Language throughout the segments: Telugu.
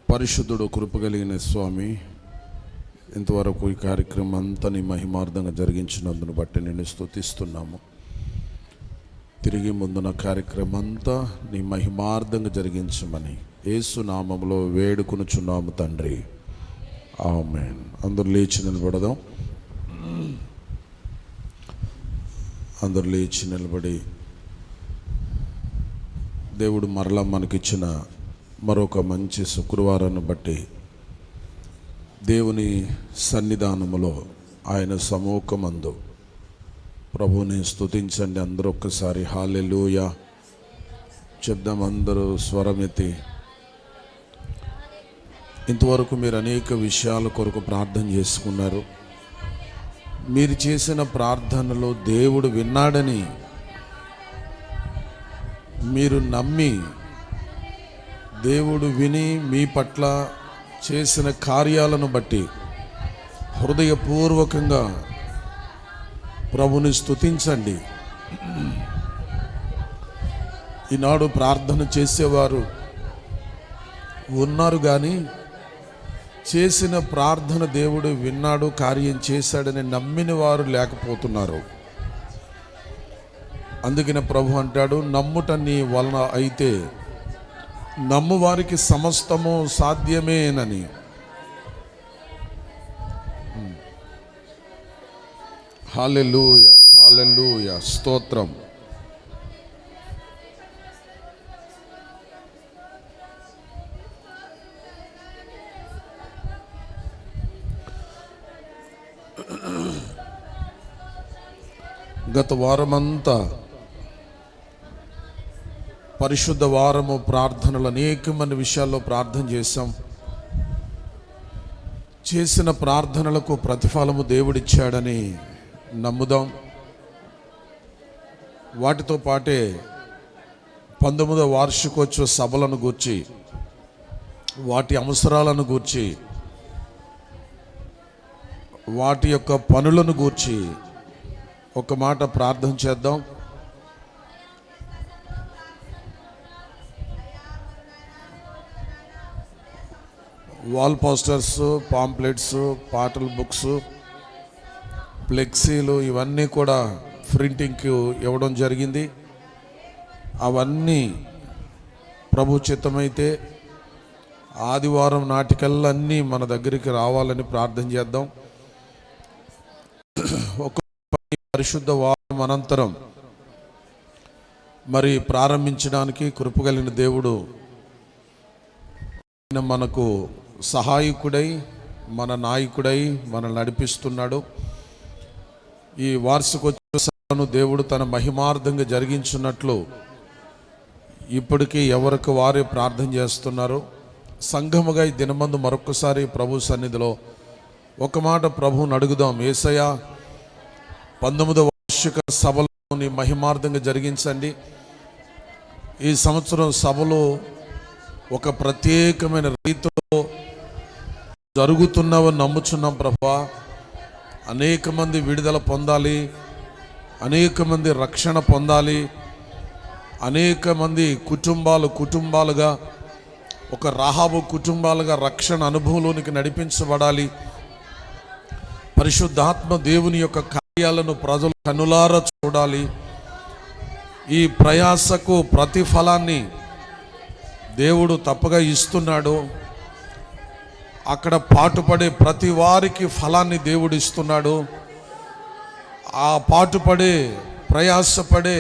పరిశుద్ధుడు కృపగలిగిన స్వామి, ఇంతవరకు ఈ కార్యక్రమం అంతా నీ మహిమార్థంగా జరిగించినందును బట్టి నేను స్తుతిస్తున్నాము. తిరిగి ముందున కార్యక్రమం అంతా నీ మహిమార్థంగా జరిగించమని యేసు నామములో వేడుకొనుచున్నాము తండ్రి, ఆమేన్. అందరూ లేచి నిలబడదాం. అందరూ లేచి నిలబడి దేవుడు మరలా మనకిచ్చిన మరొక మంచి శుక్రవారాన్ని బట్టి దేవుని సన్నిధానములో ఆయన సముఖమందు ప్రభువుని స్తుతించండి. అందరూ ఒక్కసారి హల్లెలూయా చెప్దాం. అందరూ స్వరమెత్తి. ఇంతవరకు మీరు అనేక విషయాల కొరకు ప్రార్థన చేసుకున్నారు. మీరు చేసిన ప్రార్థనలో దేవుడు విన్నాడని మీరు నమ్మి, దేవుడు విని మీ పట్ల చేసిన కార్యాలను బట్టి హృదయపూర్వకంగా ప్రభుని స్తుతించండి. ఈనాడు ప్రార్థన చేసేవారు ఉన్నారు, కానీ చేసిన ప్రార్థన దేవుడు విన్నాడు, కార్యం చేశాడని నమ్మిన వారు లేకపోతున్నారు. అందుకనే ప్రభు అంటాడు, నమ్ముట నీ వలన అయితే నమ్ము వారికి సమస్తము సాధ్యమేనని. హల్లెలూయా, హల్లెలూయా, స్తోత్రం. గత వారమంతా పరిశుద్ధ వారము ప్రార్థనలు అనేకమైన విషయాల్లో ప్రార్థన చేశాం. చేసిన ప్రార్థనలకు ప్రతిఫలము దేవుడిచ్చాడని నమ్ముదాం. వాటితో పాటే 19వ వార్షికోత్సవ సభలను గూర్చి, వాటి అవసరాలను గూర్చి, వాటి యొక్క పనులను గూర్చి ఒక మాట ప్రార్థన చేద్దాం. వాల్ పోస్టర్స్, పాంప్లెట్స్, పాటల బుక్స్, ఫ్లెక్సీలు ఇవన్నీ కూడా ప్రింటింగ్కి ఇవ్వడం జరిగింది. అవన్నీ ప్రభు చిత్తమైతే ఆదివారం నాటికల్లా అన్నీ మన దగ్గరికి రావాలని ప్రార్థన చేద్దాం. ఒక పరిశుద్ధ వారం అనంతరం మరి ప్రారంభించడానికి కృపగలిగిన దేవుడు మనకు సహాయకుడై, మన నాయకుడై మనల్ని నడిపిస్తున్నాడు. ఈ వార్షికోత్సవాలను దేవుడు తన మహిమార్థంగా జరిగించున్నట్లు ఇప్పటికీ ఎవరికి వారే ప్రార్థన చేస్తున్నారు. సంఘముగా ఈ దినమందు మరొకసారి ప్రభు సన్నిధిలో ఒక మాట ప్రభువుని అడుగుదాం. యేసయ్యా, 19వ వార్షిక సభలోని మహిమార్థంగా జరిగించండి. ఈ సంవత్సరం సభలో ఒక ప్రత్యేకమైన రీతిలో జరుగుతున్నావని నమ్ముచున్నాం ప్రభువా. అనేక మంది విడుదల పొందాలి, అనేక మంది రక్షణ పొందాలి, అనేక మంది కుటుంబాలుగా ఒక రాహాబు కుటుంబాలుగా రక్షణ అనుభవంలోనికి నడిపించబడాలి. పరిశుద్ధాత్మ దేవుని యొక్క కార్యాలను ప్రజలు కనులారా చూడాలి. ఈ ప్రయాసకు ప్రతిఫలాన్ని దేవుడు తప్పగా ఇస్తున్నాడు. అక్కడ పాటుపడే ప్రతి వారికి ఫలాన్ని దేవుడు ఇస్తున్నాడు. ఆ పాటుపడే, ప్రయాసపడే,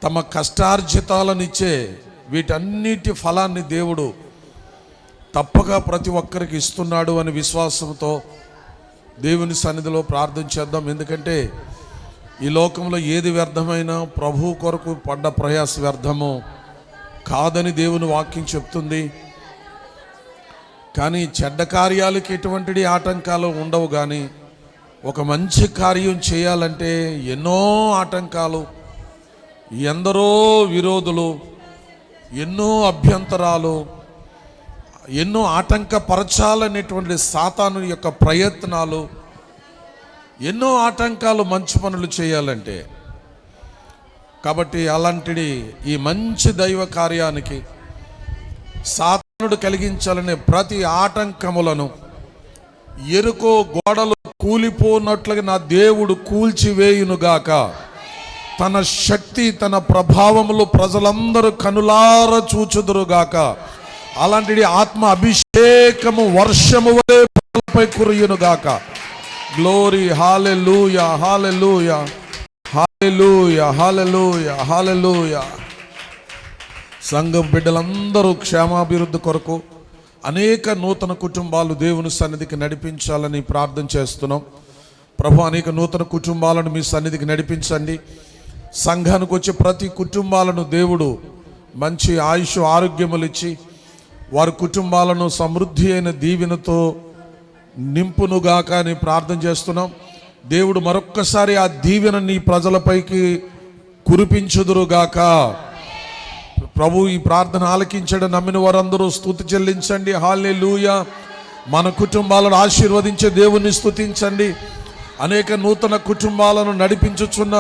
తమ కష్టార్జితాలనిచ్చే వీటన్నిటి ఫలాన్ని దేవుడు తప్పగా ప్రతి ఒక్కరికి ఇస్తున్నాడు అని విశ్వాసంతో దేవుని సన్నిధిలో ప్రార్థన చేద్దాం. ఎందుకంటే ఈ లోకంలో ఏది వ్యర్థమైనా ప్రభు కొరకు పడ్డ ప్రయాస వ్యర్థము కాదని దేవుని వాక్యం చెప్తుంది. కానీ చెడ్డ కార్యాలకి ఎటువంటి ఆటంకాలు ఉండవు, కానీ ఒక మంచి కార్యం చేయాలంటే ఎన్నో ఆటంకాలు, ఎందరో విరోధులు, ఎన్నో అభ్యంతరాలు, ఎన్నో ఆటంకపరచాలనేటువంటి సాతాను యొక్క ప్రయత్నాలు, ఎన్నో ఆటంకాలు మంచి పనులు చేయాలంటే. కాబట్టి అలాంటిది ఈ మంచి దైవ కార్యానికి కలిగించాలనే ప్రతి ఆటంకములను ఎరుకో గోడలు కూలిపోనట్లుగా నా దేవుడు కూల్చివేయునుగాక. తన శక్తి తన ప్రభావములు ప్రజలందరూ కనులార చూచుదురుగాక. అలాంటి ఆత్మ అభిషేకము వర్షము వలె ప్రజలపై కురియునుగాక. గ్లోరీ, హల్లెలూయా, హల్లెలూయా, హల్లెలూయా, హల్లెలూయా, హల్లెలూయా. సంఘం బిడ్డలందరూ క్షేమాభివృద్ధి కొరకు అనేక నూతన కుటుంబాలు దేవుని సన్నిధికి నడిపించాలని ప్రార్థన చేస్తున్నాం. ప్రభు, అనేక నూతన కుటుంబాలను మీ సన్నిధికి నడిపించండి. సంఘానికి వచ్చే ప్రతి కుటుంబాలను దేవుడు మంచి ఆయుష్ ఆరోగ్యములు ఇచ్చి వారి కుటుంబాలను సమృద్ధి అయిన దీవెనతో నింపునుగాక అని ప్రార్థన చేస్తున్నాం. దేవుడు మరొక్కసారి ఆ దీవెన నీ ప్రజలపైకి కురిపించుదురుగాక. ప్రభు, ఈ ప్రార్థన ఆలకించడం నమ్మిన వారందరూ స్తుతి చెల్లించండి. హల్లెలూయా. మన కుటుంబాలను ఆశీర్వదించే దేవుని స్తుతించండి. అనేక నూతన కుటుంబాలను నడిపించుచున్న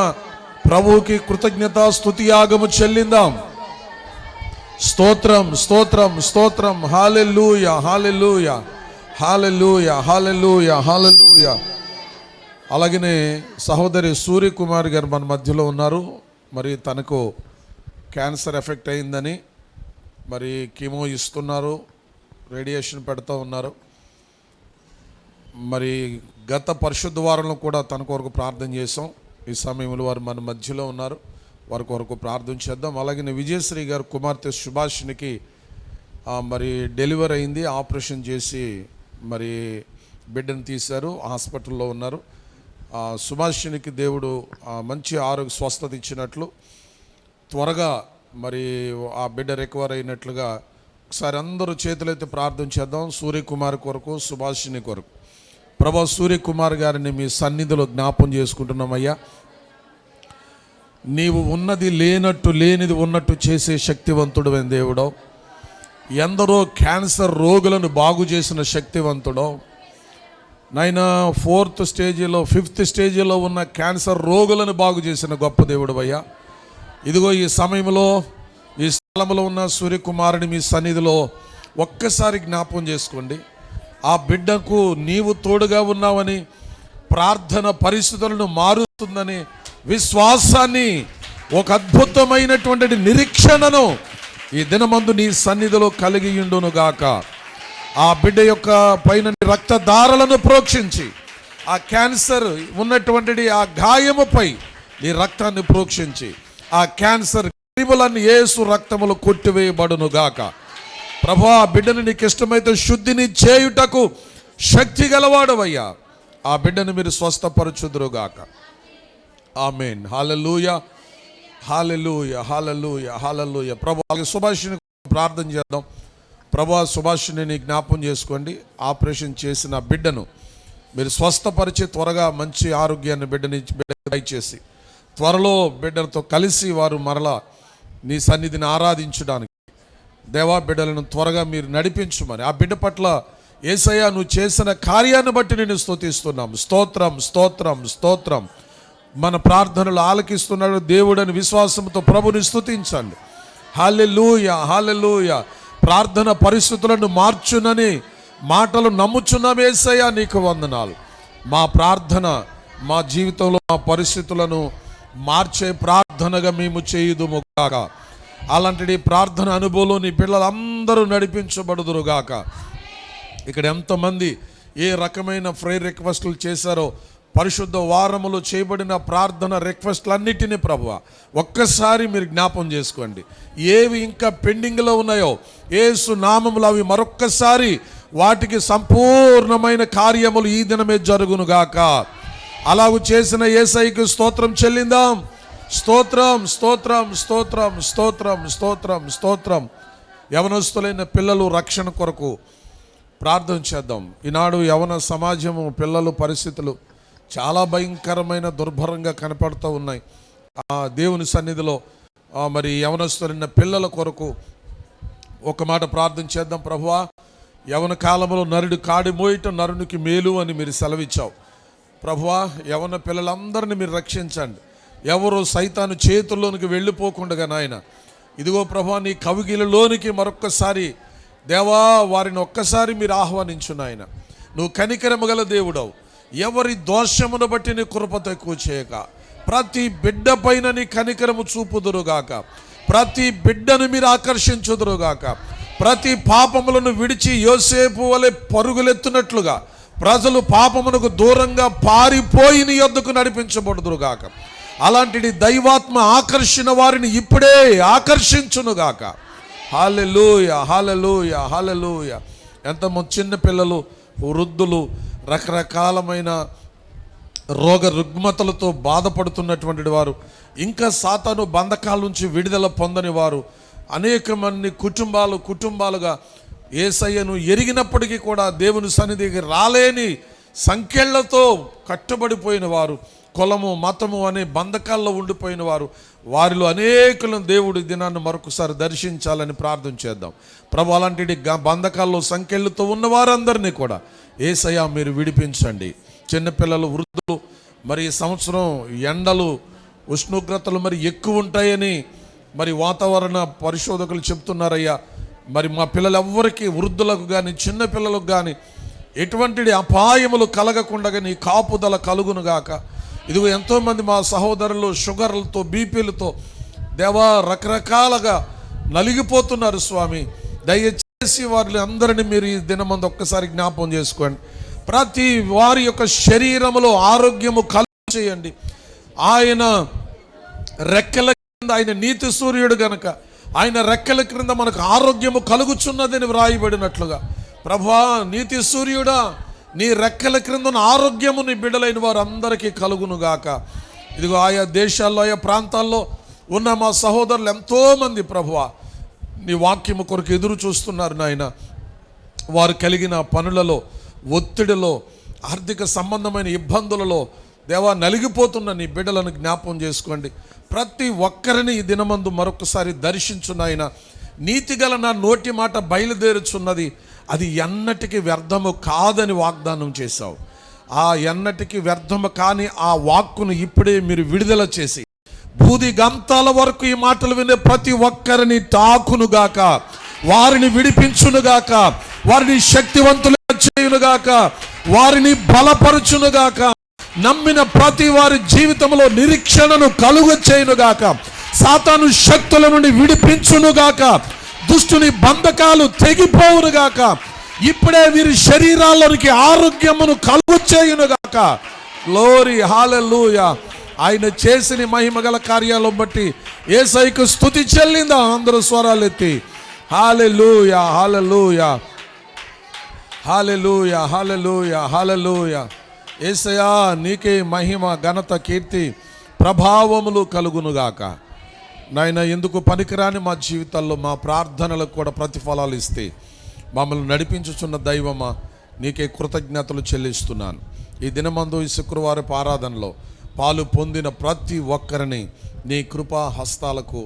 ప్రభువుకి కృతజ్ఞత స్తుతి యాగము చెల్లిందాం. స్తోత్రం, స్తోత్రం, స్తోత్రం. హల్లెలూయా, హల్లెలూయా, హల్లెలూయా, హల్లెలూయా, హల్లెలూయా. అలాగనే సహోదరి సూర్యకుమార్ గారు మన మధ్యలో ఉన్నారు. మరి తనకు క్యాన్సర్ ఎఫెక్ట్ అయిందని మరి కీమో ఇస్తున్నారు, రేడియేషన్ పెడుతూ ఉన్నారు. మరి గత పరిశుద్ధ వారంలో కూడా తన కొరకు ప్రార్థన చేసాం. ఈ సమయంలో వారు మన మధ్యలో ఉన్నారు, వారి కొరకు ప్రార్థన చేద్దాం. అలాగే విజయశ్రీ గారు కుమార్తె సుభాష్నికి మరి డెలివరీ అయింది, ఆపరేషన్ చేసి మరి బిడ్డను తీశారు, హాస్పిటల్లో ఉన్నారు. సుభాష్నికి దేవుడు మంచి ఆరోగ్య స్వస్థత ఇచ్చినట్లు, త్వరగా మరి ఆ బిడ్డ రికవర్ అయినట్లుగా ఒకసారి అందరూ చేతులైతే ప్రార్థన చేద్దాం. సూర్యకుమార్ కొరకు, సుభాషిని కొరకు. ప్రభా, సూర్యకుమార్ గారిని మీ సన్నిధిలో జ్ఞాపం చేసుకుంటున్నామయ్యా. నీవు ఉన్నది లేనట్టు, లేనిది ఉన్నట్టు చేసే శక్తివంతుడైన దేవుడో, ఎందరో క్యాన్సర్ రోగులను బాగు చేసిన శక్తివంతుడో నైనా 4th స్టేజీలో 5th స్టేజీలో ఉన్న క్యాన్సర్ రోగులను బాగు చేసిన గొప్ప దేవుడు అయ్యా. ఇదిగో ఈ సమయంలో ఈ స్థలంలో ఉన్న సూర్యకుమారుని మీ సన్నిధిలో ఒక్కసారి జ్ఞాపం చేసుకోండి. ఆ బిడ్డకు నీవు తోడుగా ఉన్నావని, ప్రార్థన పరిస్థితులను మారుస్తుందని విశ్వాసాన్ని, ఒక అద్భుతమైనటువంటి నిరీక్షణను ఈ దినమందు నీ సన్నిధిలో కలిగి ఉండునుగాక. ఆ బిడ్డ యొక్క పైన రక్తధారలను ప్రోక్షించి, ఆ క్యాన్సర్ ఉన్నటువంటి ఆ గాయముపై నీ రక్తాన్ని ప్రోక్షించి, ఆ క్యాన్సర్ క్రిములన్నీ యేసు రక్తములు కొట్టివేయబడునుగాక. ప్రభా, ఆ బిడ్డను నీకు ఇష్టమైతే శుద్ధిని చేయుటకు శక్తి గలవాడవయ్యా. ఆ బిడ్డను మీరు స్వస్థపరచుదురుగాక. ఆమేన్. హల్లెలూయా, హల్లెలూయా, హల్లెలూయా, హల్లెలూయా. ప్రభా, సుభాషిని ప్రార్థన చేద్దాం. ప్రభా, సుభాషిని జ్ఞాపం చేసుకోండి. ఆపరేషన్ చేసిన బిడ్డను మీరు స్వస్థపరిచి త్వరగా మంచి ఆరోగ్యాన్ని బిడ్డని దయచేసి త్వరలో బిడ్డలతో కలిసి వారు మరలా నీ సన్నిధిని ఆరాధించడానికి దేవా బిడ్డలను త్వరగా మీరు నడిపించుమని, ఆ బిడ్డ పట్ల యేసయ్యా నువ్వు చేసిన కార్యాన్ని బట్టి నేను స్తుతిస్తున్నాం. స్తోత్రం, స్తోత్రం, స్తోత్రం. మన ప్రార్థనలు ఆలకిస్తున్నాడు దేవుడని విశ్వాసంతో ప్రభుని స్తుతించండి. హల్లెలూయా, హల్లెలూయా. ప్రార్థన పరిస్థితులను మార్చునని మాటలు నమ్ముచున్నాం యేసయ్యా, నీకు వందనాలు. మా ప్రార్థన మా జీవితంలో మా పరిస్థితులను మార్చే ప్రార్థనగా మేము చేయుదుముగాక. అలాంటి ప్రార్థన అనుభవంలో నీ పిల్లలందరూ నడిపించబడుదురుగాక. ఇక్కడ ఎంతమంది ఏ రకమైన ప్రేయర్ రిక్వెస్టులు చేశారో, పరిశుద్ధ వారములో చేయబడిన ప్రార్థన రిక్వెస్ట్లన్నిటినీ ప్రభువా ఒక్కసారి మీరు జ్ఞాపం చేసుకోండి. ఏవి ఇంకా పెండింగ్లో ఉన్నాయో యేసు నామములో అవి మరొక్కసారి వాటికి సంపూర్ణమైన కార్యములు ఈ దినమే జరుగునుగాక. అలాగూ చేసిన యేసయ్యకు స్తోత్రం చెల్లిందాం. స్తోత్రం, స్తోత్రం, స్తోత్రం, స్తోత్రం, స్తోత్రం, స్తోత్రం. యవనస్తులైన పిల్లలు రక్షణ కొరకు ప్రార్థన చేద్దాం. ఈనాడు యవన సమాజము పిల్లలు పరిస్థితులు చాలా భయంకరమైన దుర్భరంగా కనపడుతూ ఉన్నాయి. దేవుని సన్నిధిలో మరి యవనస్తులైన పిల్లల కొరకు ఒక మాట ప్రార్థన చేద్దాం. ప్రభువా, యవన కాలంలో నరుడు కాడి మోయటం నరునికి మేలు అని మీరు సెలవిచ్చావు. ప్రభువా, యవన పిల్లలందరినీ మీరు రక్షించండి. ఎవరు సైతాను చేతుల్లోనికి వెళ్ళిపోకుండా నాయన, ఇదిగో ప్రభువా, నీ కవిగిలలోనికి మరొక్కసారి దేవా, వారిని ఒక్కసారి మీరు ఆహ్వానించు నాయన. నువ్వు కనికరము గల దేవుడవు. ఎవరి దోషమును బట్టి నీ కృప తక్కువ చేయక, ప్రతి బిడ్డ పైన నీ కనికరము చూపుదురుగాక. ప్రతి బిడ్డను మీరు ఆకర్షించుదురుగాక. ప్రతి పాపములను విడిచి యోసేపు వలె పరుగులెత్తునట్లుగా ప్రజలు పాపమునకు దూరంగా పారిపోయి నీ యొద్దకు నడిపించబడుదురుగాక. అలాంటి దైవాత్మ ఆకర్షణ వారిని ఇప్పుడే ఆకర్షించునుగాక. హల్లెలూయా, హల్లెలూయా, హల్లెలూయా. ఎంతమంది చిన్న పిల్లలు, వృద్ధులు, రకరకాలమైన రోగ రుగ్మతలతో బాధపడుతున్నటువంటి వారు, ఇంకా సాతాను బంధకాల నుంచి విడుదల పొందని వారు, అనేక మంది కుటుంబాలుగా యేసయ్యను ఎరిగినప్పటికీ కూడా దేవుని సన్నిధికి రాలేని సంఖ్యలతో కట్టబడిపోయిన వారు, కులము మతము అనే బంధకాల్లో ఉండిపోయిన వారు, వారిలో అనేకులను దేవుడి దినాన్ని మరొకసారి దర్శించాలని ప్రార్థన చేద్దాం. ప్రభు, అలాంటి బంధకాల్లో సంఖ్యలతో ఉన్న వారందరినీ కూడా యేసయ్య మీరు విడిపించండి. చిన్నపిల్లలు, వృద్ధులు, మరి ఈ సంవత్సరం ఎండలు, ఉష్ణోగ్రతలు మరి ఎక్కువ ఉంటాయని మరి వాతావరణ పరిశోధకులు చెప్తున్నారయ్యా. మరి మా పిల్లలు ఎవ్వరికి, వృద్ధులకు కానీ చిన్నపిల్లలకు కానీ ఎటువంటి అపాయములు కలగకుండా నీ కాపుదల కలుగునుగాక. ఇదిగో ఎంతోమంది మా సహోదరులు షుగర్లతో, బీపీలతో దేవా రకరకాలుగా నలిగిపోతున్నారు స్వామి. దయచేసి వారిని అందరినీ మీరు ఈ దినమందు ఒక్కసారి జ్ఞాపకం చేసుకోండి. ప్రతి వారి యొక్క శరీరములో ఆరోగ్యము కలుగు చేయండి. ఆయన రెక్కల క్రింద, ఆయన నీతి సూర్యుడు గనక ఆయన రెక్కల క్రింద మనకు ఆరోగ్యము కలుగుచున్నదని వ్రాయబడినట్లుగా, ప్రభువా నీతి సూర్యుడా, నీ రెక్కల క్రింద ఆరోగ్యము నీ బిడ్డలైన వారు అందరికీ కలుగునుగాక. ఇదిగో ఆయా దేశాల్లో, ఆయా ప్రాంతాల్లో ఉన్న మా సహోదరులు ఎంతోమంది ప్రభువా నీ వాక్యము కొరకు ఎదురు చూస్తున్నారు నాయన. వారు కలిగిన పనులలో, ఒత్తిడిలో, ఆర్థిక సంబంధమైన ఇబ్బందులలో దేవా నలిగిపోతున్న నీ బిడ్డలను జ్ఞాపకం చేసుకోండి. ప్రతి ఒక్కరిని ఈ దినమందు మరొకసారి దర్శించు నాయన. నీతిగల నా నోటి మాట బయలుదేరుచున్నది, అది ఎన్నటికీ వ్యర్థము కాదని వాగ్దానం చేశావు. ఆ ఎన్నటికీ వ్యర్థము కాని ఆ వాక్కును ఇప్పుడే మీరు విడుదల చేసి భూది గంతాల వరకు ఈ మాటలు వినే ప్రతి ఒక్కరిని తాకునుగాక, వారిని విడిపించునుగాక, వారిని శక్తివంతులుగా చేయునుగాక, వారిని బలపరచునుగాక, నమ్మిన ప్రతి వారి జీవితంలో నిరీక్షణను కలుగ చేయునుగాక, సాతాను శక్తుల నుండి విడిపించునుగాక, దుష్టుని బంధకాలు తెగిపోవునుగాక, ఇప్పుడే వీరి శరీరాల్లోనికి ఆరోగ్యమును కలుగు చేయునుగాక. గ్లోరీ, హల్లెలూయా. ఆయన చేసిన మహిమగల కార్యాలను బట్టి యేసయ్యకు స్తుతి చెల్లిందా? అందరూ స్వరాలు ఎత్తి హల్లెలూయా, హల్లెలూయా, హల్లెలూయా, హల్లెలూయా, హల్లెలూయా. యేసయ్యా నీకే మహిమ, ఘనత, కీర్తి, ప్రభావములు కలుగునుగాక. నాయన, ఎందుకు పనికిరాని మా జీవితాల్లో మా ప్రార్థనలకు కూడా ప్రతిఫలాలు ఇస్తే మమ్మల్ని నడిపించుచున్న దైవమా, నీకే కృతజ్ఞతలు చెల్లిస్తున్నాను. ఈ దినమందు ఈ శుక్రవారపు ఆరాధనలో పాలు పొందిన ప్రతి ఒక్కరిని నీ కృపా హస్తాలకు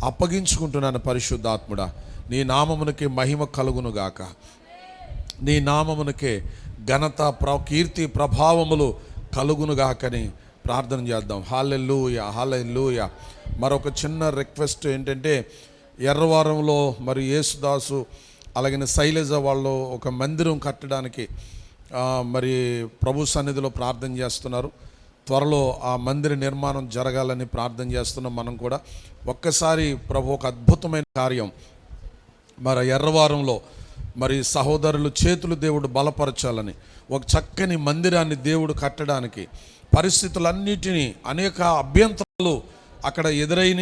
అప్పగించుకుంటున్నాను. పరిశుద్ధాత్ముడా, నీ నామమునకే మహిమ కలుగునుగాక, నీ నామమునకే ఘనత, కీర్తి, ప్రభావములు కలుగునుగాకని ప్రార్థన చేద్దాం. హల్లెలూయా, హల్లెలూయా. మరొక చిన్న రిక్వెస్ట్ ఏంటంటే, ఎర్రవారంలో మరి యేసుదాసు అలాగే శైలజ వాళ్ళు ఒక మందిరం కట్టడానికి మరి ప్రభు సన్నిధిలో ప్రార్థన చేస్తున్నారు. త్వరలో ఆ మందిర నిర్మాణం జరగాలని ప్రార్థన చేస్తున్నాం. మనం కూడా ఒక్కసారి ప్రభు ఒక అద్భుతమైన కార్యం మరి ఎర్రవారంలో మరి సహోదరులు చేతులు దేవుడు బలపరచాలని, ఒక చక్కని మందిరాన్ని దేవుడు కట్టడానికి పరిస్థితులన్నిటినీ, అనేక అభ్యంతరాలు అక్కడ ఎదురైన,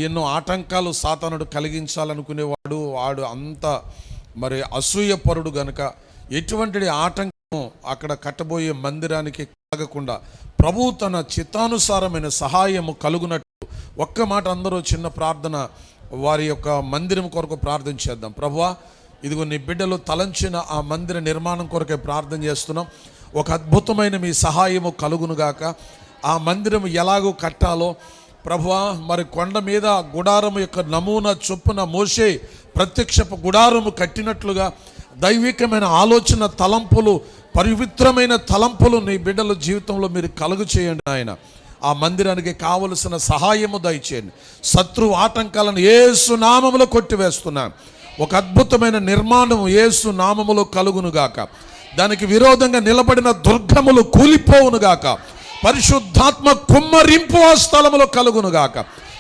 ఎన్నో ఆటంకాలు సాతానుడు కలిగించాలనుకునేవాడు, వాడు అంత మరి అసూయపరుడు గనుక ఎటువంటి ఆటంకం అక్కడ కట్టబోయే మందిరానికి కలగకుండా ప్రభు తన చిత్తానుసారమైన సహాయము కలుగునట్టు ఒక్క మాట అందరూ చిన్న ప్రార్థన, వారి యొక్క మందిరం కొరకు ప్రార్థన చేద్దాం. ప్రభువా, ఇదిగో నీ బిడ్డలు తలంచిన ఆ మందిర నిర్మాణం కొరకే ప్రార్థన చేస్తున్నాం. ఒక అద్భుతమైన మీ సహాయము కలుగునుగాక. ఆ మందిరం ఎలాగో కట్టాలో ప్రభువా, మరి కొండ మీద గుడారము యొక్క నమూనా చొప్పున మోషే ప్రత్యక్షపు గుడారము కట్టినట్లుగా దైవికమైన ఆలోచన, తలంపులు, పవిత్రమైన తలంపులు నీ బిడ్డల జీవితంలో మీరు కలుగు చేయండి ఆయన. ఆ మందిరానికి కావలసిన సహాయము దయచేయండి. శత్రు ఆటంకాలను యేసు నామములో కొట్టివేస్తున్నాను. ఒక అద్భుతమైన నిర్మాణం యేసు నామములో కలుగునుగాక. దానికి విరోధంగా నిలబడిన దుర్గములు కూలిపోవునుగాక. పరిశుద్ధాత్మ కుమ్మరింపు ఆ స్థలములో కలుగునుగాక.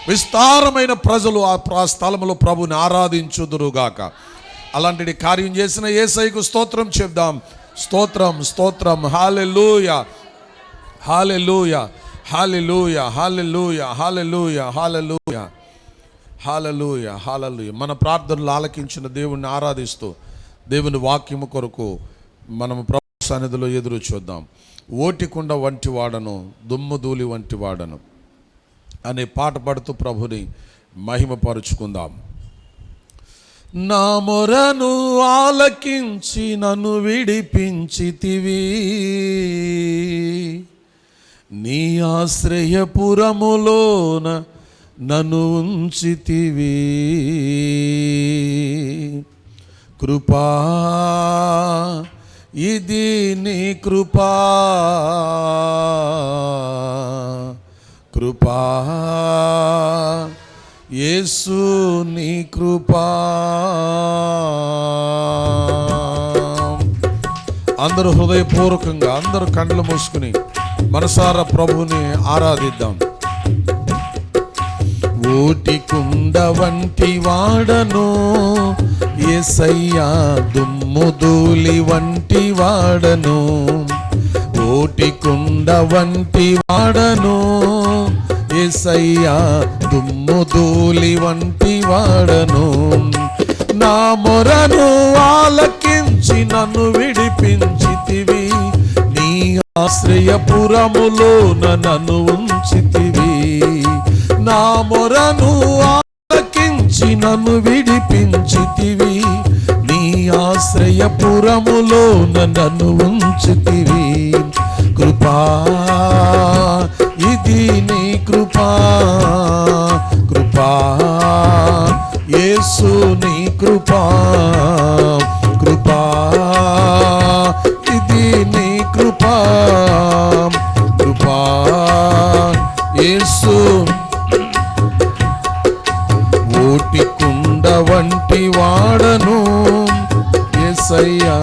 విస్తారమైన ప్రజలు ఆ స్థలములో ప్రభుని ఆరాధించుదురుగాక. అలాంటి కార్యం చేసిన యేసయ్యకు స్తోత్రం చెప్దాం. స్తోత్రం, స్తోత్రం. హల్లెలూయా, హల్లెలూయా, హల్లెలూయా, హల్లెలూయా, హల్లెలూయా, హల్లెలూయా, హల్లెలూయా, హల్లెలూయా. మన ప్రార్థనలు ఆలకించిన దేవుణ్ణి ఆరాధిస్తూ దేవుని వాక్యము కొరకు మనము ప్రభు సన్నిధిలో ఎదురు చూద్దాం. ఓటికుండ వంటి వాడను, దుమ్ము ధూళి వంటి వాడను అనే పాట పాడుతూ ప్రభుని మహిమపరుచుకుందాం. నా మొరను ఆలకించి నన్ను విడిపించితివి, నీ ఆశ్రయపురములోన నన్ను ఉంచితివి. కృపా, ఇది నీ కృపా, కృపా యేసు నీ కృపా. అందరూ హృదయపూర్వకంగా అందరూ కండ్లు మూసుకుని మనసారా ప్రభుని ఆరాధిద్దాం. ఓటికుండ వంటి వాడను యేసయ్యా, దుమ్ము ధూళి వంటి వాడను. ఓటికుండ వంటి వాడను యేసయ్యా, దుమ్ము ధూళి వంటి వాడను. నా మొరను ఆలకించి నన్ను విడిపించితివి, నీ ఆశ్రయపురములో నన్ను ఉంచితివి. నా మొరను ఆలకించి నన్ను విడిపించితివి, నీ ఆశ్రయపురములో నన్ను ఉంచితివి. కృపా, ఇది నీ కృపా, కృపా యేసు నీ కృపా, కృపా ఇది నీ కృపా, కృపా యేసు. ఓటికుండ వంటి వాడను యేసయ్యా,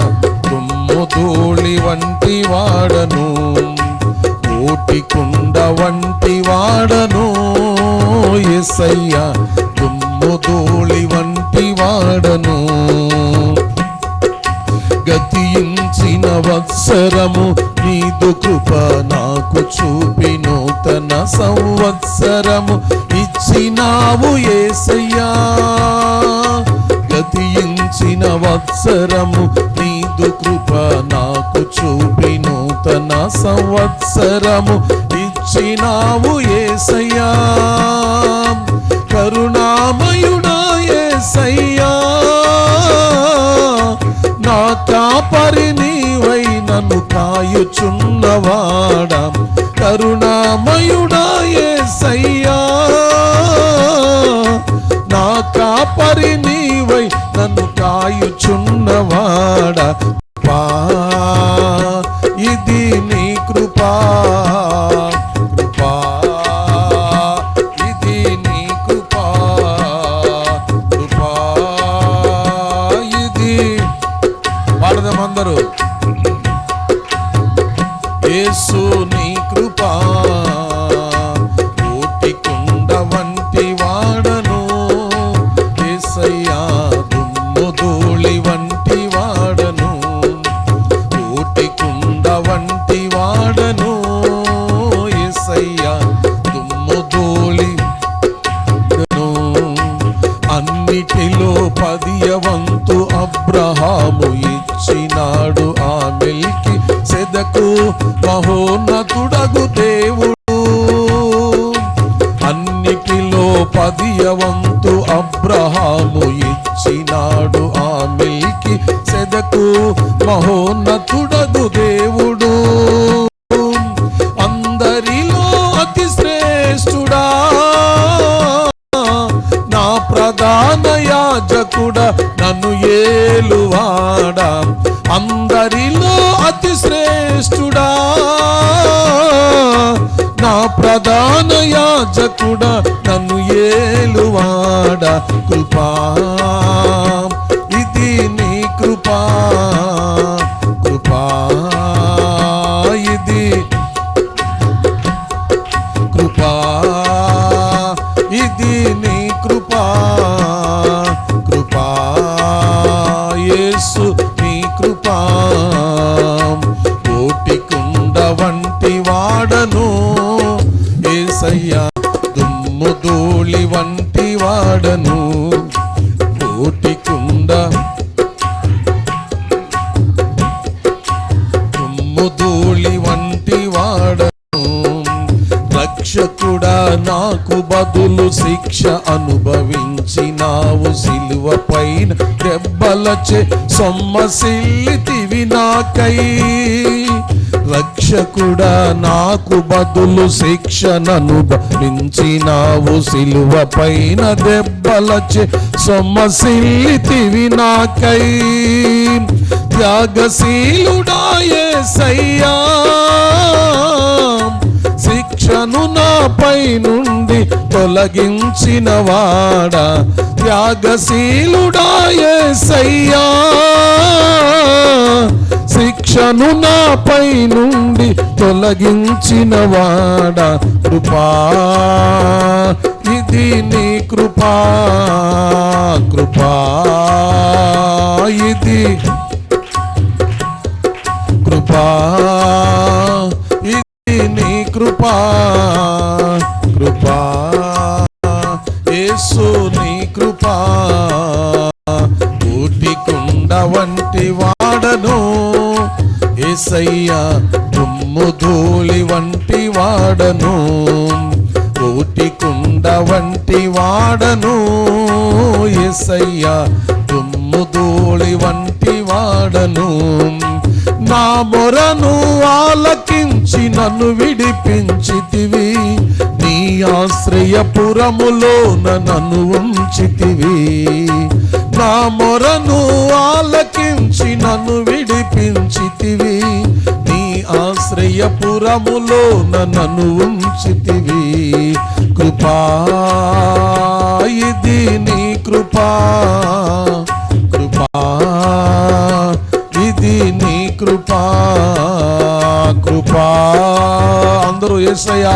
దుమ్ము ధూళి వంటి వాడను. ఓటికుండ వంటి వాడను యేసయ్యా, దుమ్ము ధూళి వంటి వాడను. గతించిన వత్సరము నీదు కృప నాకు చూపి, నూతన సంవత్సరము ఇచ్చినావు యేసయ్యా. గతించిన వత్సరము నీదు కృప నాకు చూపి, నూతన సంవత్సరము ఇచ్చినావు యేసయ్యా. కరుణామయుడా యేసయ్యా, నా కాపరి నీవై నన్ను కాయుచున్నవాడా. కరుణామయుడా యేసయ్యా, నా కాపరి నీవై నన్ను కాయుచున్నవాడా. కృపా, ఇది నీ కృపా, కృపా ఇది నీ కృపా, కృపా ఇది. పాడదామందరూ. యేసు నీ కృపా, ఓటికుండ వంటి వాడను యేసయ్యా, దుమ్ము ధూళి వంటి వాడను. ఓటికుండ వంటి వాడను యేసయ్యా, దుమ్ము ధూళి. అన్నిటిలో 10వ వంతు అబ్రహాము ఇచ్చినాడు, ఆ మెల్కి సెదకు మహోన్నతుడగు దేవుడు. అన్నిటిలో 10వ వంతు అబ్రహాము ఇచ్చినాడు, ఆ మెల్కి సెదకు మహోన్నతుడగు దేవుడు. అందరిలో అతి శ్రేష్ఠుడా, నా ప్రధాన యాజకుడా, నన్ను ఏలువాడా. అందరిలో అతి శ్రేష్ఠుడా, నా ప్రధాన యాజకుడా, నన్ను ఏలువాడా. కృపా, కృపా కృపా ఇది కృపా ఇది నీ కృపా కృపా యేసు నీ కృపా కోటి కుండ వంటి వాడను యేసయ్యా దుమ్ము ధూళి వంటి వాడను కోటి కుండ దుమ్ము ధూళి వంటి వాడను రక్షకుడా నాకు బదులు శిక్ష అనుభవించినావు సిలువ పైన దెబ్బలచే సొమ్మసిల్లితివి నాకై రక్షకుడా నాకు బదులు శిక్షననుభవించినావు సిలువ పైన దెబ్బలచే సొమ్మసిల్లితివి నాకై త్యాగశీలుడా యేసయ్యా శిక్షను నాపై నుండి తొలగించిన వాడా త్యాగశీలుడా యేసయ్యా శిక్షను నాపై నుండి తొలగించిన వాడా కృపా ఇది నీ కృపా కృపా ఇది కృపా నీ కృపా కృపా యేసు నీ కృపా కోటి కుండ వంటి వాడను యేసయ్యా దుమ్ము ధూళి వంటి వాడను కోటి కుండ వంటి వాడను యేసయ్యా దుమ్ము ధూళి వంటి వాడను నా మొరను ఆలకించి నన్ను విడిపించితివి నీ ఆశ్రయపురములోన నన్ను ఉంచితివి నా మొరను ఆలకించి నన్ను విడిపించితివి నీ ఆశ్రయపురములోన నన్ను ఉంచితివి కృపా ఇది నీ కృపా కృపా ఇది నీ కృపా కృపా అందరూ యేసయ్యా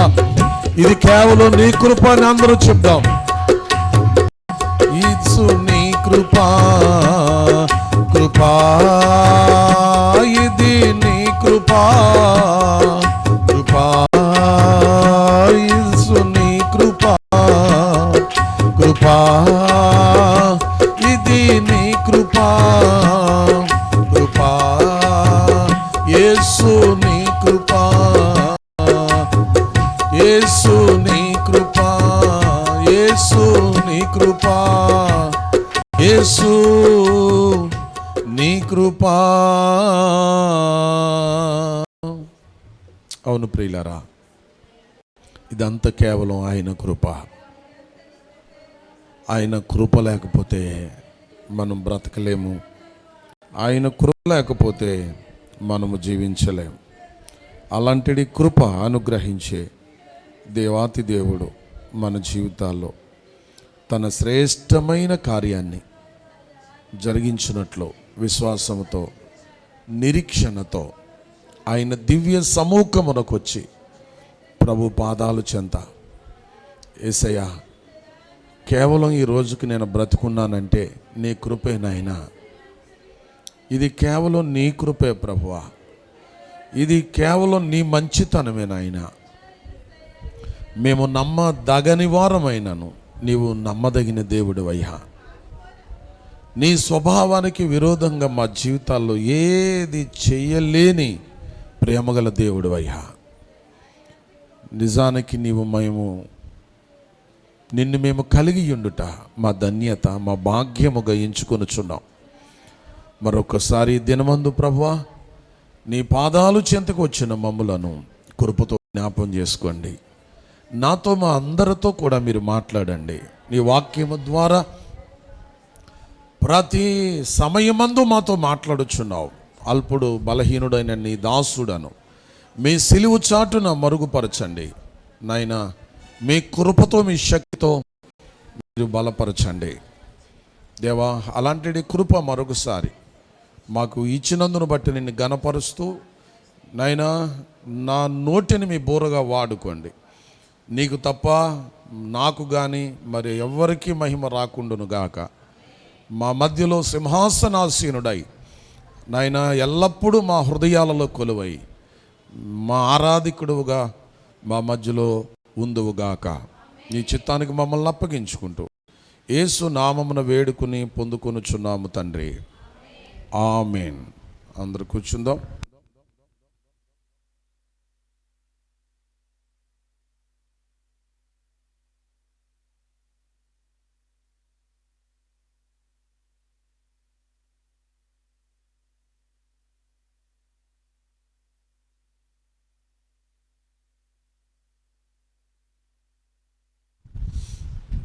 ఇది కేవలం నీ కృప అని అందరూ చెప్దాం యేసు నీ కృపా కృపా ఇది నీ కృపా కృపా యేసు నీ కృపా కృపా ఇది నీ కృపా కృపా యేసు నీ కృపా యేసు నీ కృపా యేసు నీ కృపా యేసు నీ కృపా అవును ప్రియులారా ఇదంతా కేవలం ఆయన కృప ఆయన కృప లేకపోతే మనం బ్రతకలేము ఆయన కృప లేకపోతే మనము జీవించలేము అలాంటి కృప అనుగ్రహించే దేవాతి దేవుడు మన జీవితాల్లో తన శ్రేష్టమైన కార్యాన్ని జరిగించినట్లు విశ్వాసంతో నిరీక్షణతో ఆయన దివ్య సముఖమునకు వచ్చి ప్రభు పాదాలు చెంత యేసయ్యా కేవలం ఈ రోజుకి నేను బ్రతుకున్నానంటే నీ కృపే నాయనా ఇది కేవలం నీ కృపే ప్రభువా ఇది కేవలం నీ మంచితనమే నాయనా మేము నమ్మదగని వారమైనను నీవు నమ్మదగిన దేవుడివయ్యా నీ స్వభావానికి విరోధంగా మా జీవితాల్లో ఏది చేయలేని ప్రేమగల దేవుడివయ్యా నిజానికి నిన్ను మేము కలిగి ఉండుట మా ధన్యత మా భాగ్యముగా ఎంచుకొనుచున్నాం మరొకసారి దినమందు ప్రభువా నీ పాదాలు చెంతకు వచ్చిన మమ్ములను కృపతో జ్ఞాపం చేసుకోండి నాతో మా అందరితో కూడా మీరు మాట్లాడండి నీ వాక్యము ద్వారా ప్రతి సమయమందు మాతో మాట్లాడుచున్నావు అల్పుడు బలహీనుడైన నీ దాసుడను మీ సిలువు చాటున మరుగుపరచండి నాయనా మీ కృపతో మీ శక్తితో మీరు బలపరచండి దేవా అలాంటి కృప మరొకసారి మాకు ఇచ్చినందును బట్టి నిన్ను ఘనపరుస్తూ నాయనా నా నోటిని మీ బోరగా వాడుకోండి. నీకు తప్ప నాకు కానీ మరి ఎవ్వరికీ మహిమ రాకుండును గాక. మా మధ్యలో సింహాసనాసీనుడై నాయన ఎల్లప్పుడూ మా హృదయాలలో కొలువై మా ఆరాధికుడుగా మా మధ్యలో ఉందువుగాక. నీ చిత్తానికి మమ్మల్ని అప్పగించుకుంటూ యేసు నామమున వేడుకుని పొందుకొనుచున్నాము తండ్రి. ఆమేన్. అందరూ కూర్చుందాం.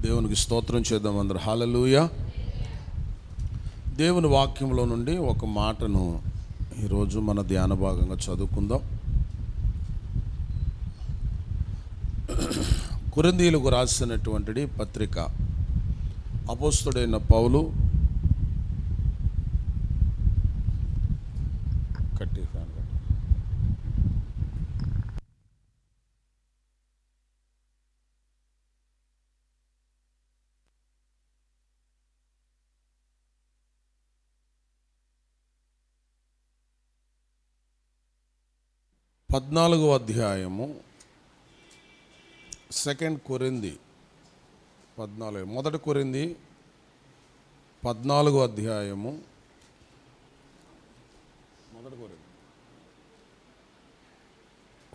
దేవునికి స్తోత్రం చేద్దాం అందరూ. హల్లెలూయా. దేవుని వాక్యంలో నుండి ఒక మాటను ఈరోజు మన ధ్యాన భాగంగా చదువుకుందాం. కొరింథీయులకు రాసినటువంటి పత్రిక అపోస్తలుడైన పౌలు కట్టి ఫ్యాన్ 14వ అధ్యాయము 2 కొరింథీ 14 మొదటి కొరింథీ 14వ అధ్యాయము మొదటి కొరింథీ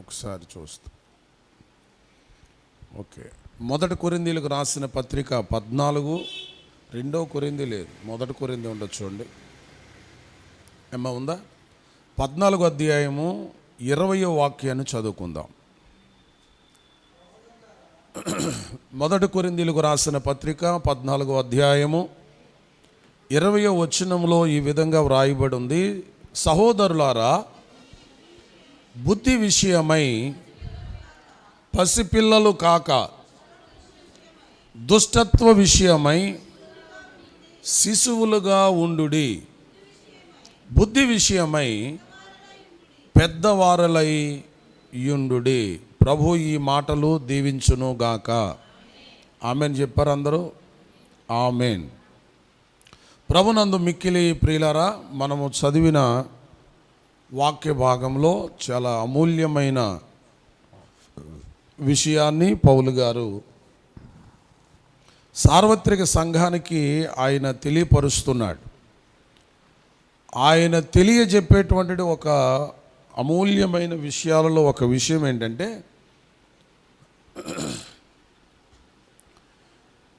ఒకసారి చూస్తాం. ఓకే, మొదటి కొరింథీలకు రాసిన పత్రిక 14, 2వ కొరింథీ లేదు, మొదటి కొరింథీ ఉండొచ్చు. చూడండి ఏమన్నా ఉందా? 14వ అధ్యాయము 20వ వాక్యాన్ని చదువుకుందాం. మొదటి కొరింథీలకు రాసిన పత్రిక 14వ అధ్యాయము 20వ వచనంలో ఈ విధంగా వ్రాయబడి ఉంది. సహోదరులారా, బుద్ధి విషయమై పసిపిల్లలు కాక దుష్టత్వ విషయమై శిశువులుగా ఉండుడి. బుద్ధి విషయమై పెద్దవారలై యుండుడి. ప్రభు ఈ మాటలు దీవించును గాక. ఆమెన్ చెప్పారు అందరూ. ఆమెన్. ప్రభునందు మిక్కిలి ప్రియులారా, మనము చదివిన వాక్య భాగంలో చాలా అమూల్యమైన విషయాన్ని పౌలు గారు సార్వత్రిక సంఘానికి ఆయన తెలియపరుస్తున్నాడు. ఆయన తెలియజెప్పేటువంటి ఒక అమూల్యమైన విషయాలలో ఒక విషయం ఏంటంటే,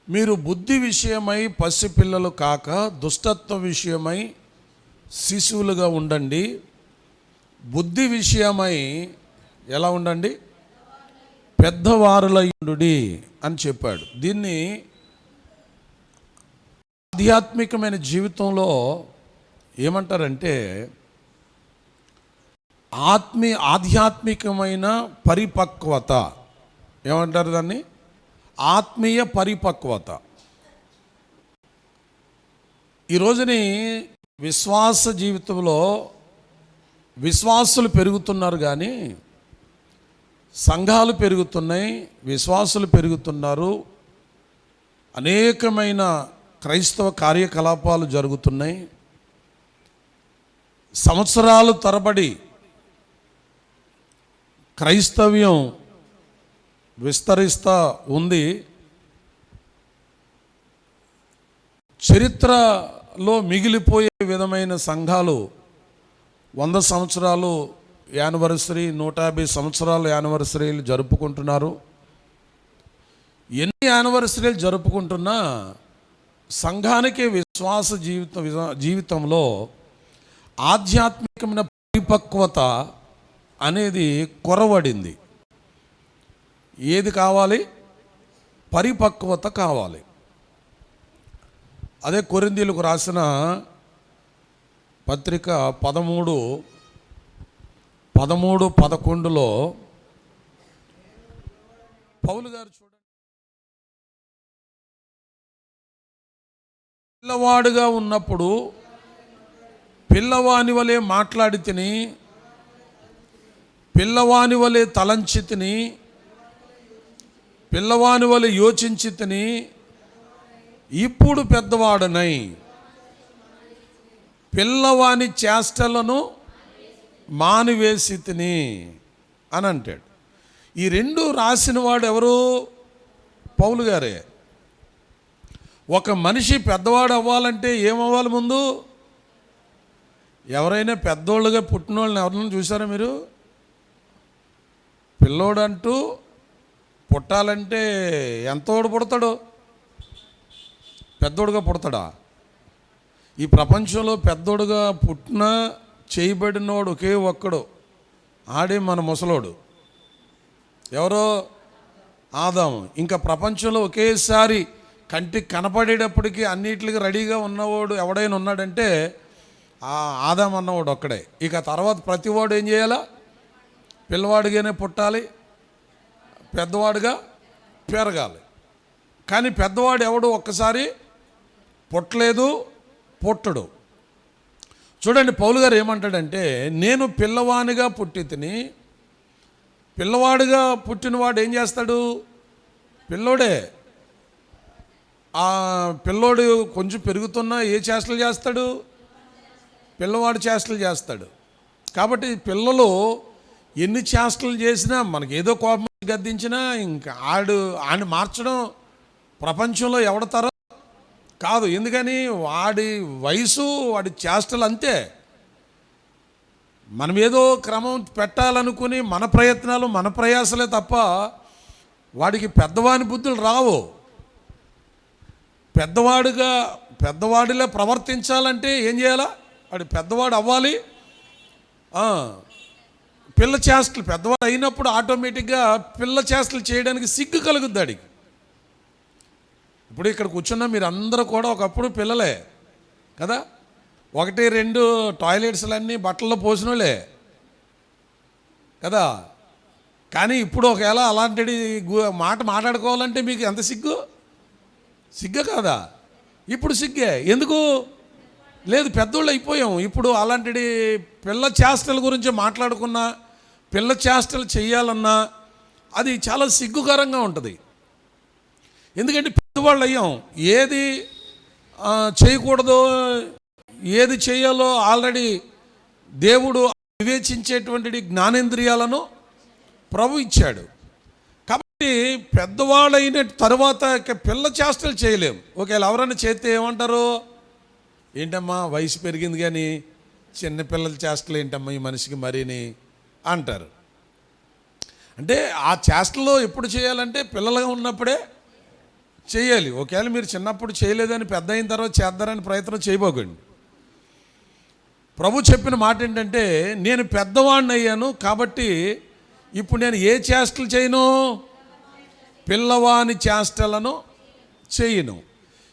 మీరు బుద్ధి విషయమై పసిపిల్లలు కాక దుష్టత్వ విషయమై శిశువులుగా ఉండండి. బుద్ధి విషయమై ఎలా ఉండండి? పెద్దవారులయుండుడి అని చెప్పాడు. దీన్ని ఆధ్యాత్మికమైన జీవితంలో ఏమంటారంటే ఆధ్యాత్మికమైన పరిపక్వత. ఏమంటారు దాన్ని? ఆత్మీయ పరిపక్వత. ఈ రోజుని విశ్వాస జీవితంలో విశ్వాసులు పెరుగుతున్నారు, కానీ సంఘాలు పెరుగుతున్నాయి, విశ్వాసులు పెరుగుతున్నారు, అనేకమైన క్రైస్తవ కార్యకలాపాలు జరుగుతున్నాయి. సంవత్సరాలు తరబడి క్రైస్తవ్యం విస్తరిస్తూ ఉంది. చరిత్రలో మిగిలిపోయే విధమైన సంఘాలు 100 సంవత్సరాలు యానివర్సరీ, 150 సంవత్సరాల యానివర్సరీలు జరుపుకుంటున్నారు. ఎన్ని యానివర్సరీలు జరుపుకుంటున్నా సంఘానికి విశ్వాస జీవితంలో ఆధ్యాత్మికమైన పరిపక్వత అనేది కొరవడింది. ఏది కావాలి? పరిపక్వత కావాలి. అదే కొరింథీయులకు రాసిన పత్రిక 13:11 పౌలు గారు చూడండి, పిల్లవాడుగా ఉన్నప్పుడు పిల్లవాని వలె మాట్లాడి తిని, పిల్లవాని వలె తలంచి తిని, పిల్లవాని వలె యోచించి తిని, ఇప్పుడు పెద్దవాడనై పిల్లవాని చేష్టలను మానివేసి తిని అని అంటాడు. ఈ రెండు రాసిన వాడు ఎవరు? పౌలు గారే. ఒక మనిషి పెద్దవాడు అవ్వాలంటే ఏమవ్వాలి? ముందు ఎవరైనా పెద్దోళ్ళుగా పుట్టిన వాళ్ళని ఎవరైనా చూసారా మీరు? పిల్లోడు అంటూ పుట్టాలంటే ఎంతోడు పుడతాడు? పెద్దోడుగా పుడతాడా? ఈ ప్రపంచంలో పెద్దోడుగా పుట్టిన చేయబడినోడు ఒకే ఒక్కడు, ఆడే మన ముసలోడు. ఎవరో? ఆదాము. ఇంకా ప్రపంచంలో ఒకేసారి కంటికి కనపడేటప్పటికి అన్నిటికీ రెడీగా ఉన్నవాడు ఎవడైనా ఉన్నాడంటే ఆ ఆదాము అన్నవాడు ఒక్కడే. ఇక తర్వాత ప్రతివాడు ఏం చేయాలా? పిల్లవాడిగానే పుట్టాలి, పెద్దవాడుగా పెరగాలి. కానీ పెద్దవాడు ఎవడు ఒక్కసారి పుట్టలేదు, పుట్టడు. చూడండి, పౌలు గారు ఏమంటాడంటే, నేను పిల్లవానిగా పుట్టి తిని, పిల్లవాడిగా పుట్టినవాడు ఏం చేస్తాడు? పిల్లోడే. ఆ పిల్లోడు కొంచెం పెరుగుతున్నా ఏ చేష్టలు చేస్తాడు? పిల్లవాడు చేష్టలు చేస్తాడు. కాబట్టి పిల్లలు ఎన్ని చేష్టలు చేసినా, మనకి ఏదో కోపం గద్దించినా, ఇంకా ఆడిని మార్చడం ప్రపంచంలో ఎవడతారో కాదు. ఎందుకని? వాడి వయసు, వాడి చేష్టలు అంతే. మనం ఏదో క్రమం పెట్టాలనుకుని మన ప్రయత్నాలు, మన ప్రయాసలే తప్ప వాడికి పెద్దవాని బుద్ధులు రావు. పెద్దవాడిలా ప్రవర్తించాలంటే ఏం చేయాలా? వాడి పెద్దవాడు అవ్వాలి. పిల్ల చేష్టలు, పెద్దవాడు అయినప్పుడు ఆటోమేటిక్గా పిల్ల చేష్టలు చేయడానికి సిగ్గు కలుగుద్ది వాడికి. ఇప్పుడు ఇక్కడ కూర్చున్న మీరు అందరూ కూడా ఒకప్పుడు పిల్లలే కదా. 1-2 టాయిలెట్స్లన్నీ బట్టల్లో పోసినోళ్ళే కదా. కానీ ఇప్పుడు ఒకవేళ అలాంటి మాట మాట్లాడుకోవాలంటే మీకు ఎంత సిగ్గు కాదా? ఇప్పుడు సిగ్గే. ఎందుకు? లేదు, పెద్దోళ్ళు అయిపోయాం. ఇప్పుడు అలాంటి పిల్ల చేష్టల గురించి మాట్లాడుకున్నా, పిల్ల చేష్టలు చెయ్యాలన్నా అది చాలా సిగ్గుకరంగా ఉంటుంది. ఎందుకంటే పెద్దవాళ్ళు అయ్యాం. ఏది చేయకూడదో, ఏది చేయాలో ఆల్రెడీ దేవుడు వివేచించేటువంటి జ్ఞానేంద్రియాలను ప్రభు ఇచ్చాడు. కాబట్టి పెద్దవాళ్ళైన తర్వాత పిల్ల చేష్టలు చేయలేము. ఒకవేళ ఎవరైనా చేస్తే ఏమంటారు? ఏంటమ్మా వయసు పెరిగింది కానీ చిన్నపిల్లల చేష్టలు ఏంటమ్మా ఈ మనిషికి మరీని అంటారు. అంటే ఆ చేష్టలు ఎప్పుడు చేయాలంటే పిల్లలుగా ఉన్నప్పుడే చేయాలి. ఒకవేళ మీరు చిన్నప్పుడు చేయలేదని పెద్ద అయిన తర్వాత చేద్దారని ప్రయత్నం చేయబోకండి. ప్రభు చెప్పిన మాట ఏంటంటే, నేను పెద్దవాడిని అయ్యాను కాబట్టి ఇప్పుడు నేను ఏ చేష్టలు చేయను? పిల్లవాని చేష్టలను చేయను.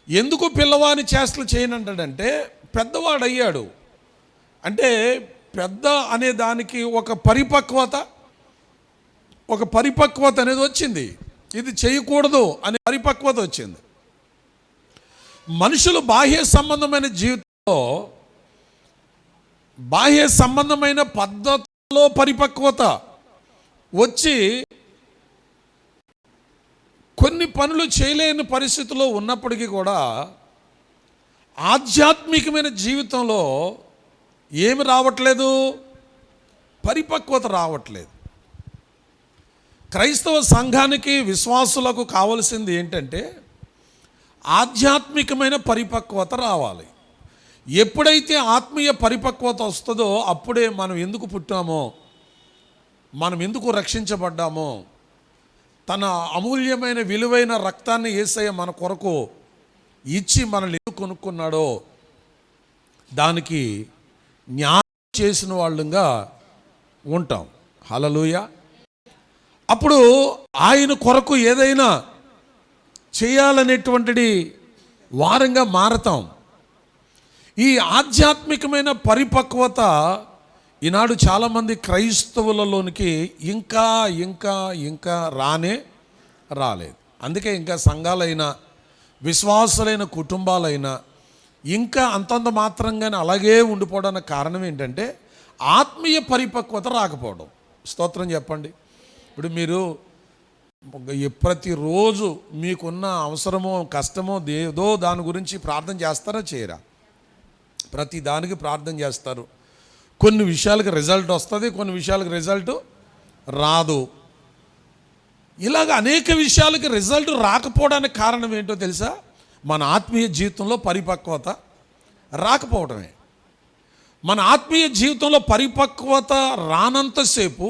ఎందుకు పిల్లవాని చేష్టలు చేయనంటాడంటే, పెద్దవాడు అయ్యాడు అంటే పెద్ద అనే దానికి ఒక పరిపక్వత అనేది వచ్చింది. ఇది చేయకూడదు అనే పరిపక్వత వచ్చింది. మనుషులు బాహ్య సంబంధమైన జీవితంలో, బాహ్య సంబంధమైన పద్ధతిలో పరిపక్వత వచ్చి కొన్ని పనులు చేయలేని పరిస్థితుల్లో ఉన్నప్పటికీ కూడా ఆధ్యాత్మికమైన జీవితంలో ఏమి రావట్లేదు? పరిపక్వత రావట్లేదు. క్రైస్తవ సంఘానికి, విశ్వాసులకు కావలసింది ఏంటంటే ఆధ్యాత్మికమైన పరిపక్వత రావాలి. ఎప్పుడైతే ఆత్మీయ పరిపక్వత వస్తుందో అప్పుడే మనం ఎందుకు పుట్టామో, మనం ఎందుకు రక్షించబడ్డామో, తన అమూల్యమైన విలువైన రక్తాన్ని యేసయ్య మన కొరకు ఇచ్చి మనల్ని ఎందుకు కొనుక్కున్నాడో దానికి న్యాయం చేసిన వాళ్ళుగా ఉంటాం. హల్లెలూయా. అప్పుడు ఆయన కొరకు ఏదైనా చేయాలనేటువంటిది వారంగా మారతాం. ఈ ఆధ్యాత్మికమైన పరిపక్వత ఈనాడు చాలామంది క్రైస్తవులలోనికి ఇంకా ఇంకా ఇంకా రాలేదు. అందుకే ఇంకా సంఘాలైనా, విశ్వాసులైన కుటుంబాలైనా ఇంకా అంతంత మాత్రంగానే అలాగే ఉండిపోవడానికి కారణం ఏంటంటే ఆత్మీయ పరిపక్వత రాకపోవడం. స్తోత్రం చెప్పండి. ఇప్పుడు మీరు ప్రతిరోజు మీకున్న అవసరమో కష్టమో ఏదో దాని గురించి ప్రార్థన చేస్తారా చేయరా? ప్రతి దానికి ప్రార్థన చేస్తారు. కొన్ని విషయాలకు రిజల్ట్ వస్తుంది, కొన్ని విషయాలకు రిజల్ట్ రాదు. ఇలాగ అనేక విషయాలకి రిజల్ట్ రాకపోవడానికి కారణం ఏంటో తెలుసా? మన ఆత్మీయ జీవితంలో పరిపక్వత రాకపోవడమే. మన ఆత్మీయ జీవితంలో పరిపక్వత రానంతసేపు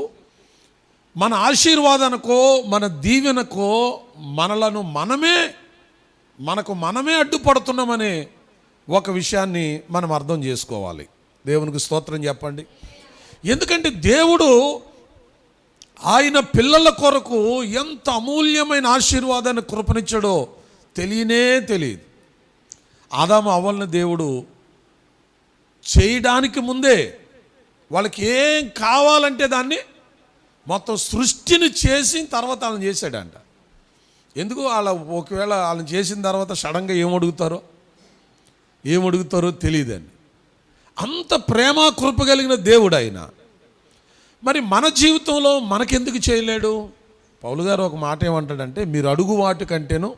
మన ఆశీర్వాదానికో మన దీవెనకో మనకు మనమే అడ్డుపడుతున్నామనే ఒక విషయాన్ని మనం అర్థం చేసుకోవాలి. దేవునికి స్తోత్రం చెప్పండి. ఎందుకంటే దేవుడు ఆయన పిల్లల కొరకు ఎంత అమూల్యమైన ఆశీర్వాదాన్ని కృపనిచ్చాడో తెలియదు. ఆదాము అవ్వల్ని దేవుడు చేయడానికి ముందే వాళ్ళకి ఏం కావాలంటే దాన్ని మొత్తం సృష్టిని చేసిన తర్వాత వాళ్ళని చేశాడంట. ఎందుకు ఒకవేళ వాళ్ళని చేసిన తర్వాత సడన్గా ఏమడుగుతారో తెలియదండి. అంత ప్రేమ కృప కలిగిన దేవుడు ఆయన. మరి మన జీవితంలో మనకెందుకు చేయలేడు? పౌలు గారు ఒక మాట ఏమంటాడంటే, మీరు అడుగు వాటి కంటేను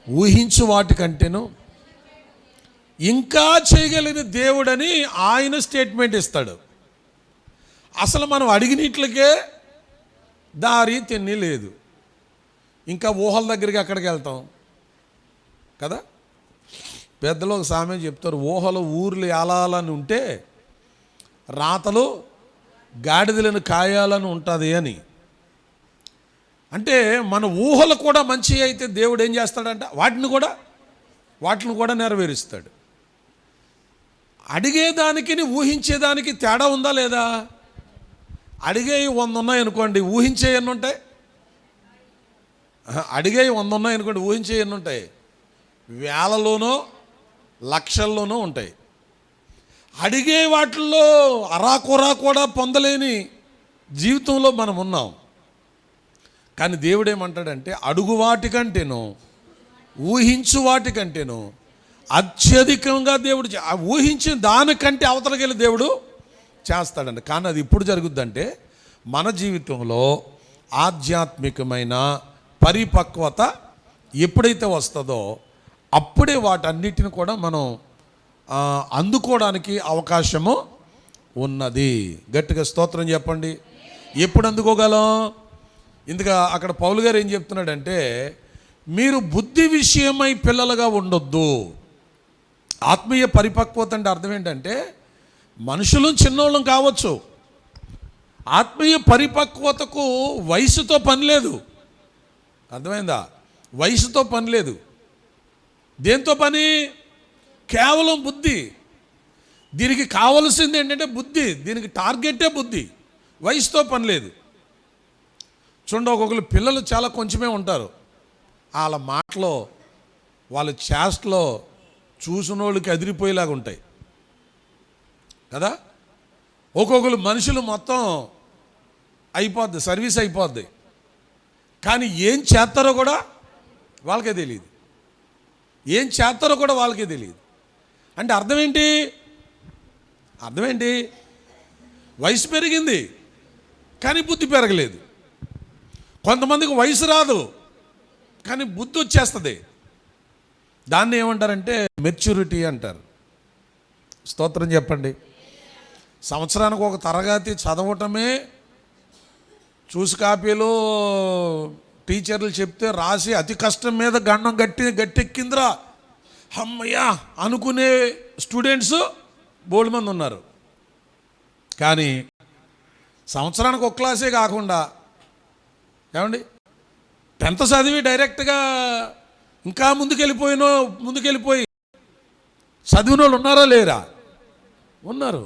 ఊహించు వాటి కంటేను ఇంకా చేయగలిగిన దేవుడని ఆయన స్టేట్మెంట్ ఇస్తాడు. అసలు మనం అడిగినట్లకే దారి తిన్ని లేదు, ఇంకా ఊహల దగ్గరికి అక్కడికి వెళ్తాం కదా. పెద్దలు ఒక సామెత చెప్తారు, ఊహలు ఊర్లు ఏలాలని ఉంటే రాతలు గాడిదలను కాయాలని ఉంటుంది అని. అంటే మన ఊహలు కూడా మంచి అయితే దేవుడు ఏం చేస్తాడంట, వాటిని కూడా నెరవేరుస్తాడు. అడిగేదానికి ఊహించేదానికి తేడా ఉందా లేదా? అడిగేవి 100 ఉన్నాయనుకోండి, ఊహించే ఎన్ని ఉంటాయి? అడిగేవి 100 ఉన్నాయనుకోండి, ఊహించే ఎన్ని ఉంటాయి? వేలలోనో లక్షల్లోనూ ఉంటాయి. అడిగే వాటిల్లో అరాకొరా కూడా పొందలేని జీవితంలో మనం ఉన్నాం. కానీ దేవుడు ఏమంటాడంటే, అడుగు వాటికంటేనో ఊహించు వాటికంటేనో అత్యధికంగా దేవుడు ఊహించిన దానికంటే అవతలకెళ్ళి దేవుడు చేస్తాడండి. కానీ అది ఇప్పుడు జరుగుద్దంటే మన జీవితంలో ఆధ్యాత్మికమైన పరిపక్వత ఎప్పుడైతే వస్తుందో అప్పుడే వాటన్నిటిని కూడా మనం అందుకోవడానికి అవకాశము ఉన్నది. గట్టిగా స్తోత్రం చెప్పండి. ఎప్పుడు అందుకోగలం? ఇందుగా అక్కడ పౌలు గారు ఏం చెప్తున్నాడంటే, మీరు బుద్ధి విషయమై పిల్లలుగా ఉండొద్దు. ఆత్మీయ పరిపక్వత అంటే అర్థం ఏంటంటే, మనుషులు చిన్నోళ్ళం కావచ్చు, ఆత్మీయ పరిపక్వతకు వయసుతో పని లేదు. అర్థమైందా? వయసుతో పని లేదు. దేంతో పని? కేవలం బుద్ధి. దీనికి కావలసింది ఏంటంటే బుద్ధి, దీనికి టార్గెటే బుద్ధి. వయసుతో పని లేదు. చూడండి, ఒక్కొక్కరు పిల్లలు చాలా కొంచెమే ఉంటారు, వాళ్ళ మాటలో వాళ్ళ చేష్టలో చూసిన వాళ్ళకి అదిరిపోయేలాగా ఉంటాయి కదా. ఒక్కొక్కరు మనుషులు మొత్తం అయిపోద్ది, సర్వీస్ అయిపోద్ది, కానీ ఏం చేస్తారో కూడా వాళ్ళకే తెలియదు. అంటే అర్థం ఏంటి? వయసు పెరిగింది కానీ బుద్ధి పెరగలేదు. కొంతమందికి వయసు రాదు కానీ బుద్ధి వచ్చేస్తుంది. దాన్ని ఏమంటారంటే మెచ్యూరిటీ అంటారు. స్తోత్రం చెప్పండి. సంవత్సరానికి ఒక తరగతి చదవటమే, చూసి కాపీలు టీచర్లు చెప్తే రాసి అతి కష్టం మీద గండం గట్టెక్కిందిరా అమ్మయ్యా అనుకునే స్టూడెంట్స్ బోల్డ్ మంది ఉన్నారు. కానీ సంవత్సరానికి ఒక క్లాసే కాకుండా ఏమండి 10th చదివి డైరెక్ట్గా ఇంకా ముందుకెళ్ళిపోయి చదివిన వాళ్ళు ఉన్నారా లేరా? ఉన్నారు.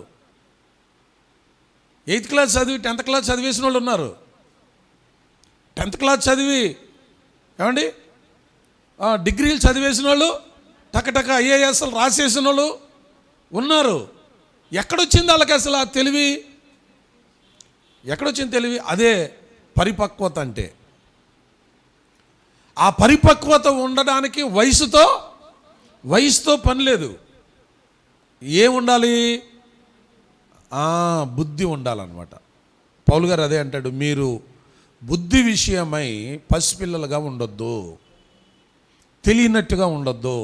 8th క్లాస్ చదివి 10th క్లాస్ చదివేసిన వాళ్ళు ఉన్నారు. 10th క్లాస్ చదివి ఏమండి డిగ్రీలు చదివేసిన వాళ్ళు, టకటక IASలు రాసేసిన వాళ్ళు ఉన్నారు. ఎక్కడొచ్చింది వాళ్ళకి అసలు ఆ తెలివి? ఎక్కడొచ్చింది తెలివి? అదే పరిపక్వత అంటే. ఆ పరిపక్వత ఉండడానికి వయసుతో వయసుతో పని లేదు. ఏముండాలి? బుద్ధి ఉండాలన్నమాట. పౌలు గారు అదే అంటాడు, మీరు బుద్ధి విషయమై పసిపిల్లలుగా ఉండొద్దు, తెలియనట్టుగా ఉండొద్దు.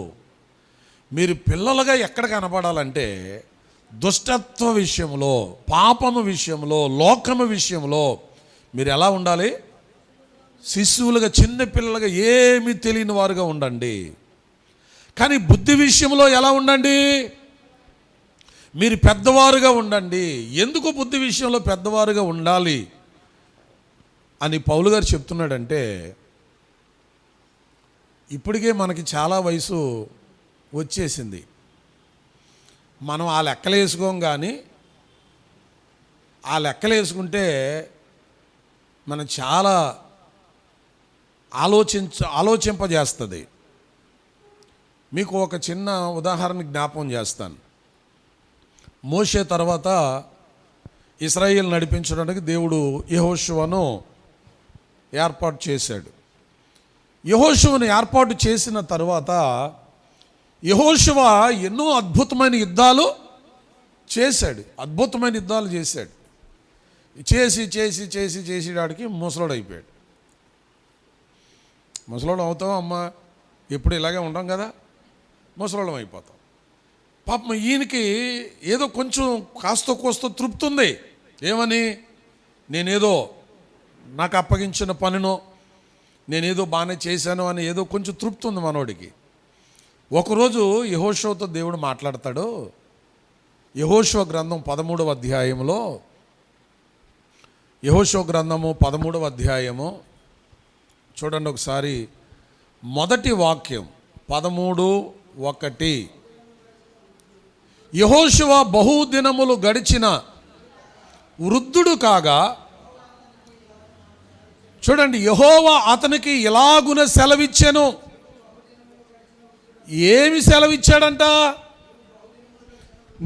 మీరు పిల్లలుగా ఎక్కడ కనపడాలంటే దుష్టత్వ విషయంలో, పాపము విషయంలో, లోకము విషయంలో మీరు ఎలా ఉండాలి? శిశువులుగా, చిన్న పిల్లలుగా, ఏమీ తెలియని వారుగా ఉండండి. కానీ బుద్ధి విషయంలో ఎలా ఉండండి? మీరు పెద్దవారుగా ఉండండి. ఎందుకు బుద్ధి విషయంలో పెద్దవారుగా ఉండాలి అని పౌలు గారు చెప్తున్నాడంటే, ఇప్పటికే మనకి చాలా వయసు వచ్చేసింది. మనం ఆ లెక్కలు వేసుకోం, కానీ ఆ లెక్కలు వేసుకుంటే మనం చాలా ఆలోచింపజేస్తుంది. మీకు ఒక చిన్న ఉదాహరణ జ్ఞాపకం చేస్తాను. మోషే తర్వాత ఇశ్రాయేలు నడిపించడానికి దేవుడు యెహోషువను ఏర్పాటు చేశాడు. యెహోషువను ఏర్పాటు చేసిన తర్వాత యెహోషువ ఎన్నో అద్భుతమైన యుద్ధాలు చేశాడు. చేసేవాడికి ముసలోడు అయిపోయాడు. ముసలోడు అవుతాం అమ్మా, ఎప్పుడు ఇలాగే ఉంటాం కదా, ముసలోళ్ళం అయిపోతాం. పాపం ఈయనకి ఏదో కొంచెం కాస్త కోస్త తృప్తి ఉంది. ఏమని? నేనేదో నాకు అప్పగించిన పనినో నేనేదో బాగానే చేశాను అని ఏదో కొంచెం తృప్తి ఉంది మనోడికి. ఒకరోజు యెహోషువతో దేవుడు మాట్లాడతాడు. యెహోషువ గ్రంథం 13వ అధ్యాయంలో, యెహోషువ గ్రంథము 13వ అధ్యాయము చూడండి ఒకసారి. మొదటి వాక్యం 13:1. యెహోషువ బహుదినములు గడిచిన వృద్ధుడు కాగా, చూడండి, యెహోవా అతనికి ఇలాగున సెలవిచ్చెను. ఏమి సెలవిచ్చాడంట?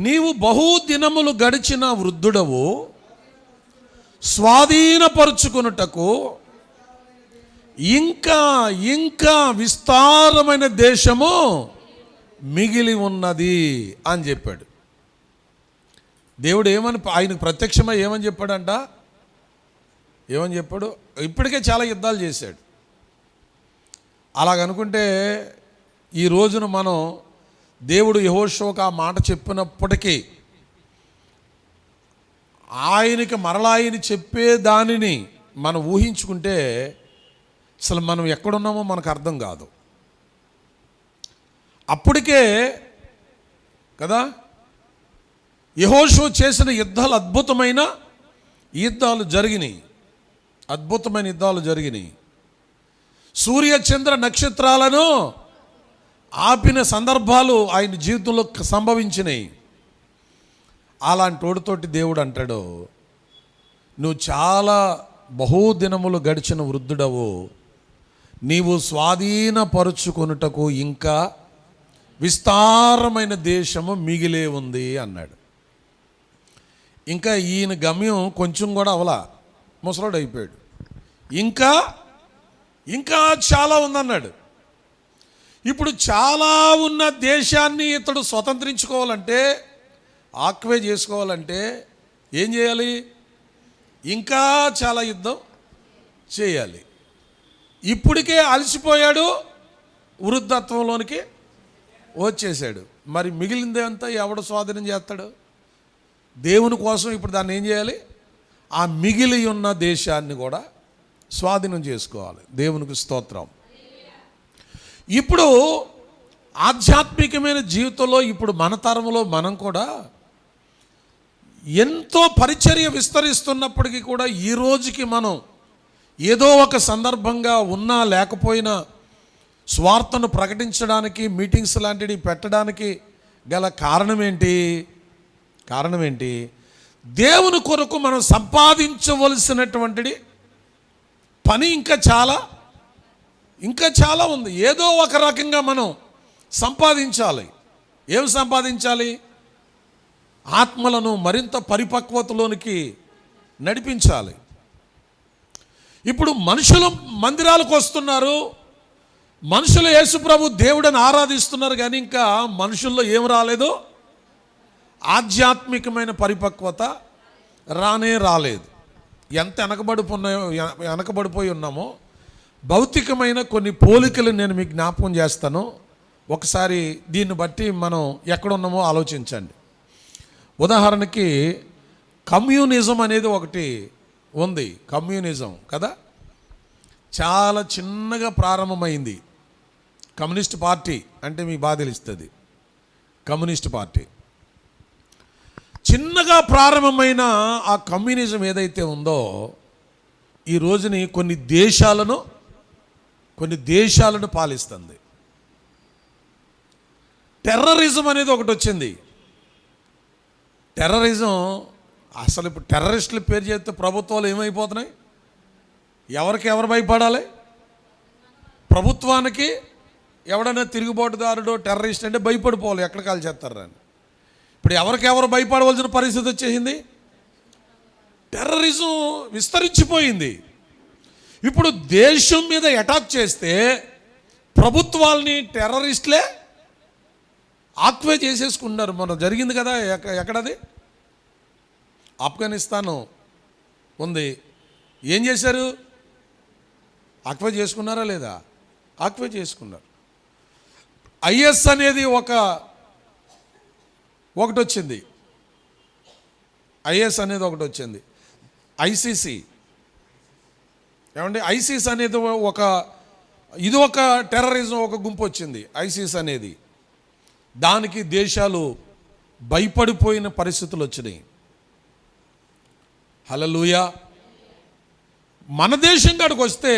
నీవు బహుదినములు గడిచిన వృద్ధుడవు, స్వాధీనపరుచుకున్నటకు ఇంకా ఇంకా విస్తారమైన దేశము మిగిలి ఉన్నది అని చెప్పాడు. దేవుడు ఆయనకు ప్రత్యక్షమై ఏమని చెప్పాడంట? ఏమని చెప్పాడు? ఇప్పటికే చాలా యుద్ధాలు చేశాడు. అలాగనుకుంటే ఈ రోజున మనం దేవుడు యెహోషువకు ఆ మాట చెప్పినప్పటికీ ఆయనకి మరలా ఆయన చెప్పే దానిని మనం ఊహించుకుంటే అసలు మనం ఎక్కడున్నామో మనకు అర్థం కాదు. అప్పటికే కదా యెహోషువ చేసిన యుద్ధాలు అద్భుతమైన యుద్ధాలు జరిగినాయి. సూర్య చంద్ర నక్షత్రాలను ఆపిన సందర్భాలు ఆయన జీవితంలో సంభవించినాయి. అలాంటి వాడితోటి దేవుడు అంటాడు, నువ్వు చాలా బహుదినములు గడిచిన వృద్ధుడవు, నీవు స్వాధీనపరుచుకొనుటకు ఇంకా విస్తారమైన దేశము మిగిలే ఉంది అన్నాడు. ఇంకా ఈయన గమ్యం కొంచెం కూడా అవలా, ముసలోడు అయిపోయాడు. ఇంకా ఇంకా చాలా ఉందన్నాడు. ఇప్పుడు చాలా ఉన్న దేశాన్ని ఇతడు స్వతంత్రించుకోవాలంటే, ఆక్వే చేసుకోవాలంటే ఏం చేయాలి? ఇంకా చాలా యుద్ధం చేయాలి. ఇప్పటికే అలసిపోయాడు, వృద్ధత్వంలోనికి వచ్చేసాడు. మరి మిగిలిందే అంతా ఎవడు స్వాధీనం చేస్తాడు? దేవుని కోసం ఇప్పుడు దాన్ని ఏం చేయాలి? ఆ మిగిలి ఉన్న దేశాన్ని కూడా స్వాధీనం చేసుకోవాలి. దేవునికి స్తోత్రం. ఇప్పుడు ఆధ్యాత్మికమైన జీవితంలో ఇప్పుడు మన తరంలో మనం కూడా ఎంతో పరిచర్య విస్తరిస్తున్నప్పటికీ కూడా ఈ రోజుకి మనం ఏదో ఒక సందర్భంగా ఉన్నా లేకపోయినా స్వార్థను ప్రకటించడానికి మీటింగ్స్ లాంటివి పెట్టడానికి గల కారణం ఏంటి? దేవుని కొరకు మనం సంపాదించవలసినటువంటి పని ఇంకా చాలా ఉంది. ఏదో ఒక రకంగా మనం సంపాదించాలి. ఏం సంపాదించాలి? ఆత్మలను మరింత పరిపక్వతలోనికి నడిపించాలి. ఇప్పుడు మనుషులు మందిరాలకు వస్తున్నారు, మనుషులు యేసుప్రభు దేవుడని ఆరాధిస్తున్నారు, కానీ ఇంకా మనుషుల్లో ఏం రాలేదు? ఆధ్యాత్మికమైన పరిపక్వత రాలేదు. ఎంత వెనకబడిపోయి ఉన్నామో భౌతికమైన కొన్ని పోలికలు నేను మీకు జ్ఞాపకం చేస్తాను. ఒకసారి దీన్ని బట్టి మనం ఎక్కడున్నామో ఆలోచించండి. ఉదాహరణకి కమ్యూనిజం అనేది ఒకటి ఉంది. కమ్యూనిజం కదా, చాలా చిన్నగా ప్రారంభమైంది. కమ్యూనిస్ట్ పార్టీ అంటే మీకు బాగా తెలుస్తుంది. కమ్యూనిస్ట్ పార్టీ చిన్నగా ప్రారంభమైన ఆ కమ్యూనిజం ఏదైతే ఉందో ఈ రోజుని కొన్ని దేశాలను పాలిస్తుంది. టెర్రరిజం అనేది ఒకటి వచ్చింది. టెర్రరిజం అసలు ఇప్పుడు టెర్రరిస్టుల పేరు చేస్తే ప్రభుత్వాలు ఏమైపోతున్నాయి? ఎవరు భయపడాలి? ప్రభుత్వానికి ఎవడన్నా తిరుగుబాటుదారుడో టెర్రరిస్ట్ అంటే భయపడిపోవాలి, ఎక్కడ కాల్ చేస్తారు అని. ఇప్పుడు ఎవరు భయపడవలసిన పరిస్థితి వచ్చేసింది. టెర్రరిజం విస్తరించిపోయింది. ఇప్పుడు దేశం మీద అటాక్ చేస్తే ప్రభుత్వాలని టెర్రరిస్టులే ఆక్వే చేసేసుకున్నారు. మనం జరిగింది కదా, ఎక్కడది? ఆఫ్ఘనిస్తాన్ ఉంది. ఏం చేశారు? ఆక్వే చేసుకున్నారా లేదా? ఆక్వే చేసుకున్నారు. ఐఎస్ అనేది ఒకటి వచ్చింది. ఐఎస్ అనేది ఒకటి వచ్చింది. ఐసిసి ఏమండి, ఐసిస్ అనేది ఒక టెర్రరిజం ఒక గుంపు వచ్చింది. ఐసిస్ అనేది దానికి దేశాలు భయపడిపోయిన పరిస్థితులు వచ్చినాయి. హల్లెలూయా. మన దేశం కాడికి వస్తే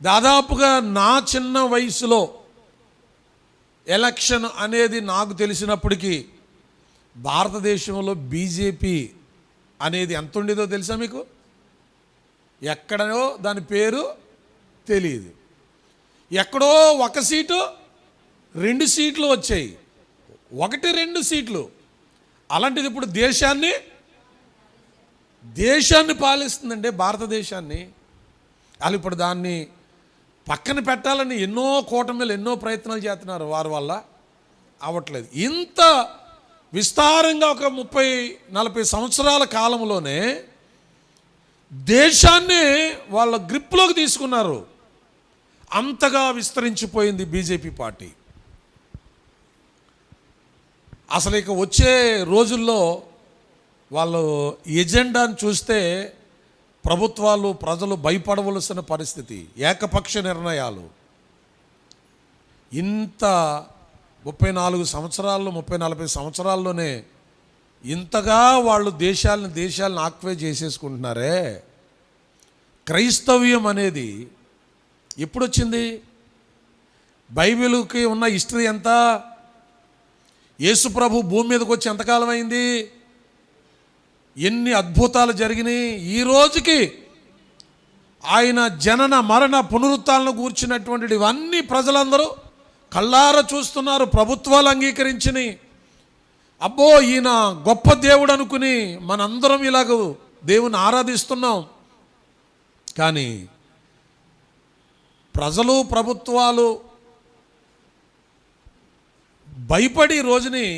దాదాపుగా నా చిన్న వయసులో ఎలక్షన్ అనేది నాకు తెలిసినప్పటికీ భారతదేశంలో బీజేపీ అనేది ఎంత ఉండేదో తెలుసా మీకు? ఎక్కడో దాని పేరు తెలియదు. ఎక్కడో 1 సీటు 2 సీట్లు వచ్చాయి, 1-2 సీట్లు. అలాంటిది ఇప్పుడు దేశాన్ని పాలిస్తుందండి, భారతదేశాన్ని. వాళ్ళు ఇప్పుడు దాన్ని పక్కన పెట్టాలని ఎన్నో కూటమిలు ఎన్నో ప్రయత్నాలు చేస్తున్నారు, వారి వల్ల అవ్వట్లేదు. ఇంత విస్తారంగా ఒక 30-40 సంవత్సరాల కాలంలోనే దేశాన్ని వాళ్ళ గ్రిప్లోకి తీసుకున్నారు. అంతగా విస్తరించిపోయింది బీజేపీ పార్టీ. అసలు ఇక వచ్చే రోజుల్లో వాళ్ళు ఎజెండాను చూస్తే ప్రభుత్వాలు ప్రజలు భయపడవలసిన పరిస్థితి. ఏకపక్ష నిర్ణయాలు. ఇంత 30-40 సంవత్సరాల్లోనే ఇంతగా వాళ్ళు దేశాలను ఆక్వే చేసేసుకుంటున్నారే. క్రైస్తవ్యం అనేది ఎప్పుడొచ్చింది? బైబిల్కి ఉన్న హిస్టరీ ఎంత? యేసు ప్రభు భూమి మీదకి వచ్చి ఎంతకాలం అయింది? ఎన్ని అద్భుతాలు జరిగినాయి. ఈ రోజుకి ఆయన జనన మరణ పునరుత్థానాలను గూర్చినటువంటి ఇవన్నీ ప్రజలందరూ కళ్ళారా చూస్తున్నారు. ప్రభుత్వాలు అంగీకరించినాయి. అబ్బో ఈయన గొప్ప దేవుడు అనుకుని మనందరం ఇలాగ దేవుని ఆరాధిస్తున్నాం. కానీ ప్రజలు ప్రభుత్వాలు భయపడి రోజుని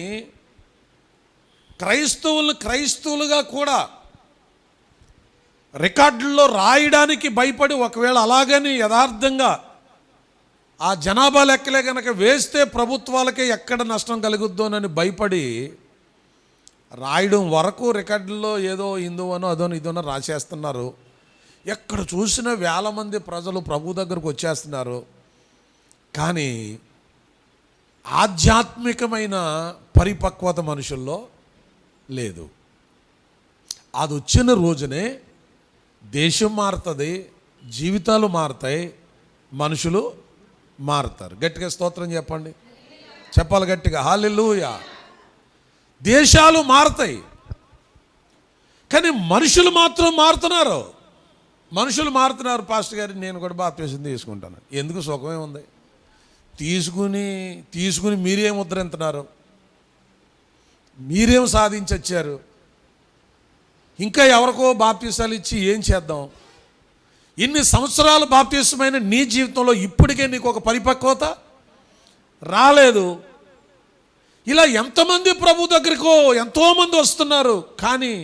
క్రైస్తవులుగా కూడా రికార్డుల్లో రాయడానికి భయపడి, ఒకవేళ అలాగని యథార్థంగా ఆ జనాభా లెక్కలే కనుక వేస్తే ప్రభుత్వాలకే ఎక్కడ నష్టం కలుగుద్దోనని భయపడి రాయడం వరకు రికార్డుల్లో ఏదో హిందువనో అదోనో ఇదోనో రాసేస్తున్నారు. ఎక్కడ చూసినా వేల మంది ప్రజలు ప్రభు దగ్గరకు వచ్చేస్తున్నారు. కానీ ఆధ్యాత్మికమైన పరిపక్వత మనుషుల్లో లేదు. అది వచ్చిన రోజునే దేశం మారుతుంది, జీవితాలు మారుతాయి, మనుషులు మారుతారు. గట్టిగా స్తోత్రం చెప్పండి. చెప్పాలి గట్టిగా, హల్లెలూయా. దేశాలు మారుతాయి, కానీ మనుషులు మాత్రం మారుతున్నారు. పాస్టర్ గారు, నేను కూడా బాప్తిసం తీసుకుంటాను. ఎందుకు? సుఖమే ఉంది. తీసుకుని మీరేం ఉద్ధరింతున్నారు? మీరేం సాధించొచ్చారు? ఇంకా ఎవరికో బాప్తిసాలు ఇచ్చి ఏం చేద్దాం? ఇన్ని సంవత్సరాలు బాప్తిస్మమైన నీ జీవితంలో ఇప్పటికే నీకు ఒక పరిపక్వత రాలేదు. ఇలా ఎంతమంది ప్రభు దగ్గరకు ఎంతోమంది వస్తున్నారు, కానీ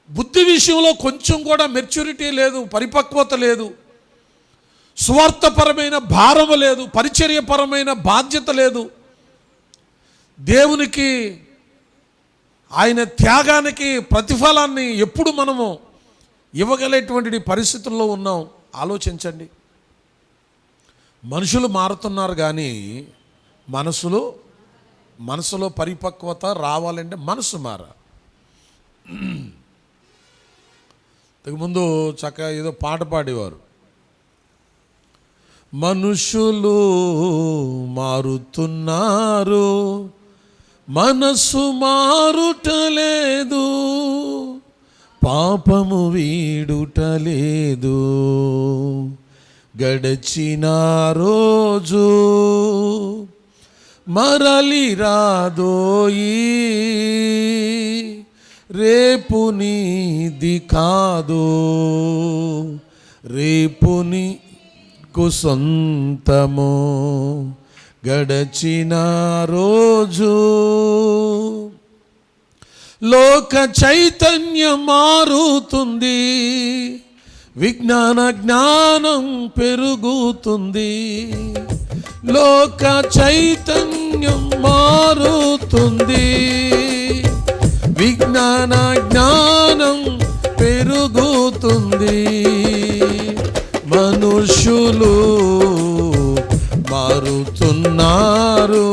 బుద్ధి విషయంలో కొంచెం కూడా మెచ్యూరిటీ లేదు, పరిపక్వత లేదు, స్వార్థపరమైన భారము లేదు, పరిచర్యపరమైన బాధ్యత లేదు, దేవునికి ఆయన త్యాగానికి ప్రతిఫలాన్ని ఎప్పుడు మనము ఇవ్వగలేటువంటి పరిస్థితుల్లో ఉన్నాం. ఆలోచించండి. మనుషులు మారుతున్నారు కానీ మనసులో పరిపక్వత రావాలంటే మనసు ముందు చక్కగా ఏదో పాట పాడేవారు. మనుషులు మారుతున్నారు, మనసు మారుటలేదు, పాపము వీడుటలేదు, గడచిన రోజు మరలి రాదోయి, రేపు నీది కాదు, రేపు నీకు సొంతము, గడచిన రోజు. లోక చైతన్యం మారుతుంది, విజ్ఞాన జ్ఞానం పెరుగుతుంది. లోక చైతన్యం మారుతుంది, విజ్ఞాన జ్ఞానం పెరుగుతుంది. మనుషులు మారుతున్నారు,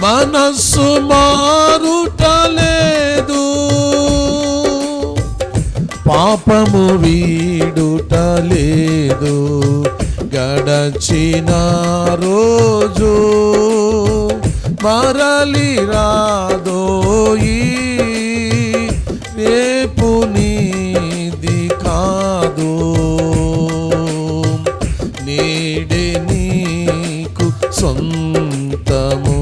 మనస్సు మారుటలేదు, పాపము వీడుటలేదు, గడచిన రోజు మరలి రాదోయి, రేపు నీది కాదు, నేడే నీకు సొంతము,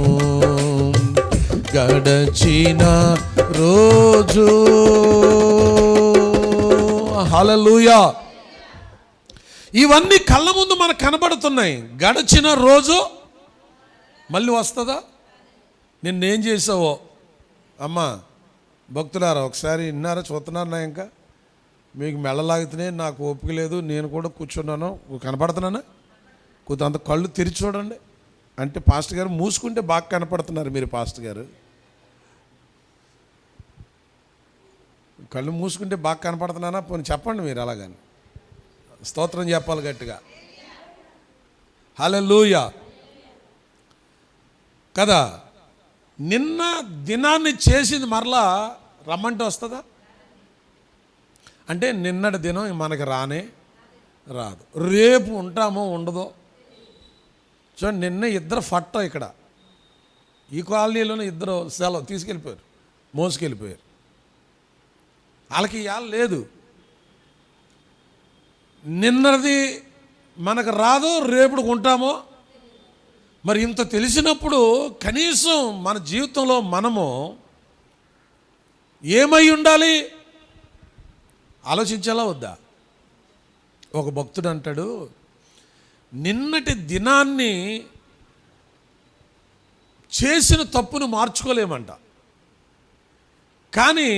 గడచిన రోజు. హల్లెలూయా. ఇవన్నీ కళ్ళ ముందు మనకు కనబడుతున్నాయి. గడచిన రోజు మళ్ళీ వస్తుందా? నిన్నేం చేసావో అమ్మా భక్తులారా ఒకసారి విన్నారా, చూస్తున్నారా? ఇంకా మీకు మెళ్ళలాగితేనే నాకు ఓపిక లేదు, నేను కూడా కూర్చున్నాను, కనపడుతున్నానా? కొంత కళ్ళు తెరిచి చూడండి. అంటే పాస్టర్ గారు మూసుకుంటే బాగా కనపడుతున్నారు మీరు. పాస్టర్ గారు కళ్ళు మూసుకుంటే బాగా కనపడుతున్నానా? పోనీ చెప్పండి మీరు అలాగని. స్తోత్రం చెప్పాలి గట్టిగా. హల్లెలూయా కదా. నిన్న దినాన్ని చేసింది మరలా రమ్మంటే వస్తుందా? అంటే నిన్నటి దినం మనకి రానే రాదు. రేపు ఉంటామో ఉండదో చూడండి. నిన్న ఇద్దరు ఫట్టో ఇక్కడ ఈ కాలనీలోనే ఇద్దరు సెలవు తీసుకెళ్ళిపోయారు, మోసుకెళ్ళిపోయారు. వాళ్ళకి ఇవాళ లేదు. నిన్నది మనకు రాదు, రేపుడు ఉంటామో. మరి ఇంత తెలిసినప్పుడు కనీసం మన జీవితంలో మనము ఏమై ఉండాలి ఆలోచించాలా వద్దా? ఒక భక్తుడు అంటాడు, నిన్నటి దినాన్ని చేసిన తప్పును మార్చుకోలేమంట, కానీ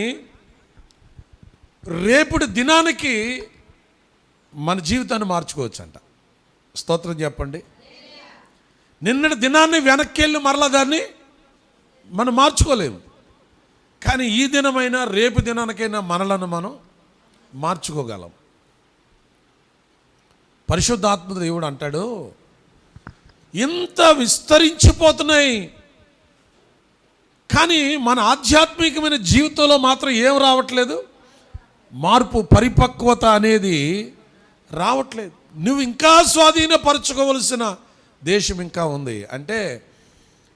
రేపటి దినానికి మన జీవితాన్ని మార్చుకోవచ్చంట. స్తోత్రం చెప్పండి. నిన్నటి దినాన్ని వెనక్కి వెళ్ళి మరలా దాన్ని మనం మార్చుకోలేము, కానీ ఈ దినమైనా రేపు దినానికైనా మనలను మనం మార్చుకోగలం. పరిశుద్ధాత్మ దేవుడు అంటాడు, ఇంత విస్తరించిపోతున్నాయి కానీ మన ఆధ్యాత్మికమైన జీవితంలో మాత్రం ఏం రావట్లేదు, మార్పు, పరిపక్వత అనేది రావట్లేదు. నువ్వు ఇంకా స్వాధీనపరచుకోవలసిన దేశం ఇంకా ఉంది. అంటే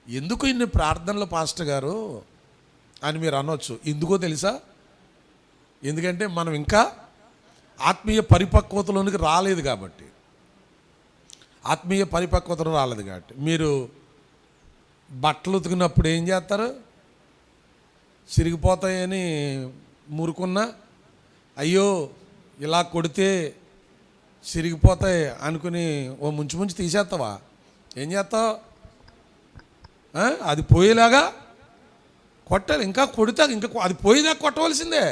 ఎందుకు ఇన్ని ప్రార్థనలు పాస్టర్ గారు అని మీరు అనొచ్చు. ఎందుకో తెలుసా? ఎందుకంటే మనం ఇంకా ఆత్మీయ పరిపక్వతలోనికి రాలేదు కాబట్టి. ఆత్మీయ పరిపక్వతలో రాలేదు కాబట్టి. మీరు బట్టలు ఉతికినప్పుడు ఏం చేస్తారు? చిరిగిపోతాయని మురుకున్నా, అయ్యో ఇలా కొడితే చిరిగిపోతాయి అనుకుని ఓ ముంచి తీసేస్తావా? ఏం చేస్తావు? అది పోయేలాగా కొట్టాలి. ఇంకా కొడితే ఇంకా అది పోయేదాకా కొట్టవలసిందే.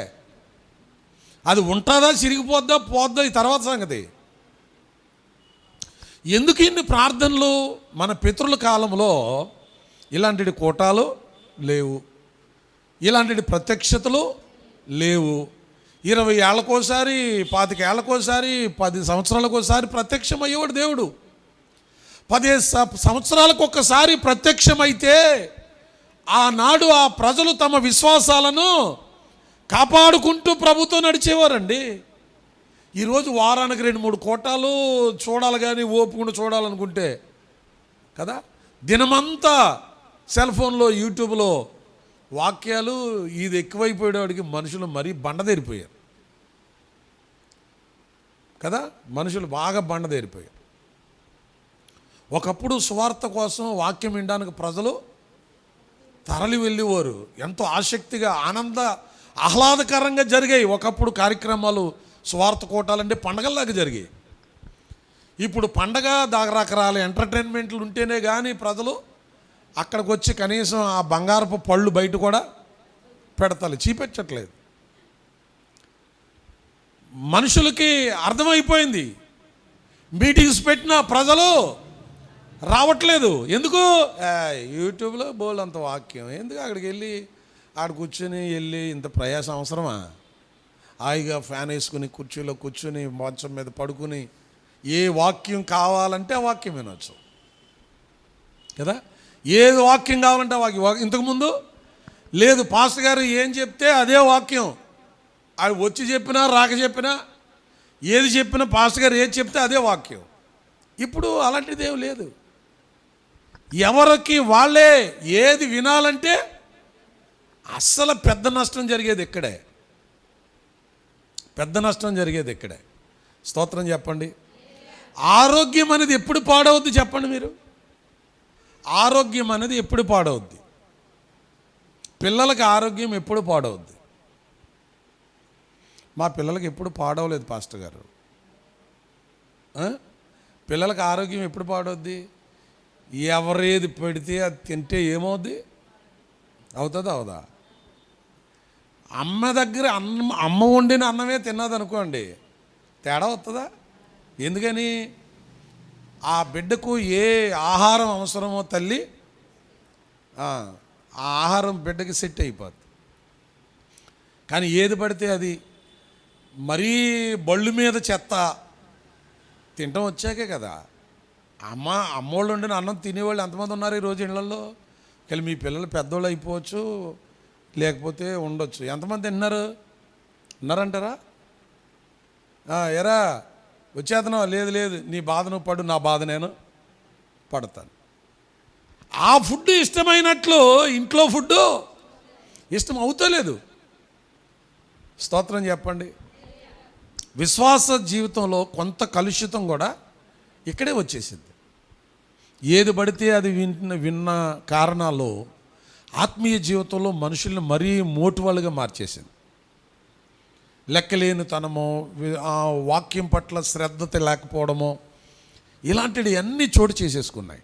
అది ఉంటుందా, చిరిగిపోద్దా, పోద్దా, ఈ తర్వాత సంగతి. ఎందుకు ఇన్ని ప్రార్థనలు? మన పితరుల కాలంలో ఇలాంటి కూటాలు లేవు, ఇలాంటి ప్రత్యక్షతలు లేవు. 20 ఏళ్ళకోసారి, 25 ఏళ్ళకోసారి, 10 సంవత్సరాలకోసారి ప్రత్యక్షమయ్యేవాడు దేవుడు. 15 సంవత్సరాలకు ఒక్కసారి ప్రత్యక్షమైతే ఆనాడు ఆ ప్రజలు తమ విశ్వాసాలను కాపాడుకుంటూ ప్రభుతో నడిచేవారండి. ఈరోజు వారానికి 2-3 కోటాలు చూడాలి, కానీ ఓపుకుండా చూడాలనుకుంటే కదా, దినమంతా సెల్ ఫోన్లో, యూట్యూబ్లో వాక్యాలు. ఇది ఎక్కువైపోయేవాడికి మనుషులు మరీ బండదేరిపోయారు కదా, మనుషులు బాగా బండదేరిపోయారు. ఒకప్పుడు సువార్త కోసం వాక్యం వినడానికి ప్రజలు తరలి వెళ్ళేవారు. ఎంతో ఆసక్తిగా, ఆహ్లాదకరంగా జరిగాయి ఒకప్పుడు కార్యక్రమాలు. సువార్త కోటాలంటే పండగల్లాగా జరిగాయి. ఇప్పుడు పండగ రకరకాల ఎంటర్టైన్మెంట్లు ఉంటేనే కానీ ప్రజలు అక్కడికి వచ్చి కనీసం ఆ బంగారపు పళ్ళు బయట కూడా పెడతారు, చీపెట్టట్లేదు. మనుషులకి అర్థమైపోయింది, మీటింగ్స్ పెట్టిన ప్రజలు రావట్లేదు. ఎందుకు? యూట్యూబ్లో బోల్ అంత వాక్యం ఎందుకు? అక్కడికి వెళ్ళి ఆడ కూర్చొని ఇంత ప్రయాసం అవసరమా? హాయిగా ఫ్యాన్ వేసుకుని కుర్చీలో కూర్చుని మంచం మీద పడుకుని ఏ వాక్యం కావాలంటే ఆ వాక్యం వినొచ్చు కదా. ఏది వాక్యం కావాలంటే వాక్యం. ఇంతకుముందు లేదు, పాస్టర్ గారు ఏం చెప్తే అదే వాక్యం. అది వచ్చి చెప్పినా రాక చెప్పినా, ఏది చెప్పినా పాస్టర్ గారు ఏది చెప్తే అదే వాక్యం. ఇప్పుడు అలాంటిది ఏం లేదు. ఎవరికి వాళ్ళే ఏది వినాలంటే అస్సలు పెద్ద నష్టం జరిగేది ఇక్కడే. పెద్ద నష్టం జరిగేది ఇక్కడే. స్తోత్రం చెప్పండి. ఆరోగ్యం అనేది ఎప్పుడు పాడవద్దు చెప్పండి మీరు? ఆరోగ్యం అనేది ఎప్పుడు పాడవద్ది? పిల్లలకి ఆరోగ్యం ఎప్పుడు పాడవద్ది? మా పిల్లలకి ఎప్పుడు పాడవలేదు పాస్టర్ గారు. పిల్లలకి ఆరోగ్యం ఎప్పుడు పాడవద్ది? ఎవరేది పెడితే అది తింటే ఏమవుద్ది? అవుతుందా అవదా? అమ్మ దగ్గర అమ్మ వండిన అన్నమే తిన్నదనుకోండి, తేడా వస్తుందా? ఎందుకని? ఆ బిడ్డకు ఏ ఆహారం అవసరమో తల్లి ఆ ఆహారం బిడ్డకి సెట్ అయిపోద్ది. కానీ ఏది పడితే అది, మరీ బళ్ళు మీద చెత్త తినటం వచ్చాకే కదా. అమ్మోళ్ళు వండిన అన్నం తినేవాళ్ళు ఎంతమంది ఉన్నారు ఈరోజు ఇళ్లలో? కానీ మీ పిల్లలు పెద్దోళ్ళు అయిపోవచ్చు, లేకపోతే ఉండొచ్చు. ఎంతమంది ఉన్నారంటారా? ఎరా వచ్చేతనో? లేదు, నీ బాధ నువ్వు పడు, నా బాధ నేను పడతాను. ఆ ఫుడ్ ఇష్టమైనట్లు ఇంట్లో ఫుడ్ ఇష్టం అవుతలేదు. స్తోత్రం చెప్పండి. విశ్వాస జీవితంలో కొంత కలుషితం కూడా ఇక్కడే వచ్చేసింది. ఏది పడితే అది విన్న కారణాలు ఆత్మీయ జీవితంలో మనుషుల్ని మరీ మోటువాళ్ళుగా మార్చేసింది. లెక్కలేని తనమో, ఆ వాక్యం పట్ల శ్రద్ధత లేకపోవడమో, ఇలాంటివి అన్నీ చోటు చేసేసుకున్నాయి.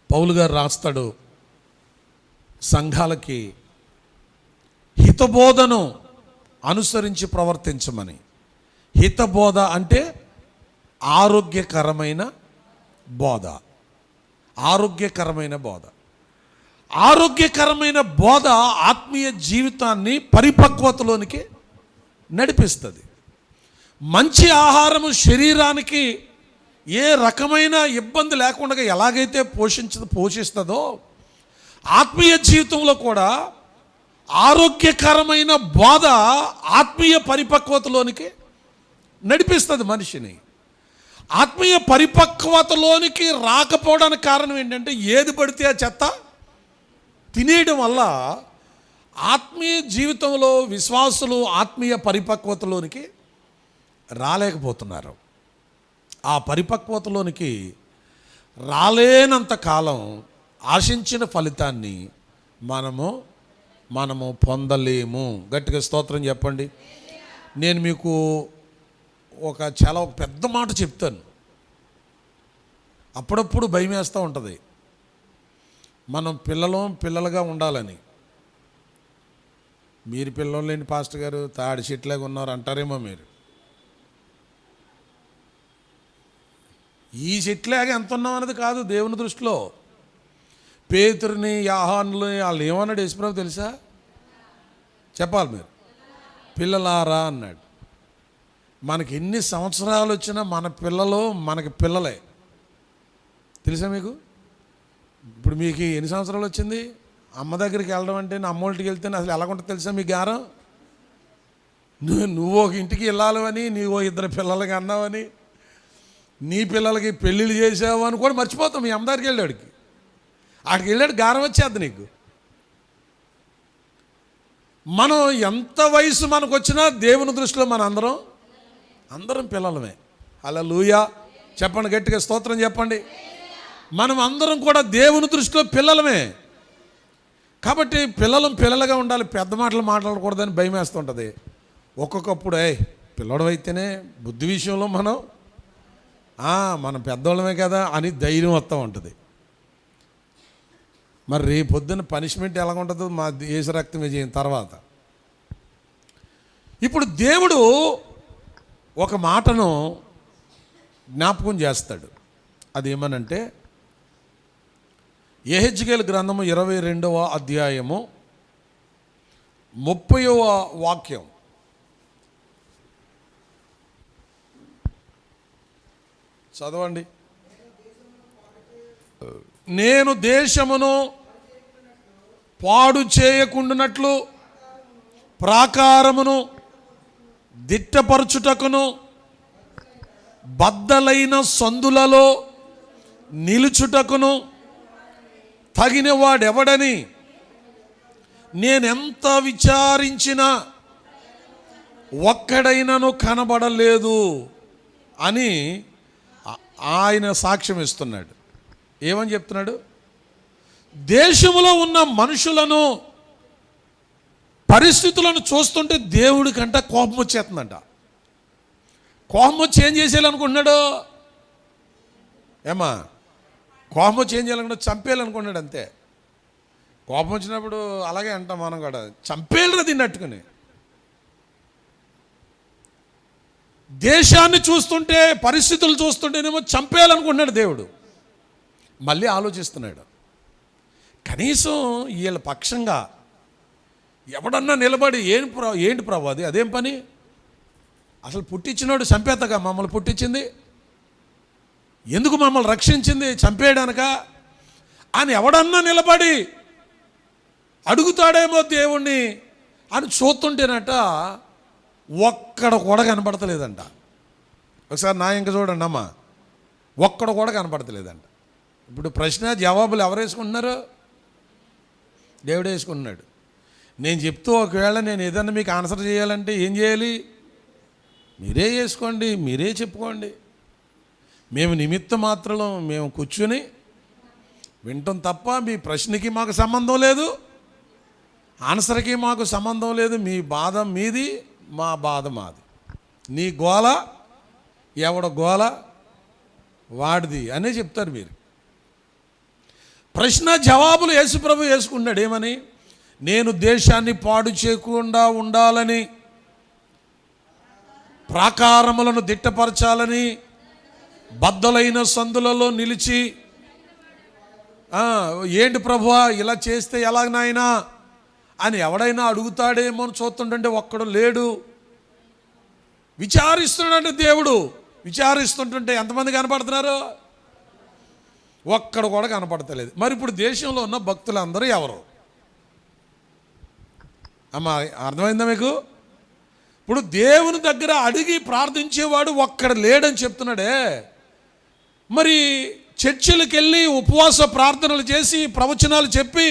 పౌలు గారు రాస్తాడు సంఘాలకి, హితబోధను అనుసరించి ప్రవర్తించమని. హితబోధ అంటే ఆరోగ్యకరమైన బోధ. ఆరోగ్యకరమైన బోధ. ఆరోగ్యకరమైన బోధ ఆత్మీయ జీవితాన్ని పరిపక్వతలోనికి నడిపిస్తుంది. మంచి ఆహారము శరీరానికి ఏ రకమైన ఇబ్బంది లేకుండా ఎలాగైతే పోషిస్తుందో, ఆత్మీయ జీవితంలో కూడా ఆరోగ్యకరమైన బోధ ఆత్మీయ పరిపక్వతలోనికి నడిపిస్తుంది మనిషిని. ఆత్మీయ పరిపక్వతలోనికి రాకపోవడానికి కారణం ఏంటంటే, ఏది పడితే ఆ చెత్త తినేయడం వల్ల ఆత్మీయ జీవితంలో విశ్వాసులు ఆత్మీయ పరిపక్వతలోనికి రాలేకపోతున్నారు. ఆ పరిపక్వతలోనికి రాలేనంత కాలం ఆశించిన ఫలితాన్ని మనము పొందలేము. గట్టిగా స్తోత్రం చెప్పండి. నేను మీకు చాలా పెద్ద మాట చెప్తాను. అప్పుడప్పుడు భయం వేస్తూ ఉంటుంది. మనం పిల్లలుగా ఉండాలని. మీరు పిల్లలు లేని పాస్టర్ గారు తాడి చెట్లాగా ఉన్నారు అంటారేమో మీరు. ఈ చెట్లాగా ఎంత ఉన్నాం అన్నది కాదు దేవుని దృష్టిలో. పేతురుని, యోహానుని వాళ్ళు ఏమన్నాడు యేసుప్రభు తెలుసా? చెప్పాలి మీరు. పిల్లలారా అన్నాడు. మనకి ఎన్ని సంవత్సరాలు వచ్చినా మన పిల్లలు మనకి పిల్లలే. తెలుసా మీకు? ఇప్పుడు మీకు ఎన్ని సంవత్సరాలు వచ్చింది? అమ్మ దగ్గరికి వెళ్ళడం అంటే, నా అమ్మోళ్ళకి వెళ్తే అసలు ఎలాగుంటుంది తెలుసా మీకు గారం? నువ్వు ఒక ఇంటికి వెళ్ళాలని, నీవు ఇద్దరు పిల్లలకి అన్నావని, నీ పిల్లలకి పెళ్ళిళ్ళు చేసావు అని కూడా మర్చిపోతాం. మీ అమ్మ దగ్గరికి వెళ్ళాడికి, ఆడికి వెళ్ళాడు గారం వచ్చేద్ది నీకు. మనం ఎంత వయసు మనకు వచ్చినా దేవుని దృష్టిలో మన అందరం పిల్లలమే. హల్లెలూయా చెప్పండి, గట్టిగా స్తోత్రం చెప్పండి. మనం అందరం కూడా దేవుని దృష్టిలో పిల్లలమే. కాబట్టి పిల్లలుగా ఉండాలి. పెద్ద మాటలు మాట్లాడకూడదని భయం వేస్తుంటుంది ఒక్కొక్కప్పుడు. పిల్లడు అయితేనే బుద్ధి విషయంలో మనం పెద్దవాళ్ళమే కదా అని ధైర్యం వస్తూ ఉంటుంది. మరి రేపు పొద్దున్న పనిష్మెంట్ ఎలాగుంటుందో మా యేసు రక్తం విజయం తర్వాత. ఇప్పుడు దేవుడు ఒక మాటను జ్ఞాపకం చేస్తాడు. అదేమనంటే యెహెజ్కేలు గ్రంథము 22వ అధ్యాయము 30వ వాక్యం. చదవండి. నేను దేశమును పాడు చేయకుండానట్లు ప్రాకారమును దిట్టపరచుటకును బద్దలైన సందులలో నిలుచుటకును తగిన వాడెవడని నేనెంత విచారించినా ఒక్కడైనను కనబడలేదు అని ఆయన సాక్ష్యం ఇస్తున్నాడు. ఏమని చెప్తున్నాడు? దేశంలో ఉన్న మనుషులను, పరిస్థితులను చూస్తుంటే దేవుడి కంట కోపం వచ్చేస్తుందంట. కోపం వచ్చి ఏం చేసేయాలనుకుంటున్నాడు? ఏమా కోపం వచ్చి ఏం చేయాలనుకున్నాడు? చంపేయాలనుకున్నాడు అంతే. కోపం వచ్చినప్పుడు అలాగే అంటాం మనం కూడా, చంపేయాలరా దీన్ని అట్టుకుని. దేశాన్ని చూస్తుంటే, పరిస్థితులు చూస్తుంటేనేమో చంపేయాలనుకుంటున్నాడు దేవుడు. మళ్ళీ ఆలోచిస్తున్నాడు, కనీసం వీళ్ళ పక్షంగా ఎవడన్నా నిలబడి ఏంటి ప్రభు అదేం పని? అసలు పుట్టించినోడు చంపేతగా మమ్మల్ని పుట్టించింది, ఎందుకు మమ్మల్ని రక్షించింది చంపేయడానిక అని ఎవడన్నా నిలబడి అడుగుతాడేమో దేవుణ్ణి అని చూస్తుంటేనట ఒక్కడ కూడా కనపడతలేదంట. ఒకసారి నా ఇంక చూడండి అమ్మ, ఒక్కడ కూడా కనపడతలేదంట. ఇప్పుడు ప్రశ్న జవాబులు ఎవరు వేసుకుంటున్నారు? దేవుడు వేసుకుంటున్నాడు. నేను చెప్తూ ఒకవేళ నేను ఏదన్నా మీకు ఆన్సర్ చేయాలంటే ఏం చేయాలి? మీరే చేసుకోండి, మీరే చెప్పుకోండి. మేము నిమిత్త మాత్రం మేము కూర్చుని వింటాం తప్ప మీ ప్రశ్నకి మాకు సంబంధం లేదు, ఆన్సర్కి మాకు సంబంధం లేదు. మీ బాధ మీది, మా బాధ మాది. నీ గోల ఎవడ గోల వాడిది అనే చెప్తారు మీరు. ప్రశ్న జవాబులు యేసుప్రభు వేసుకున్నాడు. ఏమని? నేను దేశాన్ని పాడు చేయకుండా ఉండాలని, ప్రాకారములను దిట్టపరచాలని, బద్దలైన సందులలో నిలిచి, ఏంటి ప్రభువా ఇలా చేస్తే ఎలాగనైనా అని ఎవడైనా అడుగుతాడేమో అని చూస్తుంటే ఒక్కడు లేడు. విచారిస్తున్నాడంటే దేవుడు. విచారిస్తుంటుంటే ఎంతమంది కనపడుతున్నారు? ఒక్కడు కూడా కనపడతలేదు. మరి ఇప్పుడు దేశంలో ఉన్న భక్తులందరూ ఎవరు? అమ్మా అర్థమైందా మీకు? ఇప్పుడు దేవుని దగ్గర అడిగి ప్రార్థించేవాడు ఒక్కడ లేడని చెప్తున్నాడే. మరి చర్చిలకు వెళ్ళి ఉపవాస ప్రార్థనలు చేసి ప్రవచనాలు చెప్పి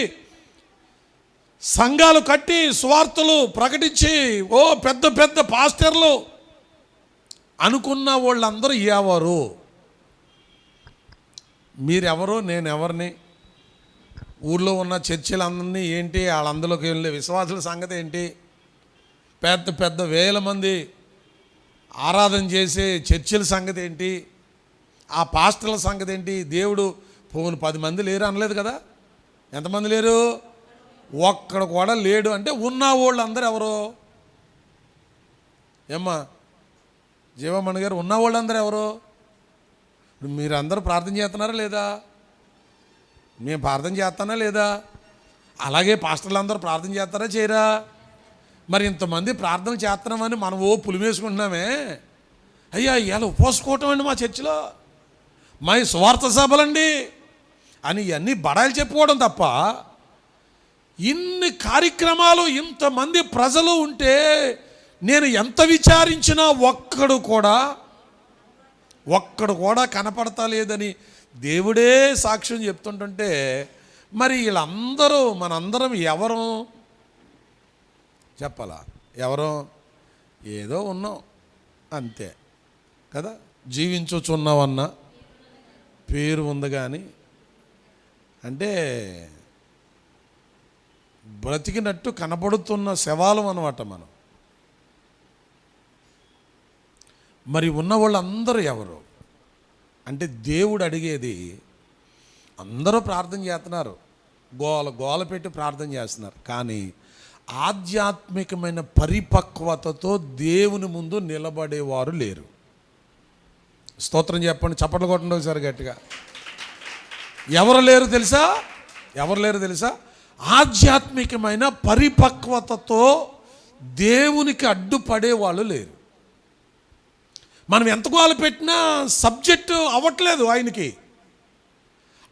సంఘాలు కట్టి సువార్తలు ప్రకటించి పెద్ద పెద్ద పాస్టర్లు అనుకున్న వాళ్ళందరూ ఎవరు? మీరెవరు, నేనెవరిని? ఊళ్ళో ఉన్న చర్చిలందరినీ ఏంటి, వాళ్ళందరిలోకి వెళ్ళే విశ్వాసుల సంగతి ఏంటి? పెద్ద పెద్ద వేల మంది ఆరాధన చేసే చర్చిల సంగతి ఏంటి, ఆ పాస్టర్ల సంగతి ఏంటి? దేవుడు పోను 10 మంది లేరు అనలేదు కదా. ఎంతమంది లేరు? ఒక్కడ కూడా లేడు. అంటే ఉన్న వాళ్ళు అందరూ ఎవరు? ఏమ్మా జీవమణి గారు, ఉన్న వాళ్ళందరూ ఎవరు? మీరు అందరూ ప్రార్థన చేస్తున్నారా లేదా? మేము ప్రార్థన చేస్తానా లేదా? అలాగే పాస్టర్లు అందరూ ప్రార్థన చేస్తారా చేయరా? మరి ఇంతమంది ప్రార్థన చేస్తున్నామని మనం పులిమేసుకుంటున్నామే. అయ్యా ఇలా ఉపవాసుకోవటం అండి మా చర్చిలో, మా సువార్త సభలండి అని ఇవన్నీ బడాయిలు చెప్పుకోవడం తప్ప, ఇన్ని కార్యక్రమాలు ఇంతమంది ప్రజలు ఉంటే నేను ఎంత విచారించినా ఒక్కడు కూడా కనపడతా లేదని దేవుడే సాక్ష్యం చెప్తుంటుంటే, మరి వీళ్ళందరూ మనందరం ఎవరు చెప్పాలా? ఎవరో ఏదో ఉన్నాం అంతే కదా. జీవించుచున్నావన్న పేరు ఉంది కానీ అంటే బ్రతికినట్టు కనపడుతున్న శవాలం అన్నమాట మనం. మరి ఉన్న వాళ్ళందరూ ఎవరు అంటే దేవుడు అడిగేది, అందరూ ప్రార్థన చేస్తున్నారు, గోల పెట్టి ప్రార్థన చేస్తున్నారు, కానీ ఆధ్యాత్మికమైన పరిపక్వతతో దేవుని ముందు నిలబడేవారు లేరు. స్తోత్రం చెప్పండి, చప్పట్లు కొట్టండి ఒకసారి గట్టిగా. ఎవరు లేరు తెలుసా? ఆధ్యాత్మికమైన పరిపక్వతతో దేవునికి అడ్డుపడే వాళ్ళు లేరు. మనం ఎంత గోల పెట్టినా సబ్జెక్టు అవ్వట్లేదు ఆయనకి.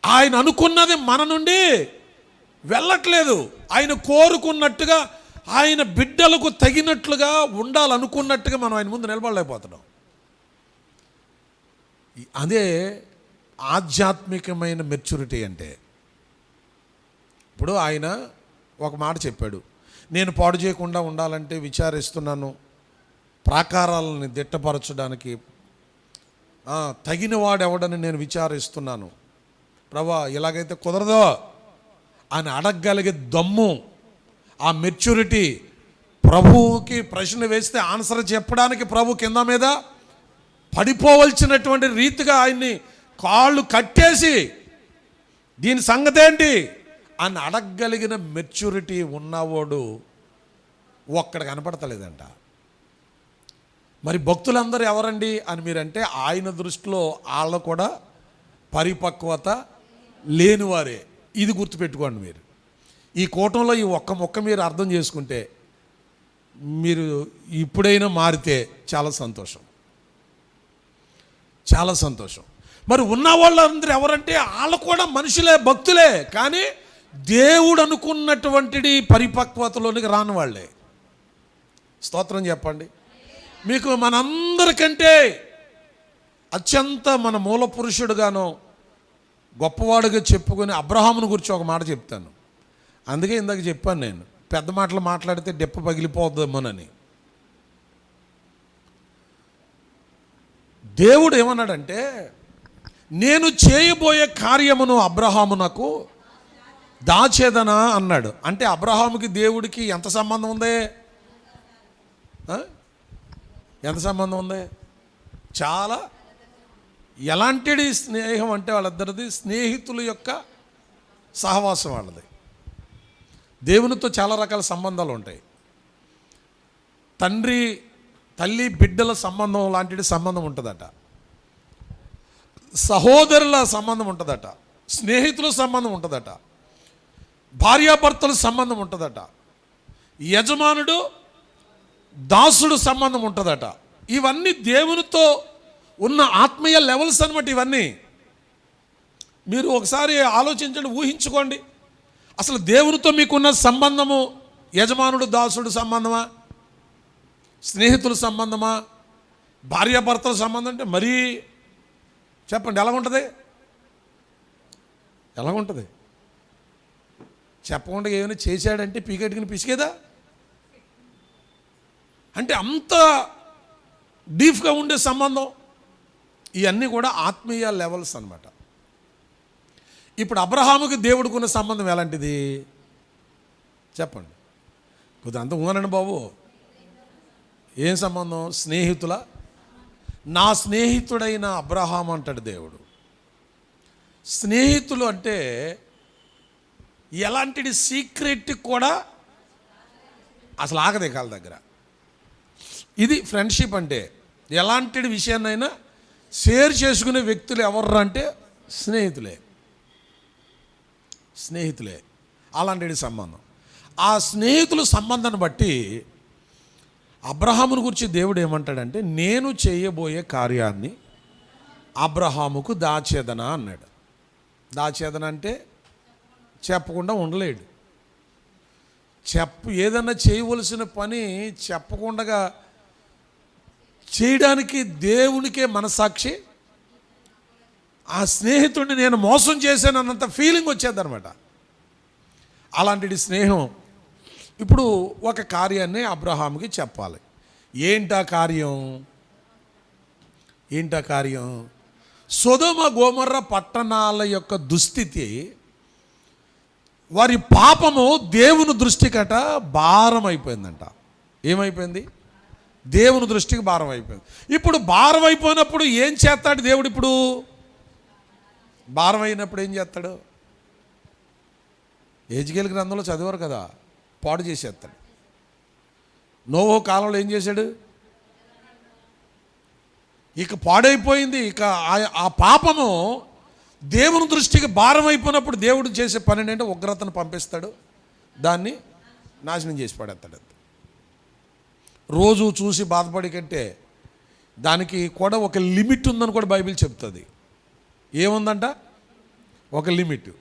ఆయన అనుకున్నది మన నుండి వెళ్ళట్లేదు. ఆయన కోరుకున్నట్టుగా, ఆయన బిడ్డలకు తగినట్లుగా ఉండాలనుకున్నట్టుగా మనం ఆయన ముందు నిలబడలేకపోతున్నాం. అదే ఆధ్యాత్మికమైన మెచ్యూరిటీ అంటే. ఇప్పుడు ఆయన ఒక మాట చెప్పాడు, నేను పాడు చేయకుండా ఉండాలంటే విచారిస్తున్నాను, ప్రాకారాలని దిట్టపరచడానికి తగిన వాడెవడని నేను విచారిస్తున్నాను. ప్రభా ఇలాగైతే కుదరదో అని అడగగలిగే దమ్ము, ఆ మెచ్యూరిటీ, ప్రభువుకి ప్రశ్న వేస్తే ఆన్సర్ చెప్పడానికి ప్రభు కింద మీద పడిపోవలసినటువంటి రీతిగా ఆయన్ని కాళ్ళు కట్టేసి దీని సంగతి ఏంటి అని అడగగలిగిన మెచ్యూరిటీ ఉన్నవాడు ఒక్కడ కనపడతలేదంట. మరి భక్తులందరూ ఎవరండి అని మీరంటే, ఆయన దృష్టిలో వాళ్ళు కూడా పరిపక్వత లేనివారే. ఇది గుర్తుపెట్టుకోండి మీరు. ఈ కూటంలో ఈ ఒక్క మొక్క మీరు అర్థం చేసుకుంటే, మీరు ఇప్పుడైనా మారితే చాలా సంతోషం. మరి ఉన్న వాళ్ళందరూ ఎవరంటే వాళ్ళు కూడా మనుషులే, భక్తులే, కానీ దేవుడు అనుకున్నటువంటి పరిపక్వతలోనికి రాని వాళ్ళే. స్తోత్రం చెప్పండి. మీకు మనందరికంటే అత్యంత మన మూల పురుషుడుగానో గొప్పవాడుగా చెప్పుకొని అబ్రహామును గురించి ఒక మాట చెప్తాను. అందుకే ఇందాక చెప్పాను, నేను పెద్ద మాటలు మాట్లాడితే దెప్ప పగిలిపోద్దేమోనని. దేవుడు ఏమన్నాడంటే, నేను చేయబోయే కార్యమును అబ్రహామునకు దాచేదనా అన్నాడు. అంటే అబ్రహాముకి దేవుడికి ఎంత సంబంధం ఉంది? ఎంత సంబంధం ఉంది? చాలా. ఎలాంటిది స్నేహం అంటే వాళ్ళిద్దరిది స్నేహితుల యొక్క సహవాసం వాళ్ళది. దేవునితో చాలా రకాల సంబంధాలు ఉంటాయి. తండ్రి తల్లి బిడ్డల సంబంధం లాంటి సంబంధం ఉంటుందట, సహోదరుల సంబంధం ఉంటుందట, స్నేహితుల సంబంధం ఉంటుందట, భార్యాభర్తల సంబంధం ఉంటుందట, యజమానుడు దాసుడు సంబంధం ఉంటుందట. ఇవన్నీ దేవునితో ఉన్న ఆత్మీయ లెవెల్స్ అన్నమాట. ఇవన్నీ మీరు ఒకసారి ఆలోచించండి, ఊహించుకోండి. అసలు దేవునితో మీకున్న సంబంధము యజమానుడు దాసుడు సంబంధమా, స్నేహితుల సంబంధమా, భార్యాభర్తల సంబంధం అంటే మరీ చెప్పండి ఎలాగుంటుంది? చెప్పకుండా ఏమైనా చేశాడంటే పీకెట్టుకుని పిసికేదా? అంటే అంత డీప్గా ఉండే సంబంధం. ఇవన్నీ కూడా ఆత్మీయ లెవెల్స్ అన్నమాట. ఇప్పుడు అబ్రహాముకి దేవుడికున్న సంబంధం ఎలాంటిది చెప్పండి? కొద్దిగా అంత ఊనండి బాబు. ఏం సంబంధం? స్నేహితుల నా స్నేహితుడైన అబ్రహాం అంటాడు దేవుడు. స్నేహితులు అంటే ఎలాంటిది సీక్రెట్ కూడా అసలు ఆగదే కాళ్ళ దగ్గర. ఇది ఫ్రెండ్షిప్ అంటే. ఎలాంటి విషయాన్నైనా షేర్ చేసుకునే వ్యక్తులు ఎవర్రా అంటే స్నేహితులే. అలాంటి సంబంధం. ఆ స్నేహితుల సంబంధాన్ని బట్టి అబ్రహామును గురించి దేవుడు ఏమంటాడంటే, నేను చేయబోయే కార్యాన్ని అబ్రహాముకు దాచేదనా అన్నాడు. దాచేదన అంటే చెప్పకుండా ఉండలేడు. ఏదన్నా చేయవలసిన పని చెప్పకుండా చేయడానికి దేవునికే మనసాక్షి. ఆ స్నేహితుడిని నేను మోసం చేశాను అన్నంత ఫీలింగ్ వచ్చేదన్నమాట. అలాంటి స్నేహం. ఇప్పుడు ఒక కార్యాన్ని అబ్రహాముకి చెప్పాలి. ఏంటా కార్యం? సొదొమ గొమొర్రా పట్టణాల యొక్క దుస్థితి, వారి పాపము దేవుని దృష్టికట భారం అయిపోయిందంట. ఏమైపోయింది? దేవుని దృష్టికి భారం అయిపోయింది. ఇప్పుడు భారం అయిపోయినప్పుడు ఏం చేస్తాడు దేవుడు? ఇప్పుడు భారం అయినప్పుడు ఏం చేస్తాడు? యెహెజ్కేలు గ్రంథంలో చదివారు కదా, పాడు చేసేస్తాడు. నోవహు కాలంలో ఏం చేశాడు? ఇక పాడైపోయింది. ఇక ఆ పాపము దేవుని దృష్టికి భారం అయిపోయినప్పుడు దేవుడు చేసే పని ఏంటంటే ఉగ్రతను పంపిస్తాడు, దాన్ని నాశనం చేసి పడేస్తాడు. రోజు చూసి బాధపడి కంటే దానికి కూడా ఒక లిమిట్ ఉందని కూడా బైబిల్ చెప్తుంది. ఏముందంట? ఒక లిమిట్.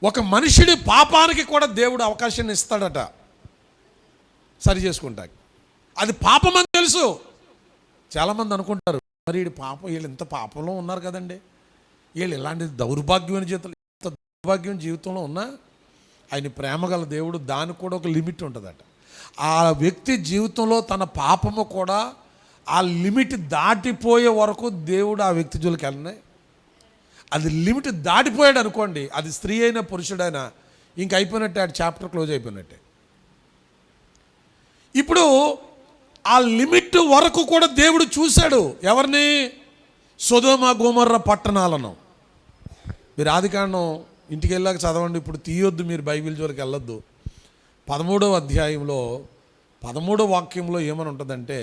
ఒక మనిషిని పాపానికి కూడా దేవుడు అవకాశాన్ని ఇస్తాడట సరి చేసుకుంటా. అది పాపం అని తెలుసు. చాలామంది అనుకుంటారు, మరి వీడి పాపం, వీళ్ళు ఇంత పాపంలో ఉన్నారు కదండి, వీళ్ళు ఇలాంటి దౌర్భాగ్యమైన జీవితంలో ఉన్నా ఆయన ప్రేమగల దేవుడు, దానికి కూడా ఒక లిమిట్ ఉంటుందట. ఆ వ్యక్తి జీవితంలో తన పాపము కూడా ఆ లిమిట్ దాటిపోయే వరకు దేవుడు ఆ వ్యక్తి జోలికి వెళ్ళినాయి. అది లిమిట్ దాటిపోయాడు అనుకోండి, అది స్త్రీ అయినా పురుషుడైనా, ఇంక అయిపోయినట్టే, ఆ చాప్టర్ క్లోజ్ అయిపోయినట్టే. ఇప్పుడు ఆ లిమిట్ వరకు కూడా దేవుడు చూశాడు. ఎవరిని? సొదొమ గొమొర్రా పట్టణాలను. మీరు ఆదికాండం ఇంటికి వెళ్ళాక చదవండి. ఇప్పుడు తీయొద్దు, మీరు బైబిల్ జోలికి వెళ్ళొద్దు. 13వ అధ్యాయంలో 13వ వాక్యంలో ఏమని ఉంటుందంటే,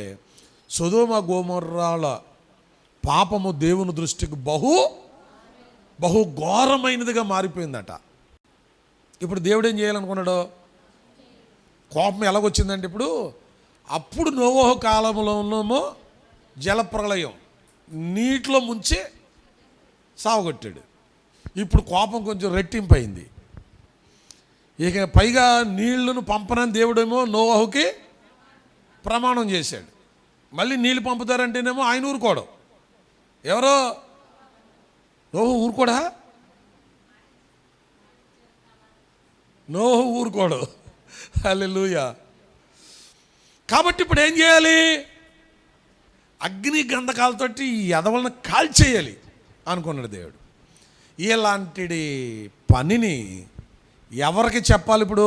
సొదొమ గొమొర్రాల పాపము దేవుని దృష్టికి బహు ఘోరమైనదిగా మారిపోయిందట. ఇప్పుడు దేవుడు ఏం చేయాలనుకున్నాడు? కోపం ఎలాగొచ్చిందంటే, అప్పుడు నోవహు కాలంలోనేమో జలప్రళయం, నీటిలో ముంచి సావగొట్టాడు. ఇప్పుడు కోపం కొంచెం రెట్టింపు అయింది. ఇక పైగా నీళ్లను పంపనని దేవుడేమో నోవహుకి ప్రమాణం చేశాడు. మళ్ళీ నీళ్ళు పంపుతారంటేనేమో ఆయన ఊరుకోడు. ఎవరో నోవహు ఊరుకోడు. హల్లెలూయా. కాబట్టి ఇప్పుడు ఏం చేయాలి? అగ్ని గంధకాలతోటి ఈ ఎదవలను కాల్చేయాలి అనుకున్నాడు దేవుడు. ఇలాంటి పనిని ఎవరికి చెప్పాలి? ఇప్పుడు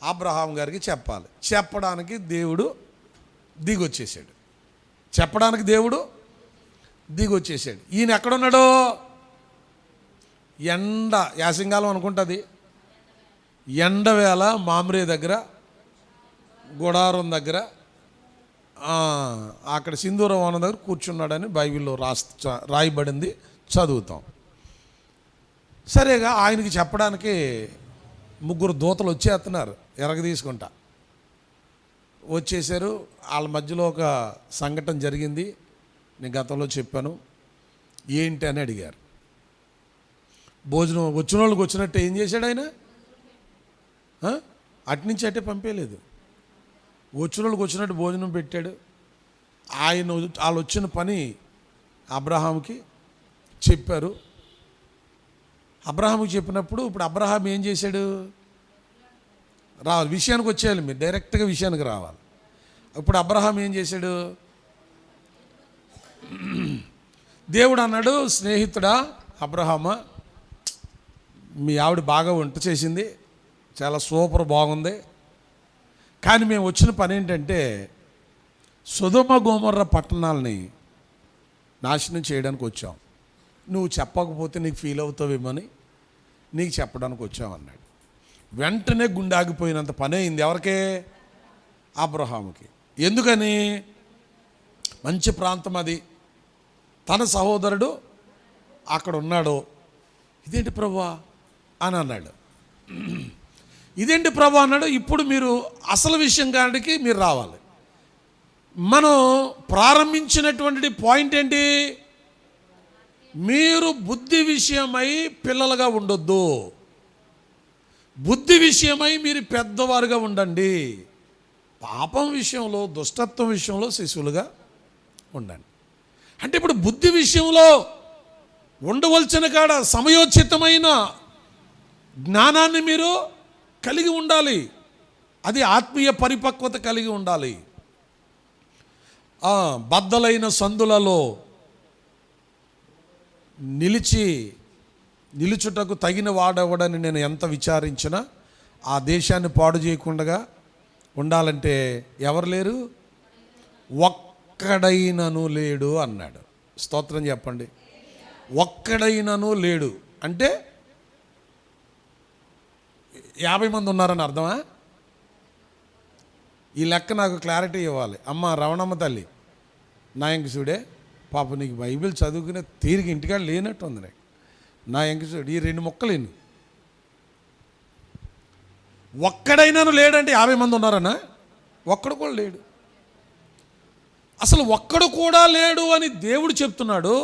అబ్రహాం గారికి చెప్పాలి. చెప్పడానికి దేవుడు దిగొచ్చేసాడు. ఈయన ఎక్కడున్నాడు? యాసింగాలం అనుకుంటుంది, ఎండవేళ మామిరే దగ్గర, గుడారం దగ్గర, అక్కడ సింధూరం వనం దగ్గర కూర్చున్నాడని బైబిల్లో రాయబడింది, చదువుతాం. సరేగా ఆయనకి చెప్పడానికి 3 దూతలు వచ్చేస్తున్నారు, ఎరగదీసుకుంటా వచ్చేసారు. వాళ్ళ మధ్యలో ఒక సంఘటన జరిగింది, నేను గతంలో చెప్పాను. ఏంటి అని అడిగారు. భోజనం వచ్చిన వాళ్ళకి వచ్చినట్టే ఏం చేశాడు ఆయన? అట్నుంచి అట్టే పంపేయలేదు. వచ్చిన వాళ్ళకి వచ్చినట్టు భోజనం పెట్టాడు. వాళ్ళు వచ్చిన పని అబ్రహాముకి చెప్పారు. అబ్రహాముకి చెప్పినప్పుడు ఇప్పుడు అబ్రహాం ఏం చేశాడు? రావాలి, విషయానికి వచ్చేయాలి, మీరు డైరెక్ట్గా విషయానికి రావాలి. ఇప్పుడు అబ్రహాం ఏం చేశాడు? దేవుడు అన్నాడు, స్నేహితుడా అబ్రహామా, మీ ఆవిడ బాగా వంట చేసింది, చాలా సూపర్ బాగుంది, కానీ మేము వచ్చిన పని ఏంటంటే సొదొమ గొమొర్రా పట్టణాలని నాశనం చేయడానికి వచ్చాం, నువ్వు చెప్పకపోతే నీకు ఫీల్ అవుతావేమని నీకు చెప్పడానికి వచ్చామన్నాడు. వెంటనే గుండె ఆగిపోయినంత పని అయింది. ఎవరికే? అబ్రహాముకి. ఎందుకని? మంచి ప్రాంతం అది, తన సహోదరుడు అక్కడ ఉన్నాడు. ఇదేంటి ప్రభువా అని అన్నాడు. ఇదేంటి ప్రభు అన్నాడు. ఇప్పుడు మీరు అసలు విషయం కాడికి మీరు రావాలి. మనం ప్రారంభించినటువంటి పాయింట్ ఏంటి? మీరు బుద్ధి విషయమై పిల్లలుగా ఉండొద్దు, బుద్ధి విషయమై మీరు పెద్దవారుగా ఉండండి, పాపం విషయంలో దుష్టత్వం విషయంలో శిశువులుగా ఉండండి. అంటే ఇప్పుడు బుద్ధి విషయంలో ఉండవలసిన కాడ సమయోచితమైన జ్ఞానాన్ని మీరు కలిగి ఉండాలి. అది ఆత్మీయ పరిపక్వత కలిగి ఉండాలి. బద్దలైన సందులలో నిలుచుటకు తగిన వాడెవడని నేను ఎంత విచారించినా ఆ దేశాన్ని పాడు చేయకుండా ఉండాలంటే ఎవరు లేరు? ఒక్కడైనను లేడు అన్నాడు. స్తోత్రం చెప్పండి. ఒక్కడైనను లేడు అంటే 50 మంది ఉన్నారని అర్థమా? ఈ లెక్క నాకు క్లారిటీ ఇవ్వాలి. అమ్మ రవణమ్మ తల్లి, నా ఎంకసుడే పాప, నీకు బైబిల్ చదువుకునే తీరిక ఇంటికాడ లేనట్టు ఉంది నాకు. నా ఎంకసుడు ఈ 2 ముక్కలేను. ఒక్కడైనాను లేడంటే 50 మంది ఉన్నారన్నా? ఒక్కడు కూడా లేడు. అసలు ఒక్కడు కూడా లేడు అని దేవుడు చెప్తున్నాడు.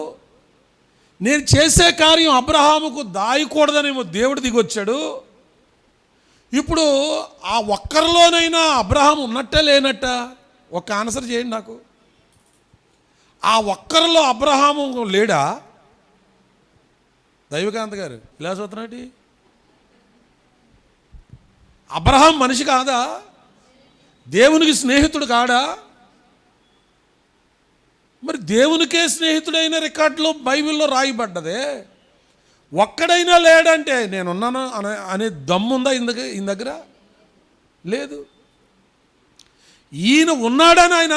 నేను చేసే కార్యం అబ్రహాముకు దాయకూడదనేమో దేవుడు దిగొచ్చాడు. ఇప్పుడు ఆ ఒక్కరిలోనైనా అబ్రహాం ఉన్నట్టే లేనట్ట? ఒక ఆన్సర్ చేయండి నాకు. ఆ ఒక్కరిలో అబ్రహాము లేడా? దైవకాంత్ గారు ఇలా చూస్తున్నాడు. అబ్రహాం మనిషి కాదా? దేవునికి స్నేహితుడు కాడా? మరి దేవునికే స్నేహితుడైన రికార్డులో బైబిల్లో రాయబడ్డదే. ఒక్కడైనా లేడంటే నేనున్నాను అనే దమ్ముందా ఈయన దగ్గర? లేదు. ఈయన ఉన్నాడని ఆయన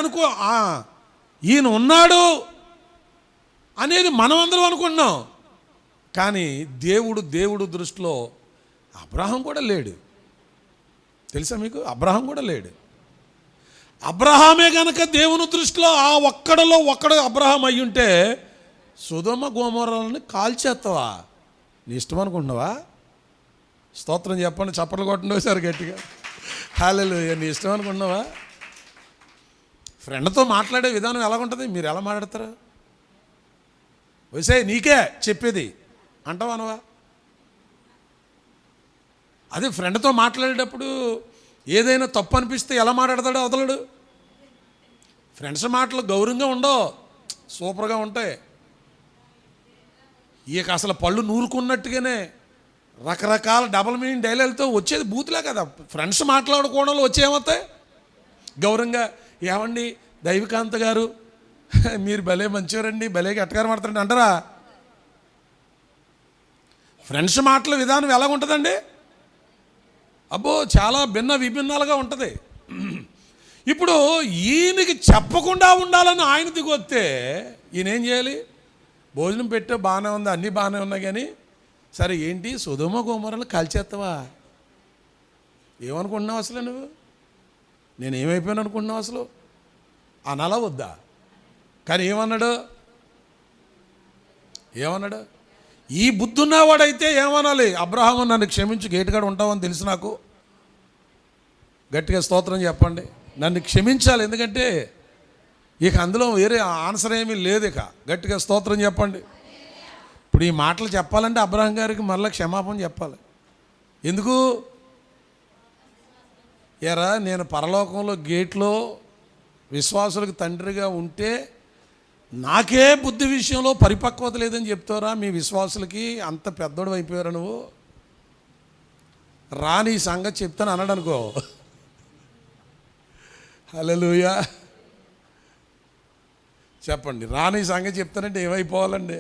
ఈయన ఉన్నాడు అనేది మనమందరం అనుకున్నాం. కానీ దేవుడు దృష్టిలో అబ్రహాం కూడా లేడు. తెలుసా మీకు? అబ్రహాం కూడా లేడు. అబ్రహామే గనక దేవుని దృష్టిలో ఆ ఒక్కడలో ఒక్కడు అబ్రహాం అయ్యుంటే సొదొమ గొమొర్రాలను కాల్చేస్తావా? నీ ఇష్టం అనుకుంటున్నావా? స్తోత్రం చెప్పండి, చప్పట్లు కొట్టండి సార్ గట్టిగా. హల్లెలూయా. నీ ఇష్టం అనుకుంటున్నావా? ఫ్రెండ్తో మాట్లాడే విధానం ఎలాగుంటుంది? మీరు ఎలా మాట్లాడతారు? వసే నీకే చెప్పేది అంటావా అనవా? అదే ఫ్రెండ్తో మాట్లాడేటప్పుడు ఏదైనా తప్పు అనిపిస్తే ఎలా మాట్లాడతాడో అవతలడు. ఫ్రెండ్స్ మాటలు గౌరవంగా ఉండవు, సూపర్గా ఉంటాయి. ఇక అసలు పళ్ళు నూరుకున్నట్టుగానే రకరకాల డబల్ మీనింగ్ డైలాగులతో వచ్చేది బూతులే కదా. ఫ్రెండ్స్ మాట్లాడుకోవడంలో వచ్చేమవుతాయి? గౌరవంగా, ఏమండి దైవకాంత్ గారు మీరు భలే మంచివారండి, భలే ఎట్టగారు మాడతారండి అంటారా? ఫ్రెండ్స్ మాటల విధానం ఎలా ఉంటుందండి? అబ్బో చాలా విభిన్నాలుగా ఉంటుంది. ఇప్పుడు ఈయనకి చెప్పకుండా ఉండాలని ఆయన దిగొస్తే ఈయన ఏం చేయాలి? భోజనం పెట్టే బాగానే ఉంది, అన్నీ బాగానే ఉన్నాయి, కానీ సరే ఏంటి సొదొమ గొమొర్రాలు కాల్చేస్తావా? ఏమనుకుంటున్నావు అసలు నువ్వు? నేను ఏమైపోయాను అనుకుంటున్నావు అసలు? అనాలా వద్దా? కానీ ఏమన్నాడు? ఈ బుద్ధి ఉన్నవాడైతే ఏమనాలి? అబ్రహాము నన్ను క్షమించు, గేటుగాడ ఉంటావని తెలుసు నాకు. గట్టిగా స్తోత్రం చెప్పండి. నన్ను క్షమించాలి, ఎందుకంటే ఇక అందులో వేరే ఆన్సర్ ఏమీ లేదు. ఇక గట్టిగా స్తోత్రం చెప్పండి. ఇప్పుడు ఈ మాటలు చెప్పాలంటే అబ్రహాం గారికి మళ్ళీ క్షమాపణ చెప్పాలి. ఎందుకు? ఎరా నేను పరలోకంలో గేట్లో విశ్వాసులకు తండ్రిగా ఉంటే నాకే బుద్ధి విషయంలో పరిపక్వత లేదని చెప్తారా? మీ విశ్వాసులకి అంత పెద్దోడు అయిపోయారా నువ్వు? రాని సంగతి చెప్తాను అన్నాడు అనుకో. హల్లెలూయా చెప్పండి. రాని సంగతి చెప్తానంటే ఏమైపోవాలండి?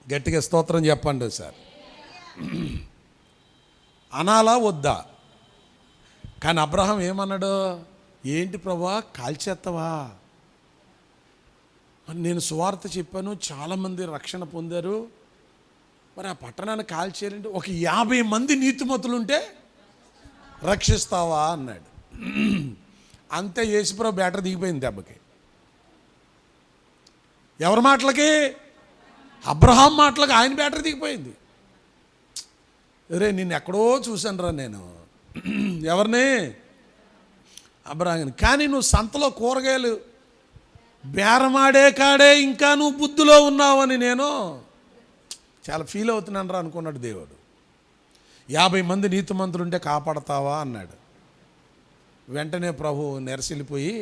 గట్టిగా స్తోత్రం చెప్పండి సార్. అనాలా వద్దా? కానీ అబ్రహాం ఏమన్నాడు? ఏంటి ప్రభా కాల్చేస్తావా? నేను సువార్త చెప్పాను, చాలామంది రక్షణ పొందారు, మరి ఆ పట్టణాన్ని కాల్చేయాలంటే ఒక 50 మంది నీతిమంతులు ఉంటే రక్షిస్తావా అన్నాడు. అంతే, యేసుప్రభు బ్యాటరీ దిగిపోయింది దెబ్బకి. ఎవరి మాటలకి? అబ్రహాం మాటలకి ఆయన బ్యాటరీ దిగిపోయింది. అరే నిన్ను ఎక్కడో చూశాను రా నేను. ఎవరిని? అబ్రహాంని. కానీ నువ్వు సంతలో కూరగాయలు బేరమాడే కాడే ఇంకా నువ్వు బుద్ధిలో ఉన్నావని నేను చాలా ఫీల్ అవుతున్నాను రా అనుకున్నాడు దేవుడు. 50 మంది నీతిమంతులు ఉంటే కాపాడతావా అన్నాడు. వెంటనే ప్రభు నెరసిల్లిపోయి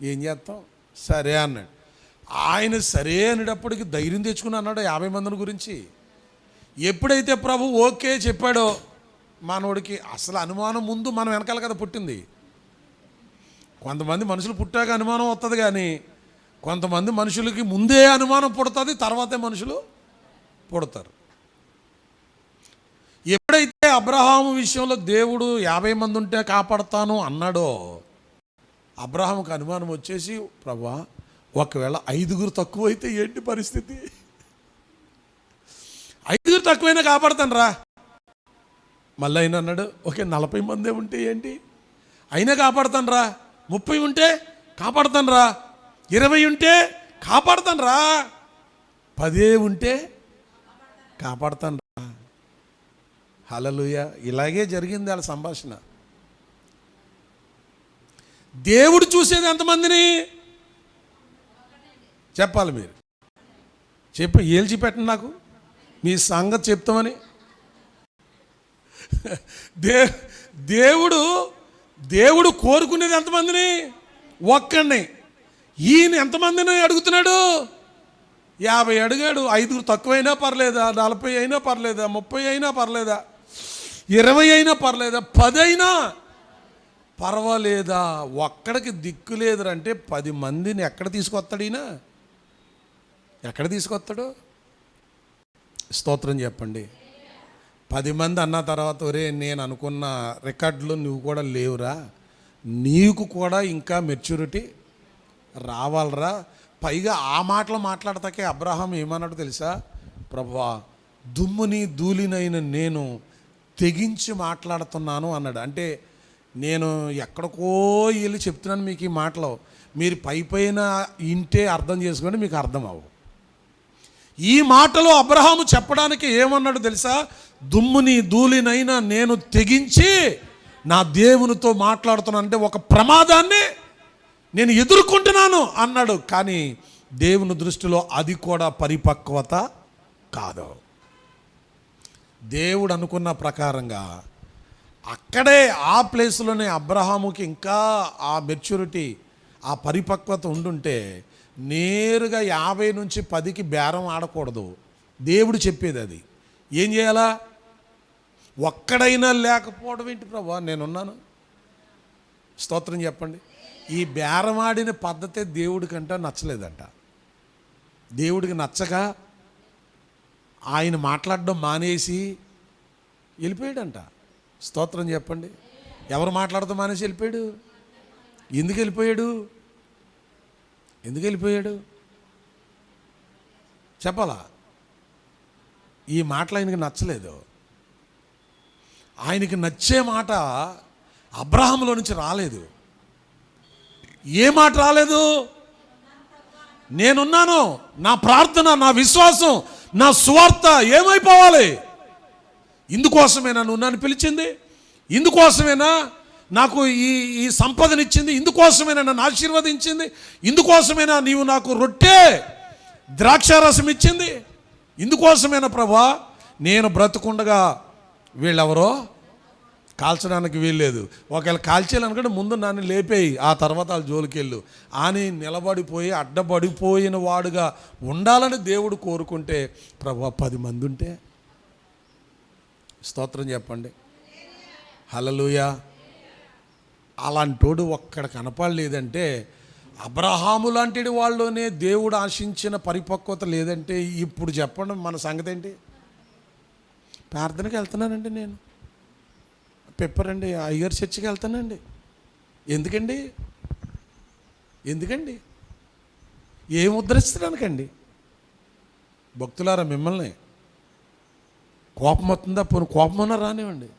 ఏం చేస్తాం, సరే అన్నాడు. ఆయన సరే అనేటప్పటికి ధైర్యం తెచ్చుకుని అన్నాడు 50 మందిని గురించి. ఎప్పుడైతే ప్రభు ఓకే చెప్పాడో మనోడికి అసలు అనుమానం ముందు మనం వెనకాల కదా పుట్టింది. కొంతమంది మనుషులు పుట్టాక అనుమానం వస్తుంది, కానీ కొంతమంది మనుషులకి ముందే అనుమానం పుడుతుంది, తర్వాతే మనుషులు పుడతారు. ఎప్పుడైతే అబ్రహాము విషయంలో దేవుడు 50 మంది ఉంటే కాపాడుతాను అన్నాడో అబ్రహాముకు అనుమానం వచ్చేసి, ప్రభువా ఒకవేళ 5 తక్కువైతే ఏంటి పరిస్థితి? 5 తక్కువైనా కాపాడుతాను రా. మళ్ళీ అయినా అన్నాడు, ఓకే 40 మందే ఉంటే ఏంటి, అయినా కాపాడుతాను రా. 30 ఉంటే కాపాడుతాను రా. 20 ఉంటే కాపాడుతాను రా. 10 ఉంటే కాపాడుతాను రా. హల్లెలూయా. ఇలాగే జరిగింది వాళ్ళ సంభాషణ. దేవుడు చూసేది ఎంతమందిని చెప్పాలి మీరు? ఏల్చి పెట్టండి నాకు, మీ సంగతి చెప్తామని. దేవుడు కోరుకునేది ఎంతమందిని? ఒక్కడిని. ఈయన ఎంతమందిని అడుగుతున్నాడు? 50 అడిగాడు. 5 తక్కువైనా పర్లేదా, 40 అయినా పర్లేదా, 30 అయినా పర్లేదా, 20 అయినా పర్లేదా, 10 అయినా పర్వాలేదా? ఒక్కడికి దిక్కు లేదంటే 10 మందిని ఎక్కడ తీసుకొస్తాడు ఈయన? ఎక్కడ తీసుకొస్తాడు? స్తోత్రం చెప్పండి. 10 మంది అన్న తర్వాత, ఒరే నేను అనుకున్న రికార్డులు నువ్వు కూడా లేవురా, నీకు కూడా ఇంకా మెచ్యూరిటీ రావాలరా. పైగా ఆ మాటలు మాట్లాడతాకే అబ్రహాం ఏమన్నాడు తెలుసా? ప్రభువా దుమ్ముని ధూళినైన నేను తెగించి మాట్లాడుతున్నాను అన్నాడు. అంటే నేను ఎక్కడికో వెళ్ళి చెప్తున్నాను మీకు ఈ మాటలు, మీరు పైన ఇంటే అర్థం చేసుకోండి, మీకు అర్థం అవ్వవు. ఈ మాటలు అబ్రహాము చెప్పడానికి ఏమన్నాడు తెలుసా? దుమ్ముని ధూళినైనా నేను తెగించి నా దేవునితో మాట్లాడుతున్నాను, అంటే ఒక ప్రమాదాన్ని నేను ఎదుర్కొంటున్నాను అన్నాడు. కానీ దేవుని దృష్టిలో అది కూడా పరిపక్వత కాదు. దేవుడు అనుకున్న ప్రకారంగా అక్కడే ఆ ప్లేస్లోనే అబ్రహాముకి ఇంకా ఆ మెచ్యూరిటీ, ఆ పరిపక్వత ఉండుంటే నేరుగా 50 నుంచి 10కి బేరం ఆడకూడదు. దేవుడు చెప్పేది అది. ఏం చేయాలా? ఒక్కడైనా లేకపోవడం ఏంటి ప్రభువా, నేనున్నాను. స్తోత్రం చెప్పండి. ఈ బేరం ఆడిన పద్ధతే దేవుడికంట నచ్చలేదంట. దేవుడికి నచ్చక ఆయన మాట్లాడడం మానేసి వెళ్ళిపోయాడంట. స్తోత్రం చెప్పండి. ఎవరు మాట్లాడటం మానేసి వెళ్ళిపోయాడు? ఎందుకు వెళ్ళిపోయాడు? ఎందుకు వెళ్ళిపోయాడు చెప్పాలా? ఈ మాటలు ఆయనకి నచ్చలేదు. ఆయనకి నచ్చే మాట అబ్రహాములో నుంచి రాలేదు. ఏ మాట రాలేదు? నేనున్నాను, నా ప్రార్థన, నా విశ్వాసం, నా సువార్త ఏమైపోవాలి? ఇందుకోసమేనా నువ్వు నన్ను పిలిచింది? ఇందుకోసమేనా నాకు ఈ సంపదనిచ్చింది? ఇందుకోసమేనా నన్ను ఆశీర్వదించింది? ఇందుకోసమేనా నీవు నాకు రొట్టె ద్రాక్షారసం ఇచ్చింది? ఇందుకోసమేనా ప్రభువా నేను బ్రతుకుండగా వీళ్ళెవరో కాల్చడానికి వీల్లేదు, ఒకవేళ కాల్చేయాలనుకుంటే ముందు నన్ను లేపేయి, ఆ తర్వాత వాళ్ళ జోలికెళ్ళు అని నిలబడిపోయి అడ్డబడిపోయిన వాడుగా ఉండాలని దేవుడు కోరుకుంటే, ప్రభువా 10 మంది ఉంటే? స్తోత్రం చెప్పండి. హల్లెలూయా. అలాంటోడు ఒక్కడ కనపడలేదంటే, అబ్రహాము లాంటి వాళ్ళలోనే దేవుడు ఆశించిన పరిపక్వత లేదంటే ఇప్పుడు చెప్పండి మన సంగతి ఏంటి? ప్రార్థనకి వెళ్తున్నానండి, నేను పెప్పరండి అయ్యగారి చర్చికి వెళ్తానండి, ఎందుకండి? ఎందుకండి? ఏం ఉద్ధరించడానికండి? భక్తులారా, మిమ్మల్ని కోపం వస్తుందా? పోనీ కోపమన్నా రానివ్వండి,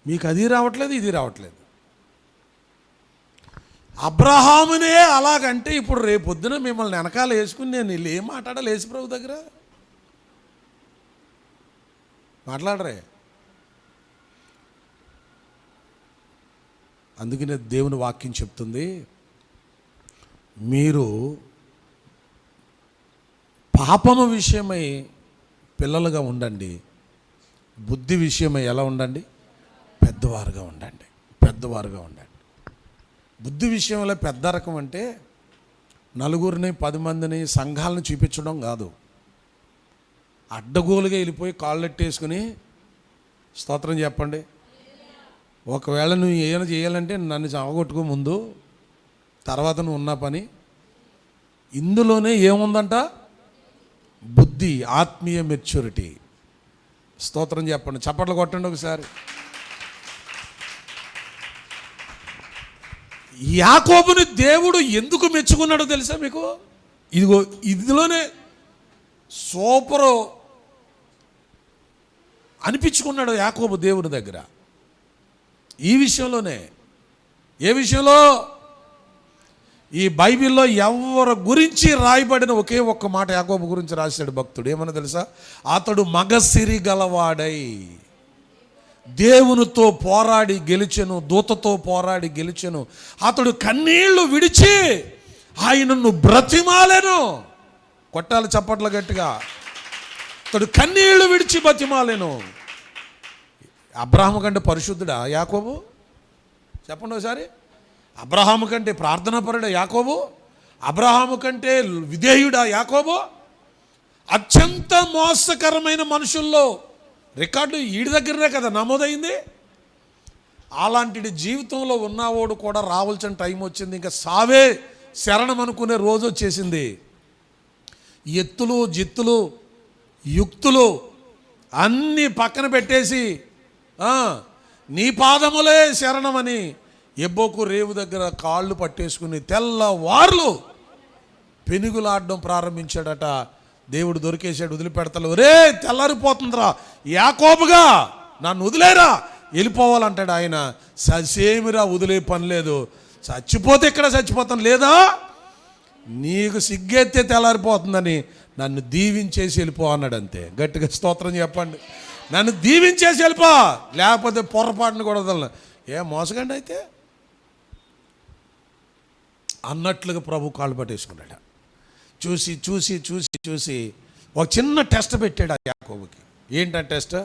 మీకు అది రావట్లేదు, ఇది రావట్లేదు. అబ్రహామునే అలాగంటే ఇప్పుడు రేపొద్దున మిమ్మల్ని వెనకాల వేసుకుని నేను వీళ్ళు ఏం మాట్లాడాలి యేసు ప్రభు దగ్గర? మాట్లాడరే. అందుకనే దేవుని వాక్యం చెప్తుంది, మీరు పాపము విషయమై పిల్లలుగా ఉండండి, బుద్ధి విషయమై ఎలా ఉండండి? పెద్దవారుగా ఉండండి. పెద్దవారుగా ఉండండి. బుద్ధి విషయంలో పెద్ద రకం అంటే నలుగురిని 10 మందిని సంఘాలను చూపించడం కాదు. అడ్డగోలుగా వెళ్ళిపోయి కాళ్ళెట్టేసుకుని స్తోత్రం చెప్పండి. ఒకవేళ నువ్వు ఏమైనా చేయాలంటే నన్ను చావగొట్టుకో ముందు, తర్వాత నువ్వు ఉన్న పని. ఇందులోనే ఏముందంట? బుద్ధి, ఆత్మీయ మెచ్యూరిటీ. స్తోత్రం చెప్పండి, చప్పట్లు కొట్టండి ఒకసారి. యాకోబుని దేవుడు ఎందుకు మెచ్చుకున్నాడో తెలుసా మీకు? ఇదిగో ఇందులోనే సూపరు అనిపించుకున్నాడు యాకోబు దేవుని దగ్గర. ఈ విషయంలోనే. ఏ విషయంలో? ఈ బైబిల్లో ఎవరి గురించి రాయబడిన ఒకే ఒక్క మాట యాకోబు గురించి రాశాడు భక్తుడు. ఏమన్నా తెలుసా? అతడు మగసిరి గలవాడై దేవునితో పోరాడి గెలిచెను, దూతతో పోరాడి గెలిచెను. అతడు కన్నీళ్లు విడిచి ఆయనను బ్రతిమాలెను. కొట్టాలి చప్పట్లు గట్టిగా. అతడు కన్నీళ్లు విడిచి బ్రతిమాలెను. అబ్రహాము కంటే పరిశుద్ధుడా యాకోబు? చెప్పండి ఒకసారి. అబ్రహాము కంటే ప్రార్థనాపరుడా యాకోబు? అబ్రహాము కంటే విధేయుడా యాకోబు? అత్యంత మోసకరమైన మనుషుల్లో రికార్డు ఈడి దగ్గరనే కదా నమోదైంది. అలాంటి జీవితంలో ఉన్నవాడు కూడా రావాల్సిన టైం వచ్చింది. ఇంకా సావే శరణం అనుకునే రోజు వచ్చేసింది. ఎత్తులు జిత్తులు యుక్తులు అన్నీ పక్కన పెట్టేసి నీ పాదములే శరణమని ఎబ్బోకు రేవు దగ్గర కాళ్ళు పట్టేసుకుని తెల్లవార్లు పెనుగులాడడం ప్రారంభించాడట. దేవుడు దొరికేశాడు, వదిలిపెడతలు. రే తెల్లారిపోతుందిరా యాకోబుగా, నన్ను వదిలేరా, వెళ్ళిపోవాలంటాడు ఆయన. ససేమిరా, వదిలే పని లేదు. చచ్చిపోతే ఇక్కడ చచ్చిపోతాను, లేదా నీకు సిగ్గెత్తే తెల్లారిపోతుందని నన్ను దీవించేసి వెళ్ళిపో అన్నాడు. అంతే. గట్టిగా స్తోత్రం చెప్పండి. నన్ను దీవించేసి వెళ్ళిపో, లేకపోతే పొరపాటును కూడా వదలను. ఏ మోసగండి అయితే అన్నట్లుగా ప్రభు కాళ్ళు పట్టేసుకున్నాడు. చూసి చూసి చూసి చూసి ఒక చిన్న టెస్ట్ పెట్టాడు ఆ యాకోబుకి. ఏంటా టెస్ట్?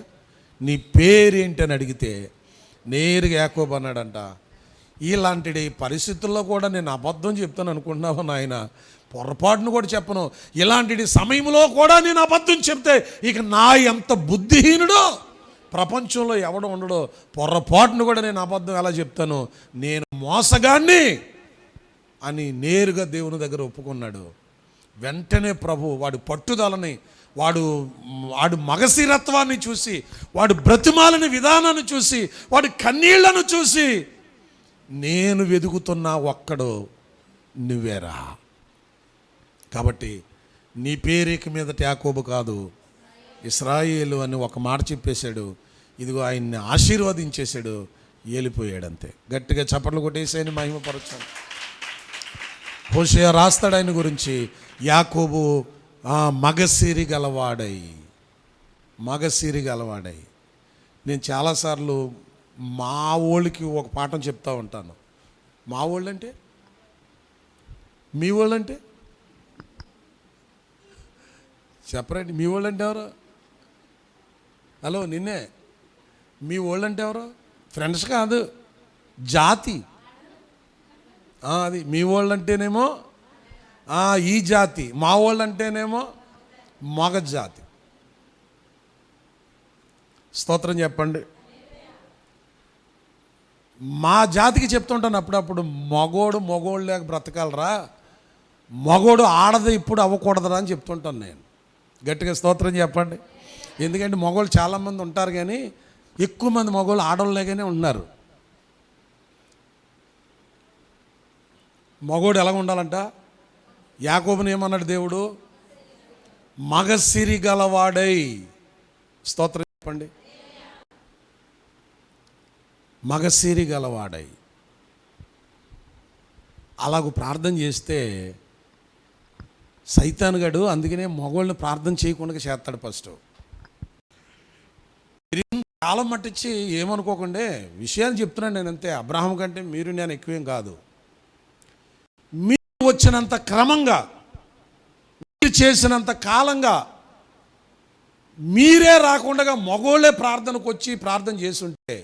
నీ పేరేంటి అని అడిగితే నేరుగా యాకోబు అన్నాడంట, ఇలాంటి పరిస్థితుల్లో కూడా నేను అబద్ధం చెప్తాను అనుకుంటున్నావు నాయన, పొరపాటును కూడా చెప్పను. ఇలాంటి సమయంలో కూడా నేను అబద్ధం చెప్తే ఇక నా ఎంత బుద్ధిహీనుడో ప్రపంచంలో ఎవడు ఉండడో. పొరపాటును కూడా నేను అబద్ధం ఎలా చెప్తాను, నేను మోసగాన్ని అని నేరుగా దేవుని దగ్గర ఒప్పుకున్నాడు. వెంటనే ప్రభు వాడి పట్టుదలని, వాడు మగశిరత్వాన్ని చూసి, వాడు బ్రతిమాలని విధానాన్ని చూసి, వాడి కన్నీళ్లను చూసి, నేను వెదుగుతున్నా ఒక్కడు నువ్వేరా. కాబట్టి నీ పేరేక మీదట యాకోబు కాదు ఇశ్రాయేలు అని ఒక మాట చెప్పేశాడు. ఇదిగో ఆయన్ని ఆశీర్వదించేశాడు, వెళ్ళిపోయాడు. అంతే. గట్టిగా చప్పట్లు కొట్టేసాయని మహిమపరచాను. హోషేయ రాస్తాడు ఆయన గురించి, యాకోబు మగసిరి గలవాడై. మగసిరి గలవాడై. నేను చాలాసార్లు మా వాళ్ళకి ఒక పాఠం చెప్తా ఉంటాను. మా వాళ్ళంటే మీ వాళ్ళంటే చెప్పరండి. మీ వాళ్ళంటే ఎవరు? హలో నిన్నే. మీ వాళ్ళంటే ఎవరు? ఫ్రెండ్స్ కాదు, జాతి. అది మీ వాళ్ళంటేనేమో ఈ జాతి, మా వాళ్ళంటేనేమో మగ జాతి. స్తోత్రం చెప్పండి. మా జాతికి చెప్తుంటాను అప్పుడప్పుడు, మగోడు లేక బ్రతకాలరా, మగోడు ఆడది ఇప్పుడు అవ్వకూడదురా అని చెప్తుంటాను నేను. గట్టిగా స్తోత్రం చెప్పండి. ఎందుకంటే మగవాళ్ళు చాలామంది ఉంటారు, కానీ ఎక్కువ మంది మగవాళ్ళు ఆడవాళ్ళలాగానే ఉన్నారు. మగోడు ఎలా ఉండాలంట? యాకోబుని ఏమన్నాడు దేవుడు? మగసిరి గలవాడై. స్తోత్రం చెప్పండి. మగసిరి గలవాడై. అలాగూ ప్రార్థన చేస్తే సైతానుగాడు అందుకనే మగవాళ్ళని ప్రార్థన చేయకుండా చేస్తాడు. ఫస్ట్ కాలం మట్టించి ఏమనుకోకండి, విషయాన్ని చెప్తున్నాను నేను అంతే. అబ్రహాం కంటే మీరు నేను ఎక్కువేం కాదు. మీరు వచ్చినంత క్రమంగా, మీరు చేసినంత కాలంగా మీరే రాకుండా మగోళ్ళే ప్రార్థనకు వచ్చి ప్రార్థన చేస్తుంటే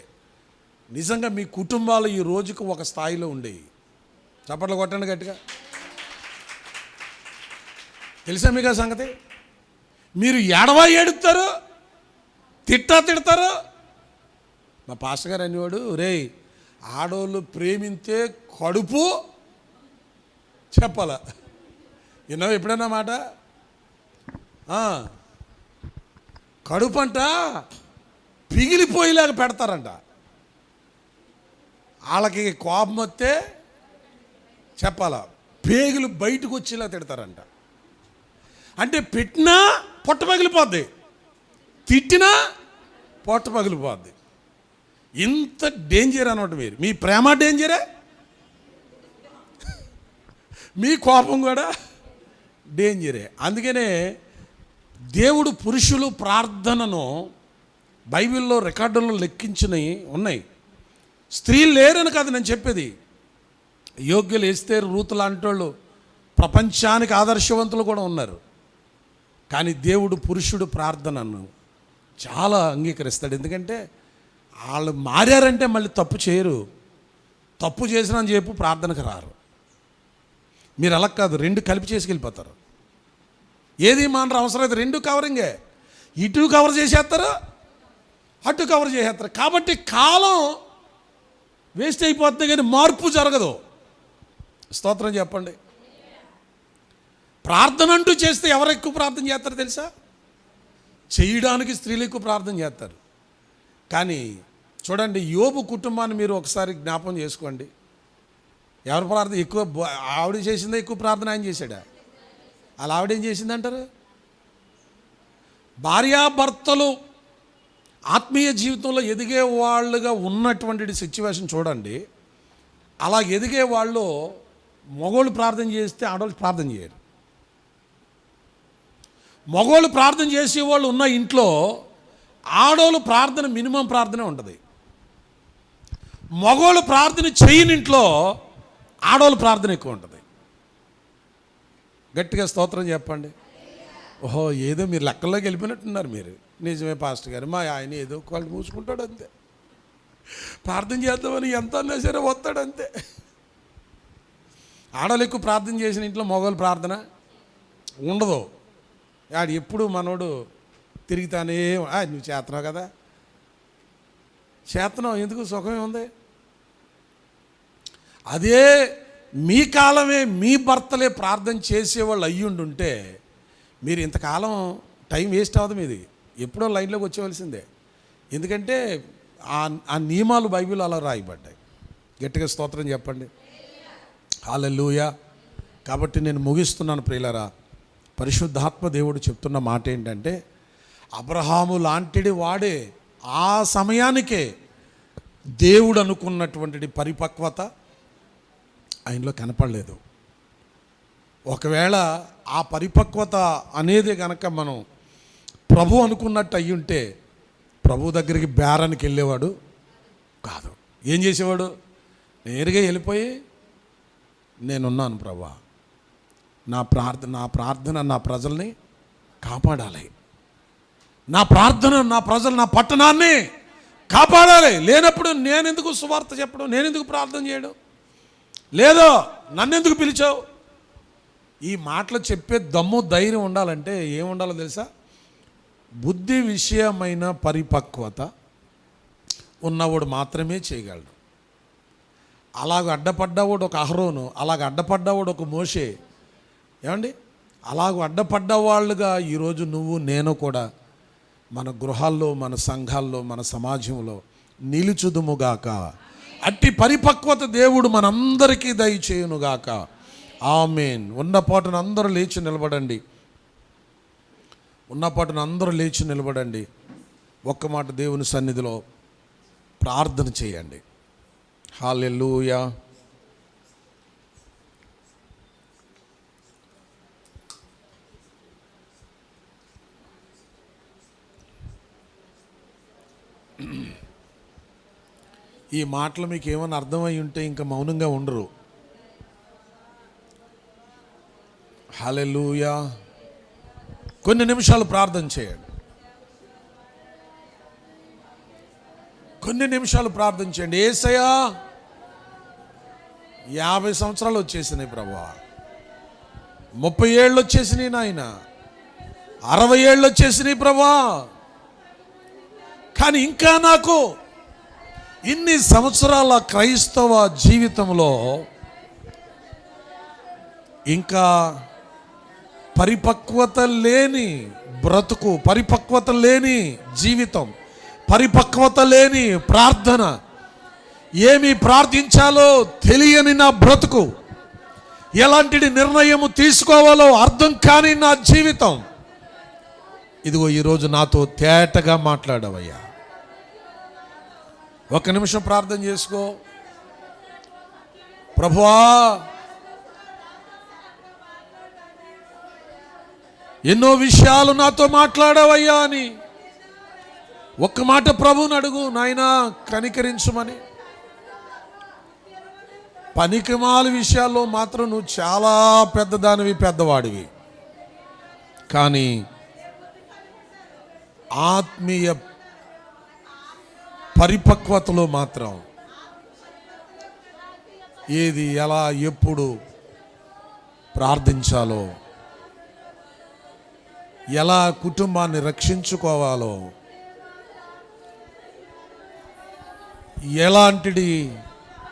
నిజంగా మీ కుటుంబాలు ఈ రోజుకు ఒక స్థాయిలో ఉండేవి. చప్పట్లు కొట్టండి గట్టిగా. తెలుసా మీకు ఆ సంగతి? మీరు ఏడుస్తారు, తిడతారు. మా పాస్టర్ గారు అనేవాడు, రేయ్ ఆడోళ్ళు ప్రేమింతే కడుపు చెప్పాల. విన్నావు ఎప్పుడన్నా మాట? కడుపు అంట పిగిలిపోయేలాగా పెడతారంట. వాళ్ళకి కోపం వస్తే చెప్పాల పేగులు బయటకు వచ్చేలా తిడతారంట. అంటే పెట్టినా పొట్ట పగిలిపోద్ది, తిట్టినా పొట్ట పగిలిపోద్ది. ఇంత డేంజర్ అన్నమాట. మీరు మీ ప్రేమ డేంజరే, మీ కోపం కూడా డేంజరే. అందుకనే దేవుడు పురుషులు ప్రార్థనను బైబిల్లో రికార్డుల్లో లెక్కించినవి ఉన్నాయి. స్త్రీలు లేరని కాదు నేను చెప్పేది. యోగ్యులు ఎస్తేరు, రూతు లాంటి వాళ్ళు ప్రపంచానికి ఆదర్శవంతులు కూడా ఉన్నారు. కానీ దేవుడు పురుషుడు ప్రార్థనను చాలా అంగీకరిస్తాడు. ఎందుకంటే వాళ్ళు మారారంటే మళ్ళీ తప్పు చేయరు. తప్పు చేసినా చెప్పు ప్రార్థనకు రారు. మీరు అలా కాదు, రెండు కలిపి చేసుకెళ్ళిపోతారు. ఏది మానరు, అవసరం అయితే రెండు కవరింగే. ఇటు కవర్ చేసేస్తారు, అటు కవర్ చేసేస్తారు. కాబట్టి కాలం వేస్ట్ అయిపోతుంది కానీ మార్పు జరగదు. స్తోత్రం చెప్పండి. ప్రార్థన అంటూ చేస్తే ఎవరు ఎక్కువ ప్రార్థన చేస్తారో తెలుసా? చేయడానికి స్త్రీలు ఎక్కువ ప్రార్థన చేస్తారు. కానీ చూడండి, యోబు కుటుంబాన్ని మీరు ఒకసారి జ్ఞాపకం చేసుకోండి. ఎవరు ప్రార్థన ఎక్కువ? ఆవిడ చేసిందా ఎక్కువ ప్రార్థన ఆయన చేశాడా? అలా ఆవిడేం చేసిందంటారు? భార్యాభర్తలు ఆత్మీయ జీవితంలో ఎదిగే వాళ్ళుగా ఉన్నటువంటి సిచ్యువేషన్ చూడండి. అలా ఎదిగే వాళ్ళు మగోళ్ళు ప్రార్థన చేస్తే ఆడవాళ్ళు ప్రార్థన చేయరు. మగోళ్ళు ప్రార్థన చేసేవాళ్ళు ఉన్న ఇంట్లో ఆడోళ్ళు ప్రార్థన మినిమం ప్రార్థనే ఉంటుంది. మగోళ్ళు ప్రార్థన చేయని ఇంట్లో ఆడోళ్ళు ప్రార్థన ఎక్కువ ఉంటుంది. గట్టిగా స్తోత్రం చెప్పండి. ఓహో, ఏదో మీరు లెక్కల్లోకి వెళ్ళిపోయినట్టున్నారు మీరు. నిజమే పాస్టర్ గారు, మా ఆయన ఏదో వాళ్ళు మూసుకుంటాడు అంతే. ప్రార్థన చేద్దామని ఎంత అన్నా సరే వస్తాడు అంతే. ఆడవాళ్ళు ఎక్కువ ప్రార్థన చేసిన ఇంట్లో మగవాళ్ళు ప్రార్థన ఉండదు. ఆడు ఎప్పుడు మనోడు తిరుగుతానే, నువ్వు చేస్తున్నావు కదా, చేస్తున్నావు ఎందుకు, సుఖమే ఉంది. అదే మీ కాలమే మీ భర్తలే ప్రార్థన చేసేవాళ్ళు అయ్యుండుంటే మీరు ఇంతకాలం టైం వేస్ట్ అవ్వదు. మీది ఎప్పుడో లైన్లోకి వచ్చేవలసిందే. ఎందుకంటే ఆ నియమాలు బైబిల్ అలా రాయబడ్డాయి. గట్టిగా స్తోత్రం చెప్పండి. హల్లెలూయా. కాబట్టి నేను ముగిస్తున్నాను ప్రియులారా. పరిశుద్ధాత్మ దేవుడు చెప్తున్న మాట ఏంటంటే, అబ్రహాము లాంటిది వాడే ఆ సమయానికే దేవుడు అనుకున్నటువంటి పరిపక్వత ఆయనలో కనపడలేదు. ఒకవేళ ఆ పరిపక్వత అనేది కనుక మనం ప్రభు అనుకున్నట్టు అయ్యుంటే ప్రభు దగ్గరికి బేరానికి వెళ్ళేవాడు కాదు. ఏం చేసేవాడు? నేరుగా వెళ్ళిపోయి, నేనున్నాను ప్రభా, నా ప్రార్థన నా ప్రజల్ని కాపాడాలి, నా ప్రార్థన నా ప్రజలు నా పట్టణాన్ని కాపాడాలి. లేనప్పుడు నేనెందుకు సువార్త చెప్పడం, నేనెందుకు ప్రార్థన చేయడం, లేదో నన్నెందుకు పిలిచావు? ఈ మాటలు చెప్పే దమ్ము ధైర్యం ఉండాలంటే ఏముండాలో తెలుసా? బుద్ధి విషయమైన పరిపక్వత ఉన్నవాడు మాత్రమే చేయగలడు. అలాగ అడ్డపడ్డవాడు ఒక అహరోను, అలాగ అడ్డపడ్డవాడు ఒక మోషే. ఏమండి, అలాగ అడ్డపడ్డ వాళ్ళుగా ఈరోజు నువ్వు నేను కూడా మన గృహాల్లో, మన సంఘాల్లో, మన సమాజంలో నిలుచుదుముగాక. అట్టి పరిపక్వత దేవుడు మనందరికీ దయచేయునుగాక. ఆమేన్. ఉన్న పాటున అందరూ లేచి నిలబడండి. ఉన్న పాటున అందరూ లేచి నిలబడండి. ఒక్క మాట దేవుని సన్నిధిలో ప్రార్థన చేయండి. హల్లెలూయా. ఈ మాటలు మీకు ఏమైనా అర్థమై ఉంటే ఇంకా మౌనంగా ఉండరు. హల్లెలూయా. కొన్ని నిమిషాలు ప్రార్థన చేయండి. కొన్ని నిమిషాలు ప్రార్థన చేయండి. యేసయ్యా, 50 సంవత్సరాలు వచ్చేసినాయి ప్రభువా, 30 ఏళ్ళు వచ్చేసినాయి నాయన, 60 ఏళ్ళు వచ్చేసినాయి ప్రభువా, కానీ ఇంకా నాకు ఇన్ని సంవత్సరాల క్రైస్తవ జీవితంలో ఇంకా పరిపక్వత లేని బ్రతుకు, పరిపక్వత లేని జీవితం, పరిపక్వత లేని ప్రార్థన, ఏమి ప్రార్థించాలో తెలియని నా బ్రతుకు, ఎలాంటి నిర్ణయము తీసుకోవాలో అర్థం కాని నా జీవితం. ఇదిగో ఈరోజు నాతో తేటగా మాట్లాడవయ్యా. ఒక్క నిమిషం ప్రార్థన చేసుకో. ప్రభువా, ఎన్నో విషయాలు నాతో మాట్లాడవయ్యా అని ఒక్క మాట ప్రభువుని అడుగు. నాయనా కనికరించమని. పనికిమాల విషయాల్లో మాత్రం నువ్వు చాలా పెద్దదానివి, పెద్దవాడివి. కానీ ఆత్మీయ పరిపక్వతలో మాత్రం ఏది, ఎలా, ఎప్పుడు ప్రార్థించాలో, ఎలా కుటుంబాన్ని రక్షించుకోవాలో, ఎలాంటి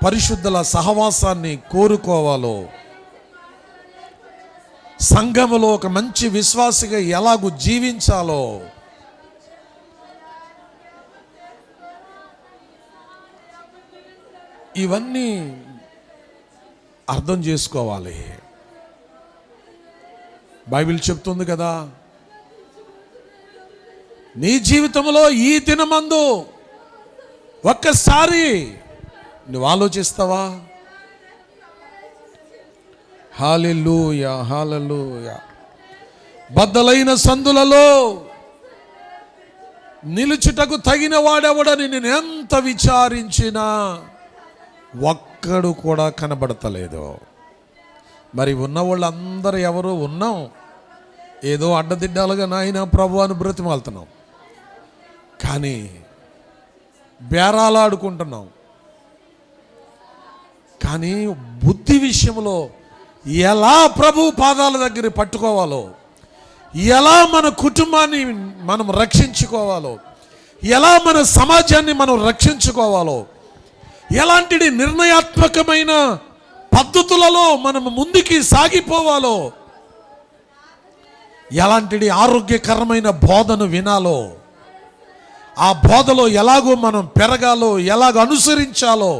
పరిశుద్ధుల సహవాసాన్ని కోరుకోవాలో, సంఘములో ఒక మంచి విశ్వాసిగా ఎలాగూ జీవించాలో, ఇవన్నీ అర్థం చేసుకోవాలి. బైబిల్ చెప్తుంది కదా, నీ జీవితంలో ఈ దినమందు ఒక్కసారి నువ్వు ఆలోచిస్తావా? హల్లెలూయా, హల్లెలూయా. బద్దలైన సందులలో నిలుచుటకు తగిన వాడెవడని నేను ఎంత విచారించినా ఒక్కడు కూడా కనబడతలేదు. మరి ఉన్న వాళ్ళందరూ ఎవరు? ఉన్నాం, ఏదో అడ్డదిడ్డాలుగా నాయన ప్రభు అని బ్రతిమాలుతున్నాం, కానీ బేరాలాడుకుంటున్నాం. కానీ బుద్ధి విషయంలో ఎలా ప్రభు పాదాల దగ్గర పట్టుకోవాలో, ఎలా మన కుటుంబాన్ని మనం రక్షించుకోవాలో, ఎలా మన సమాజాన్ని మనం రక్షించుకోవాలో, ఎలాంటి నిర్ణయాత్మకమైన పద్ధతులలో మనం ముందుకి సాగిపోవాలో, ఎలాంటి ఆరోగ్యకరమైన బోధను వినాలో, ఆ బోధలో ఎలాగో మనం పెరగాలో, ఎలాగ అనుసరించాలో,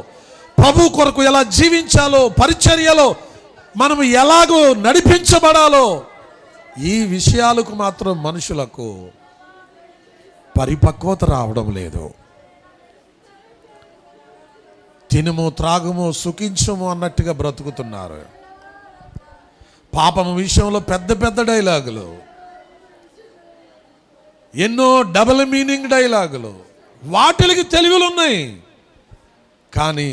ప్రభు కొరకు ఎలా జీవించాలో, పరిచర్యలో మనం ఎలాగో నడిపించబడాలో, ఈ విషయాలకు మాత్రం మనుషులకు పరిపక్వత రావడం లేదు. తినుము, త్రాగుము, సుఖించుము అన్నట్టుగా బ్రతుకుతున్నారు. పాపం విషయంలో పెద్ద పెద్ద డైలాగులు, ఎన్నో డబుల్ మీనింగ్ డైలాగులు, వాటికి తెలివిలు ఉన్నాయి. కానీ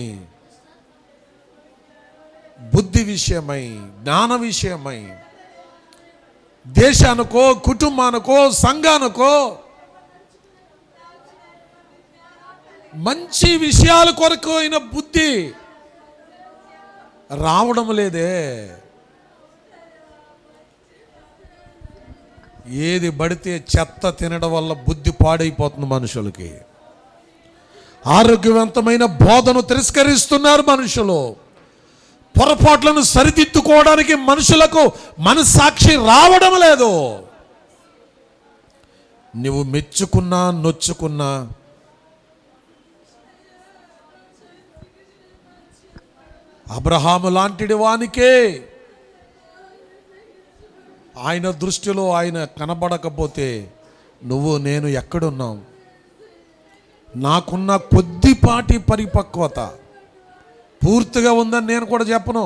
బుద్ధి విషయమై, జ్ఞాన విషయమై, దేశానికో, కుటుంబానికో, సంఘానికో, మంచి విషయాల కొరకు అయిన బుద్ధి రావడం లేదే. ఏది పడితే చెత్త తినడం వల్ల బుద్ధి పాడైపోతుంది మనుషులకి. ఆరోగ్యవంతమైన బోధను తిరస్కరిస్తున్నారు మనుషులు. పొరపాట్లను సరిదిద్దుకోవడానికి మనుషులకు మనస్సాక్షి రావడం లేదు. నువ్వు మెచ్చుకున్నా నొచ్చుకున్నా అబ్రహాము లాంటి వానికే ఆయన దృష్టిలో ఆయన కనబడకపోతే నువ్వు నేను ఎక్కడున్నాం? నాకున్న కొద్దిపాటి పరిపక్వత పూర్తిగా ఉందని నేను కూడా చెప్పను.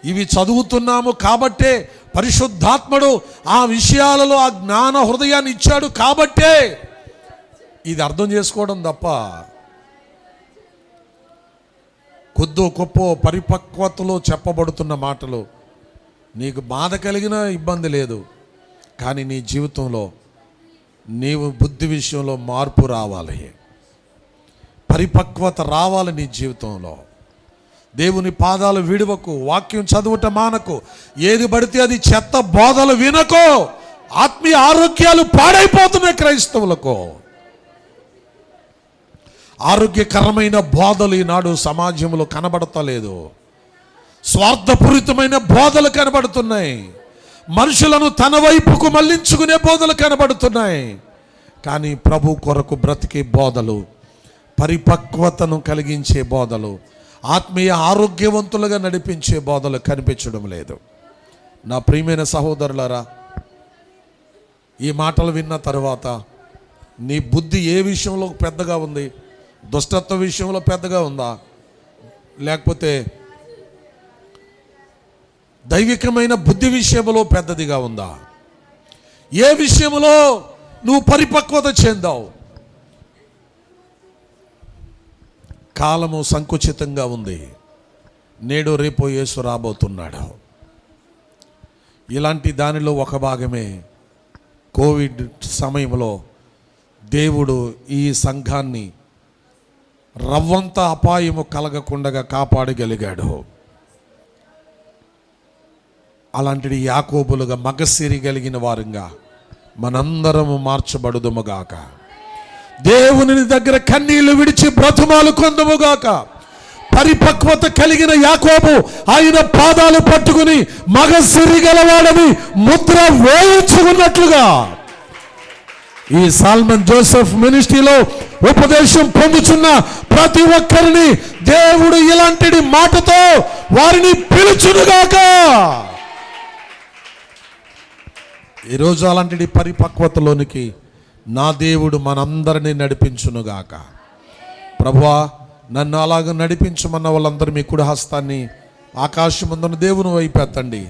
ఇవి చదువుతున్నాము కాబట్టే, పరిశుద్ధాత్ముడు ఆ విషయాలలో ఆ జ్ఞాన హృదయాన్ని ఇచ్చాడు కాబట్టే ఇది అర్థం చేసుకోవడం తప్ప కొద్దో గొప్ప పరిపక్వతలో చెప్పబడుతున్న మాటలు నీకు బాధ కలిగిన ఇబ్బంది లేదు. కానీ నీ జీవితంలో నీవు బుద్ధి విషయంలో మార్పు రావాలి, పరిపక్వత రావాలి నీ జీవితంలో. దేవుని పాదాలు విడువకు, వాక్యం చదువుట మానకు, ఏది పడితే అది చెత్త బోధలు వినకో. ఆత్మీయ ఆరోగ్యాలు పాడైపోతున్నాయి క్రైస్తవులకు. ఆరోగ్యకరమైన బోధలు ఈనాడు సమాజంలో కనబడతలేదు. స్వార్థపూరితమైన బోధలు కనబడుతున్నాయి. మనుషులను తన వైపుకు మళ్లించుకునే బోధలు కనబడుతున్నాయి. కానీ ప్రభు కొరకు బ్రతికే బోధలు, పరిపక్వతను కలిగించే బోధలు, ఆత్మీయ ఆరోగ్యవంతులుగా నడిపించే బోధలు కనిపించడం లేదు. నా ప్రియమైన సహోదరులారా, ఈ మాటలు విన్న తర్వాత నీ బుద్ధి ఏ విషయంలో పెద్దగా ఉంది? దుష్టత్వ విషయంలో పెద్దగా ఉందా? లేకపోతే దైవికమైన బుద్ధి విషయంలో పెద్దదిగా ఉందా? ఏ విషయంలో నువ్వు పరిపక్వత చెందావు? కాలము సంకుచితంగా ఉంది. నేడు రేపు యేసు రాబోతున్నాడు. ఇలాంటి దానిలో ఒక భాగమే కోవిడ్ సమయంలో దేవుడు ఈ సంఘాన్ని రవ్వంత అపాయము కలగకుండా కాపాడగలిగాడు. అలాంటిది యాకోబులుగా మగసిరి కలిగిన వారుగా మనందరము మార్చబడుదుముగాక. దేవుని దగ్గర కన్నీళ్లు విడిచి బ్రతుమాలు కొందుముగాక. పరిపక్వత కలిగిన యాకోబు ఆయన పాదాలు పట్టుకుని మగసిరి గలవాడని ముద్ర వేయించుకున్నట్లుగా ఈ సాల్మన్ జోసెఫ్ మినిస్ట్రీలో ఉపదేశం పొందుచున్న ప్రతి ఒక్కరిని దేవుడు ఇలాంటి మాటతో వారిని పిలుచునుగాక. ఈరోజు అలాంటి పరిపక్వతలోనికి నా దేవుడు మనందరినీ నడిపించునుగాక. ప్రభువా, నన్ను అలాగ నడిపించమన్న వాళ్ళందరూ మీ కుడి హస్తాన్ని ఆకాశమందున దేవుని వైపు ఎత్తండి.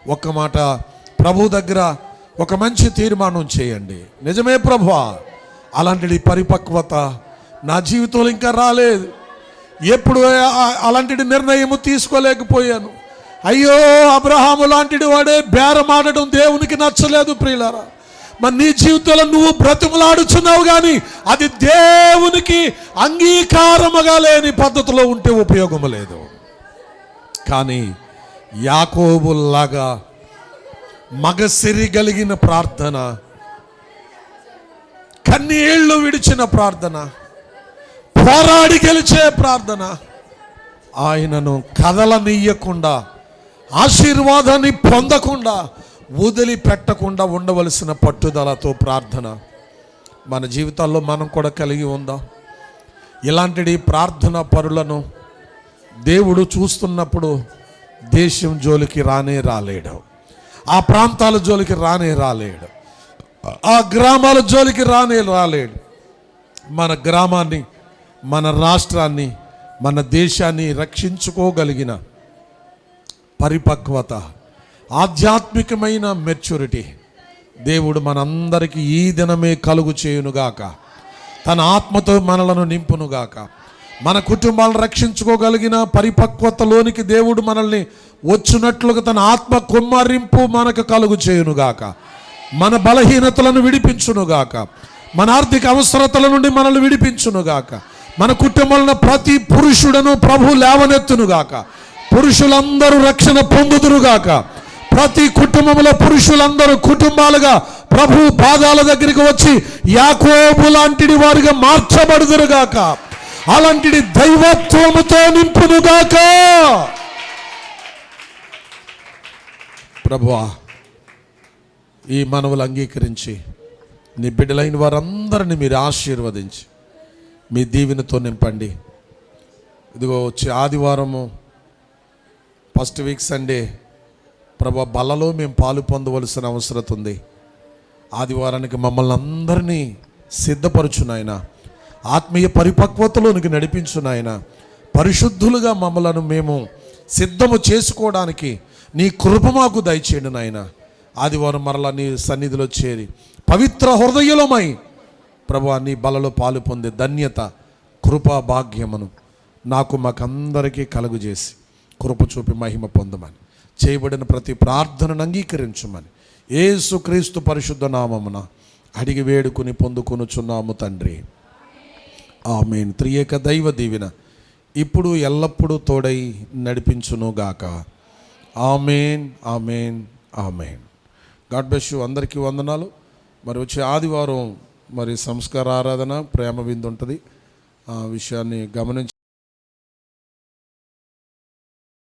ఒక్క మాట ప్రభు దగ్గర ఒక మంచి తీర్మానం చేయండి. నిజమే ప్రభువా, అలాంటి పరిపక్వత నా జీవితంలో ఇంకా రాలేదు. ఎప్పుడు అలాంటి నిర్ణయము తీసుకోలేకపోయాను. అయ్యో, అబ్రహాము లాంటి వాడే బేరమాడడం దేవునికి నచ్చలేదు. ప్రియులారా, మరి నీ జీవితంలో నువ్వు బ్రతిమలాడుచున్నావు, కానీ అది దేవునికి అంగీకారముగా లేని పద్ధతిలో ఉంటే ఉపయోగము లేదు. కానీ యాకోబులాగా మగసిరి కలిగిన ప్రార్థన, కన్నీళ్లు విడిచిన ప్రార్థన, పోరాడి గెలిచే ప్రార్థన, ఆయనను కదలనీయకుండా, ఆశీర్వాదాన్ని పొందకుండా, వదిలిపెట్టకుండా ఉండవలసిన పట్టుదలతో ప్రార్థన మన జీవితాల్లో మనం కూడా కలిగి ఉందాం. ఇలాంటి ప్రార్థన పరులను దేవుడు చూస్తున్నప్పుడు దేశం జోలికి రానే రాలేడు, ఆ ప్రాంతాల జోలికి రానే రాలేడు, ఆ గ్రామాల జోలికి రానే రాలేడు. మన గ్రామాన్ని, మన రాష్ట్రాన్ని, మన దేశాన్ని రక్షించుకోగలిగిన పరిపక్వత, ఆధ్యాత్మికమైన మెచ్యూరిటీ దేవుడు మనందరికీ ఈ దినమే కలుగు చేయునుగాక. తన ఆత్మతో మనలను నింపునుగాక. మన కుటుంబాలను రక్షించుకోగలిగిన పరిపక్వతలోనికి దేవుడు మనల్ని వచ్చినట్లుగా తన ఆత్మ కుమ్మరింపు మనకు కలుగు చేయునుగాక. మన బలహీనతలను విడిపించునుగాక. మన ఆర్థిక అవసరతల నుండి మనల్ని విడిపించునుగాక. మన కుటుంబంలో ప్రతి పురుషుడను ప్రభు లేవనెత్తునుగాక. పురుషులందరూ రక్షణ పొందుదురుగాక. ప్రతి కుటుంబంలో పురుషులందరూ కుటుంబాలుగా ప్రభు పాదాల దగ్గరికి వచ్చి యాకోబు లాంటి వారిగా మార్చబడుదురుగాక. అలాంటి దైవత్వముతో నింపునుగాక. ప్రభువా, ఈ మనవులు అంగీకరించి నీ బిడ్డలైన వారందరినీ మీరు ఆశీర్వదించి మీ దీవెనతో నింపండి. ఇదిగో వచ్చే ఆదివారము ఫస్ట్ వీక్ సండే ప్రభా బలలో మేము పాలు పొందవలసిన అవసరం ఉంది. ఆదివారానికి మమ్మల్ని అందరినీ సిద్ధపరచు నాయన, ఆత్మీయ పరిపక్వతలోనికి నడిపించు నాయన. పరిశుద్ధులుగా మమ్మలను మేము సిద్ధము చేసుకోవడానికి నీ కృప మాకు దయచేయండి నాయన. ఆదివారం మరలా నీ సన్నిధిలో చేరి పవిత్ర హృదయలమై ప్రభువా నీ బలలో పాలు పొందే ధన్యత, కృపా భాగ్యమును నాకు మాకందరికీ కలుగుజేసి కృప చూపి మహిమ పొందమని, చేయబడిన ప్రతి ప్రార్థనను అంగీకరించమని యేసుక్రీస్తు పరిశుద్ధ నామమున అడిగి వేడుకుని పొందుకొనుచున్నాము తండ్రి. ఆమేన్. త్రియేక దైవ దీవెన ఇప్పుడు ఎల్లప్పుడూ తోడై నడిపించునుగాక. ఆమేన్, ఆమేన్, ఆమేన్. God bless you. అందరికీ వందనాలు. మరి వచ్చే ఆదివారం మరి సంస్కార ఆరాధన, ప్రేమ విందు ఉంటుంది. ఆ విషయాన్ని గమనించి